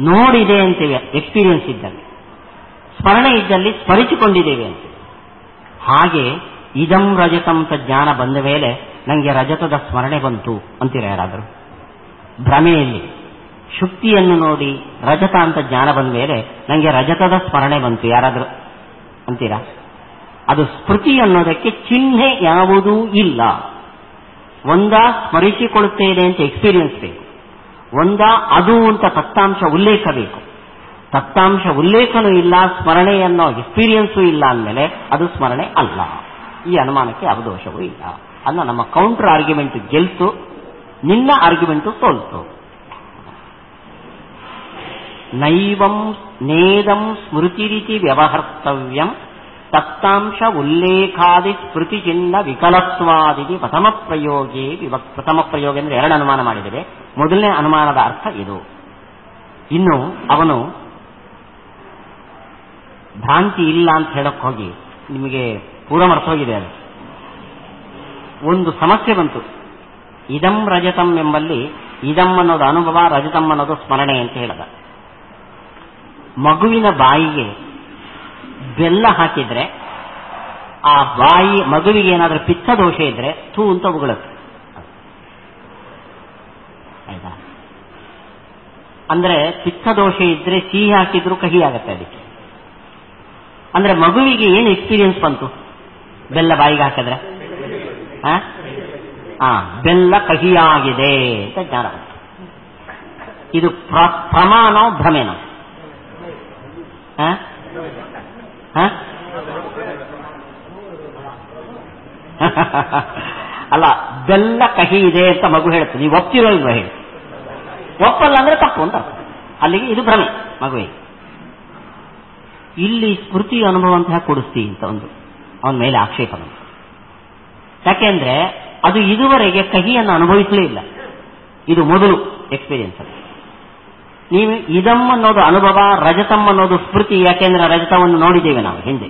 ನೋಡಿದೆ ಅಂತೀವಿ, ಎಕ್ಸ್ಪೀರಿಯನ್ಸ್ ಇದ್ದಲ್ಲಿ. ಸ್ಮರಣೆ ಇದ್ದಲ್ಲಿ ಸ್ಮರಿಸಿಕೊಂಡಿದ್ದೇವೆ ಅಂತೀವಿ. ಹಾಗೆ ಇದಂ ರಜತಂ ಅಂತ ಜ್ಞಾನ ಬಂದ ಮೇಲೆ ನನಗೆ ರಜತದ ಸ್ಮರಣೆ ಬಂತು ಅಂತೀರ ಯಾರಾದರೂ? ಭ್ರಮೆಯಲ್ಲಿ ಶುಕ್ತಿಯನ್ನು ನೋಡಿ ರಜತ ಅಂತ ಜ್ಞಾನ ಬಂದ ಮೇಲೆ ನನಗೆ ರಜತದ ಸ್ಮರಣೆ ಬಂತು ಯಾರಾದರೂ ಅಂತೀರಾ? ಅದು ಸ್ಮೃತಿ ಅನ್ನೋದಕ್ಕೆ ಚಿಹ್ನೆ ಯಾವುದೂ ಇಲ್ಲ. ಒಂದ ಸ್ಮರಿಸಿಕೊಳ್ಳುತ್ತೇನೆ ಅಂತ ಎಕ್ಸ್ಪೀರಿಯನ್ಸ್ ಬೇಕು, ಒಂದ ಅದು ಅಂತ ತತ್ತಾಂಶ ಉಲ್ಲೇಖ ಬೇಕು. ತತ್ತಾಂಶ ಉಲ್ಲೇಖನೂ ಇಲ್ಲ, ಸ್ಮರಣೆ ಅನ್ನೋ ಎಕ್ಸ್ಪೀರಿಯನ್ಸೂ ಇಲ್ಲ ಅಂದಮೇಲೆ ಅದು ಸ್ಮರಣೆ ಅಲ್ಲ. ಈ ಅನುಮಾನಕ್ಕೆ ಅವದೋಷವೂ ಇಲ್ಲ. ಅದನ್ನ ನಮ್ಮ ಕೌಂಟರ್ ಆರ್ಗ್ಯುಮೆಂಟ್ ಗೆಲ್ತು, ನಿನ್ನ ಆರ್ಗ್ಯುಮೆಂಟು ಸೋಲ್ತು. ನೈವಂ ನೇದಂ ಸ್ಮೃತಿರಿತಿ ವ್ಯವಹರ್ತವ್ಯಂ ತತ್ತಾಂಶ ಉಲ್ಲೇಖಾದಿ ಸ್ಮೃತಿ ಚಿಹ್ನ ವಿಕಲತ್ವಾದಿ ಪ್ರಥಮ ಪ್ರಯೋಗೇ ಪ್ರಥಮ ಪ್ರಯೋಗ ಅಂದರೆ ಎರಡು ಅನುಮಾನ ಮಾಡಿದರೆ, ಮೊದಲನೇ ಅನುಮಾನದ ಅರ್ಥ ಇದು. ಇನ್ನು ಅವನು ಭ್ರಾಂತಿ ಇಲ್ಲ ಅಂತ ಹೇಳಕ್ ಹೋಗಿ ನಿಮಗೆ ಪೂರ್ವ ಮರ್ತೋಗಿದೆ. ಅದು ಒಂದು ಸಮಸ್ಯೆ ಬಂತು. ಇದಂ ರಜತಂ ಎಂಬಲ್ಲಿ ಇದಂ ಅನ್ನೋದು ಅನುಭವ, ರಜತಂ ಅನ್ನೋದು ಸ್ಮರಣೆ ಅಂತ ಹೇಳದ. ಮಗುವಿನ ಬಾಯಿಗೆ ಬೆಲ್ಲ ಹಾಕಿದ್ರೆ ಆ ಬಾಯಿ ಮಗುವಿಗೆ ಏನಾದರೂ ಪಿತ್ತ ದೋಷ ಇದ್ರೆ ಥೂ ಅಂತ ಉಗುಳುತ್ತೆ. ಆಯ್ತಾ? ಅಂದ್ರೆ ಪಿತ್ತ ದೋಷ ಇದ್ರೆ ಸಿಹಿ ಹಾಕಿದ್ರು ಕಹಿ ಆಗತ್ತೆ ಅದಕ್ಕೆ. ಅಂದ್ರೆ ಮಗುವಿಗೆ ಏನು ಎಕ್ಸ್ಪೀರಿಯನ್ಸ್ ಬಂತು ಬೆಲ್ಲ ಬಾಯಿಗೆ ಹಾಕಿದ್ರೆ? ಬೆಲ್ಲ ಕಹಿಯಾಗಿದೆ ಅಂತ ಜ್ಞಾನ ಬಂತು. ಇದು ಪ್ರಮಾಣೋ ಭ್ರಮೇನೋ? ಅಲ್ಲ, ಬೆಲ್ಲ ಕಹಿ ಇದೆ ಅಂತ ಮಗು ಹೇಳುತ್ತೆ. ನೀವು ಒಪ್ತಿರೋ ಇಲ್ವ ಹೇಳಿ? ಒಪ್ಪಲ್ಲ ಅಂದ್ರೆ ತಪ್ಪು ಅಂತ. ಅಲ್ಲಿಗೆ ಇದು ಭ್ರಮೆ ಮಗುವಿಗೆ. ಇಲ್ಲಿ ಸ್ಮೃತಿ ಅನುಭವ ಅಂತ ಕೊಡಿಸ್ತಿ ಅಂತ ಒಂದು ಅವನ ಮೇಲೆ ಆಕ್ಷೇಪ ಬಂತು. ಯಾಕೆಂದ್ರೆ ಅದು ಇದುವರೆಗೆ ಕಹಿಯನ್ನು ಅನುಭವಿಸಲೇ ಇಲ್ಲ. ಇದು ಮೊದಲು ಎಕ್ಸ್ಪೀರಿಯನ್ಸ್ ಅಲ್ಲಿ. ನೀವು ಇದಂ ಅನ್ನೋದು ಅನುಭವ, ರಜತಂ ಅನ್ನೋದು ಸ್ಮೃತಿ. ಯಾಕೆಂದ್ರೆ ರಜತವನ್ನು ನೋಡಿದ್ದೇವೆ ನಾವು ಹಿಂದೆ.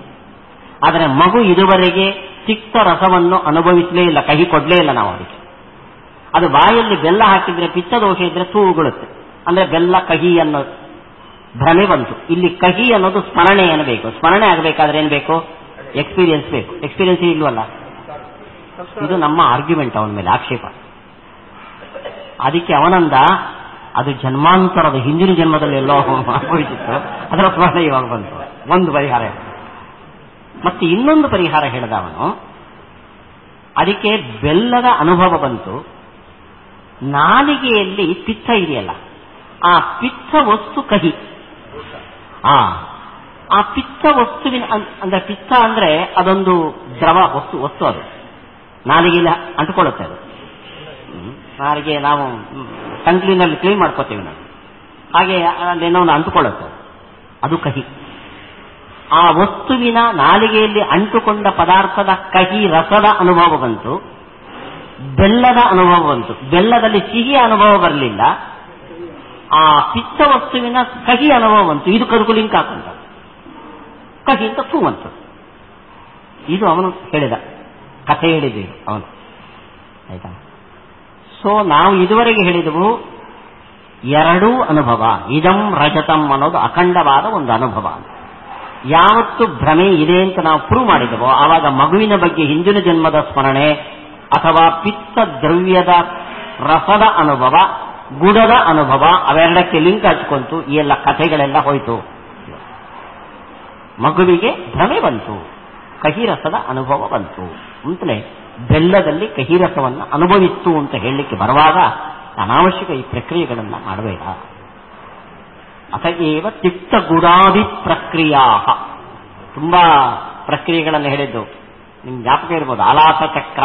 ಆದರೆ ಮಗು ಇದುವರೆಗೆ ತಿಕ್ತ ರಸವನ್ನು ಅನುಭವಿಸಲೇ ಇಲ್ಲ, ಕಹಿ ಕೊಡ್ಲೇ ಇಲ್ಲ ನಾವು ಅದಕ್ಕೆ. ಅದು ಬಾಯಲ್ಲಿ ಬೆಲ್ಲ ಹಾಕಿದ್ರೆ ಪಿತ್ತ ದೋಷ ಇದ್ರೆ ತೂಗುಳುತ್ತೆ. ಅಂದ್ರೆ ಬೆಲ್ಲ ಕಹಿ ಅನ್ನೋ ಭ್ರಮೆ ಬಂತು. ಇಲ್ಲಿ ಕಹಿ ಅನ್ನೋದು ಸ್ಮರಣೆ ಅನ್ನಬೇಕು. ಸ್ಮರಣೆ ಆಗಬೇಕಾದ್ರೆ ಏನ್ ಬೇಕು? ಎಕ್ಸ್ಪೀರಿಯನ್ಸ್ ಬೇಕು. ಎಕ್ಸ್ಪೀರಿಯನ್ಸ್ ಇಲ್ವಲ್ಲ. ಇದು ನಮ್ಮ ಆರ್ಗ್ಯುಮೆಂಟ್, ಅವನ ಮೇಲೆ ಆಕ್ಷೇಪ. ಅದಕ್ಕೆ ಅವನಂದ ಅದು ಜನ್ಮಾಂತರದ ಹಿಂದಿನ ಜನ್ಮದಲ್ಲಿ ಎಲ್ಲೋ ಅನುಭವಿಸಿತ್ತು, ಅದರ ಸ್ಮರಣೆ ಇವಾಗ ಬಂತು. ಒಂದು ಪರಿಹಾರ. ಮತ್ತೆ ಇನ್ನೊಂದು ಪರಿಹಾರ ಹೇಳಿದ ಅವನು. ಅದಕ್ಕೆ ಬೆಲ್ಲದ ಅನುಭವ ಬಂತು. ನಾಲಿಗೆಯಲ್ಲಿ ಪಿತ್ತ ಇದೆಯಲ್ಲ, ಆ ಪಿತ್ತ ವಸ್ತು ಕಹಿ. ಆ ಪಿತ್ತ ವಸ್ತುವಿನ ಅಂದ್ರೆ ಪಿತ್ತ ಅಂದ್ರೆ ಅದೊಂದು ದ್ರವ ವಸ್ತು ಅದು ನಾಲಿಗೆಯಲ್ಲಿ ಅಂಟುಕೊಳ್ಳುತ್ತೆ. ಅದು ನಾಲಿಗೆ ನಾವು ಟಂಕ್ಲಿನಲ್ಲಿ ಕ್ಲೀನ್ ಮಾಡ್ಕೋತೀವಿ ನಾವು, ಹಾಗೆ ಅಲ್ಲೇನೋ ಒಂದು ಅಂಟುಕೊಳ್ಳುತ್ತೆ, ಅದು ಕಹಿ. ಆ ವಸ್ತುವಿನ ನಾಲಿಗೆಯಲ್ಲಿ ಅಂಟುಕೊಂಡ ಪದಾರ್ಥದ ಕಹಿ ರಸದ ಅನುಭವ ಬಂತು. ಬೆಲ್ಲದ ಅನುಭವ ಬಂತು. ಬೆಲ್ಲದಲ್ಲಿ ಸಿಹಿ ಅನುಭವ ಬರಲಿಲ್ಲ, ಆ ಪಿತ್ತ ವಸ್ತುವಿನ ಕಹಿ ಅನುಭವ ಬಂತು. ಇದು ಕದುಕು ಲಿಂಕ್ ಹಾಕೊಂಡ ಕಹಿ ಅಂತ ಥೂ ಬಂತು. ಇದು ಅವನು ಹೇಳಿದ ಕಥೆ ಹೇಳಿದ್ದು ಅವನು, ಆಯ್ತಾ. ಸೊ ನಾವು ಇದುವರೆಗೆ ಹೇಳಿದವು ಎರಡೂ ಅನುಭವ. ಇದಂ ರಜತಂ ಅನ್ನೋದು ಅಖಂಡವಾದ ಒಂದು ಅನುಭವ. ಯಾವತ್ತು ಭ್ರಮೆ ಇದೆ ಅಂತ ನಾವು ಪ್ರೂವ್ ಮಾಡಿದವೋ ಆವಾಗ ಮಗುವಿನ ಬಗ್ಗೆ ಹಿಂದಿನ ಜನ್ಮದ ಸ್ಮರಣೆ ಅಥವಾ ಪಿತ್ತ ದ್ರವ್ಯದ ರಸದ ಅನುಭವ, ಗುಡದ ಅನುಭವ, ಅವೆರಡಕ್ಕೆ ಲಿಂಕ್ ಹಚ್ಕೊಂತು. ಈ ಎಲ್ಲ ಕಥೆಗಳೆಲ್ಲ ಹೋಯ್ತು. ಮಗುವಿಗೆ ಭ್ರಮೆ ಬಂತು, ಕಹಿರಸದ ಅನುಭವ ಬಂತು ಅಂತಲೇ ಬೆಲ್ಲದಲ್ಲಿ ಕಹಿರಸವನ್ನು ಅನುಭವಿತ್ತು ಅಂತ ಹೇಳಲಿಕ್ಕೆ ಬರುವಾಗ ಅನಾವಶ್ಯಕ ಈ ಪ್ರಕ್ರಿಯೆಗಳನ್ನು ಮಾಡಬೇಡ. ಅತಏವ ತಿಕ್ತ ಗುಡಾದಿ ಪ್ರಕ್ರಿಯಾ, ತುಂಬಾ ಪ್ರಕ್ರಿಯೆಗಳನ್ನು ಹೇಳಿದ್ದು ನಿಮ್ಗೆ ಜ್ಞಾಪಕ ಇರ್ಬೋದು. ಆಲಾಸ ಚಕ್ರ,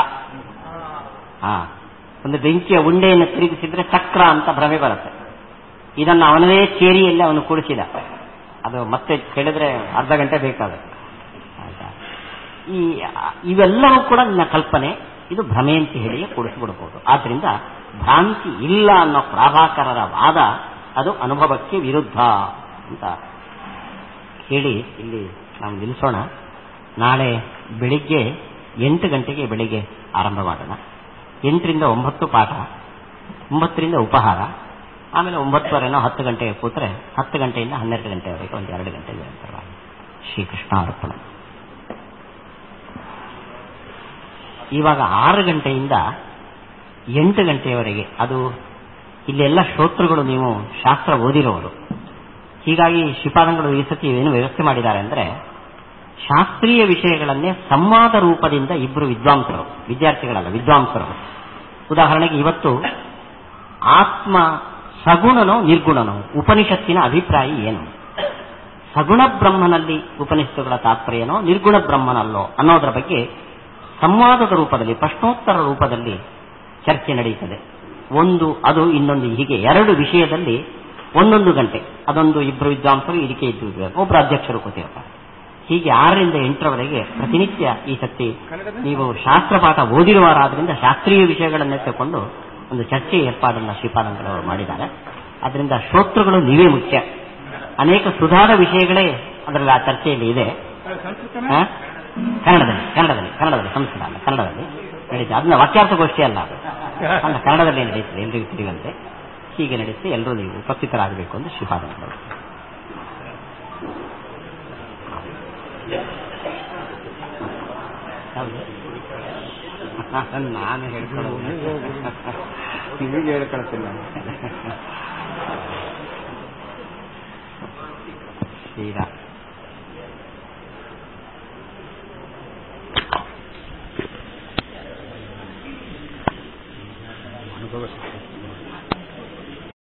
ಒಂದು ಬೆಂಕಿಯ ಉಂಡೆಯನ್ನು ತಿರುಗಿಸಿದ್ರೆ ಚಕ್ರ ಅಂತ ಭ್ರಮೆ ಬರುತ್ತೆ. ಇದನ್ನು ಅವನದೇ ಚೇರಿಯಲ್ಲಿ ಅವನು ಕೂಡಿಸಿದ. ಅದು ಮತ್ತೆ ಕೇಳಿದ್ರೆ ಅರ್ಧ ಗಂಟೆ ಬೇಕಾಗುತ್ತೆ. ಆಯ್ತಾ, ಇವೆಲ್ಲವೂ ಕೂಡ ನಿನ್ನ ಕಲ್ಪನೆ, ಇದು ಭ್ರಮೆ ಅಂತ ಹೇಳಿ ಕೂಡಿಸಿಬಿಡ್ಬೋದು. ಆದ್ರಿಂದ ಭ್ರಾಂತಿ ಇಲ್ಲ ಅನ್ನೋ ಪ್ರಾಭಾಕರರ ವಾದ ಅದು ಅನುಭವಕ್ಕೆ ವಿರುದ್ಧ ಅಂತ ಹೇಳಿ ಇಲ್ಲಿ ನಾವು ನಿಲ್ಲಿಸೋಣ. ನಾಳೆ ಬೆಳಿಗ್ಗೆ 8 ಗಂಟೆಗೆ ಬೆಳಿಗ್ಗೆ ಆರಂಭ ಮಾಡೋಣ. 8 ರಿಂದ 9 ಪಾಠ, 9 ರಿಂದ ಉಪಹಾರ, ಆಮೇಲೆ 9:15 10 ಗಂಟೆಗೆ ಕೂತ್ರೆ 10 ಗಂಟೆಯಿಂದ 12 ಗಂಟೆವರೆಗೆ ಒಂದು 2 ಗಂಟೆ ನಿರಂತರವಾಗಿ. ಶ್ರೀಕೃಷ್ಣ ಅರ್ಪಣ. ಇವಾಗ 6 ಗಂಟೆಯಿಂದ 8 ಗಂಟೆಯವರೆಗೆ, ಅದು ಇಲ್ಲೆಲ್ಲ ಶ್ರೋತೃಗಳು ನೀವು ಶಾಸ್ತ್ರ ಓದಿರೋರು, ಹೀಗಾಗಿ ಶ್ರೀಪಾದಂಗಳು ಈ ಸತಿ ಏನು ವ್ಯವಸ್ಥೆ ಮಾಡಿದ್ದಾರೆ ಅಂದರೆ ಶಾಸ್ತ್ರೀಯ ವಿಷಯಗಳನ್ನೇ ಸಂವಾದ ರೂಪದಿಂದ ಇಬ್ಬರು ವಿದ್ವಾಂಸರು, ವಿದ್ಯಾರ್ಥಿಗಳಲ್ಲ ವಿದ್ವಾಂಸರು. ಉದಾಹರಣೆಗೆ ಇವತ್ತು ಆತ್ಮ ಸಗುಣನೋ ನಿರ್ಗುಣನೋ, ಉಪನಿಷತ್ತಿನ ಅಭಿಪ್ರಾಯ ಏನು, ಸಗುಣ ಬ್ರಹ್ಮನಲ್ಲಿ ಉಪನಿಷತ್ತುಗಳ ತಾತ್ಪರ್ಯನೋ ನಿರ್ಗುಣ ಬ್ರಹ್ಮನಲ್ಲೋ ಅನ್ನೋದರ ಬಗ್ಗೆ ಸಂವಾದದ ರೂಪದಲ್ಲಿ, ಪ್ರಶ್ನೋತ್ತರ ರೂಪದಲ್ಲಿ ಚರ್ಚೆ ನಡೆಯುತ್ತದೆ. ಅದು ಇನ್ನೊಂದು, ಹೀಗೆ 2 ವಿಷಯದಲ್ಲಿ 1 ಗಂಟೆ. ಅದೊಂದು ಇಬ್ಬರು ವಿದ್ವಾಂಸರು ಇದಕ್ಕೆ ಇದ್ದು, ಒಬ್ಬರು ಅಧ್ಯಕ್ಷರು ಕೂತಿರ್ತಾರೆ. ಹೀಗೆ 6 ರಿಂದ 8ರವರೆಗೆ ಪ್ರತಿನಿತ್ಯ ಈ ಸತಿ ನೀವು ಶಾಸ್ತ್ರಪಾಠ ಓದಿರುವರಾದ್ರಿಂದ ಶಾಸ್ತ್ರೀಯ ವಿಷಯಗಳನ್ನೆತ್ತುಕೊಂಡು ಒಂದು ಚರ್ಚೆ ಏರ್ಪಾಡನ್ನು ಶ್ರೀಪಾದಂಗಳು ಮಾಡಿದ್ದಾರೆ. ಅದರಿಂದ ಶ್ರೋತೃಗಳು ನೀವೇ ಮುಖ್ಯ. ಅನೇಕ ಸುಧಾರ ವಿಷಯಗಳೇ ಅದರಲ್ಲಿ ಆ ಚರ್ಚೆಯಲ್ಲಿ ಇದೆ. ಕನ್ನಡದಲ್ಲಿ ಸಂಸ್ಕೃತ ಅಲ್ಲ, ಕನ್ನಡದಲ್ಲಿ ನಡೀತದೆ. ಅದನ್ನ ವಾಕ್ಯಾರ್ಥಗೋಷ್ಠಿ ಅಲ್ಲ, ಅಲ್ಲ ಕನ್ನಡದಲ್ಲಿ ನಡೀತದೆ, ಎಲ್ರಿಗೂ ತಿಳಿಯುವಂತೆ. ಹೀಗೆ ನಡೆಸಿ ಎಲ್ಲರೂ ನೀವು ಉಪಸ್ಥಿತರಾಗಬೇಕು ಎಂದು ಶ್ರೀಪಾದಂಗಳು. ನಾನು ಹೇಳ್ಕೊಳ್ಳೋದು ನಿಮಗೆ ಹೇಳ್ಕೊಳ್ತಿಲ್ಲ. ಶ್ರೀರಾ ಅನುಭವ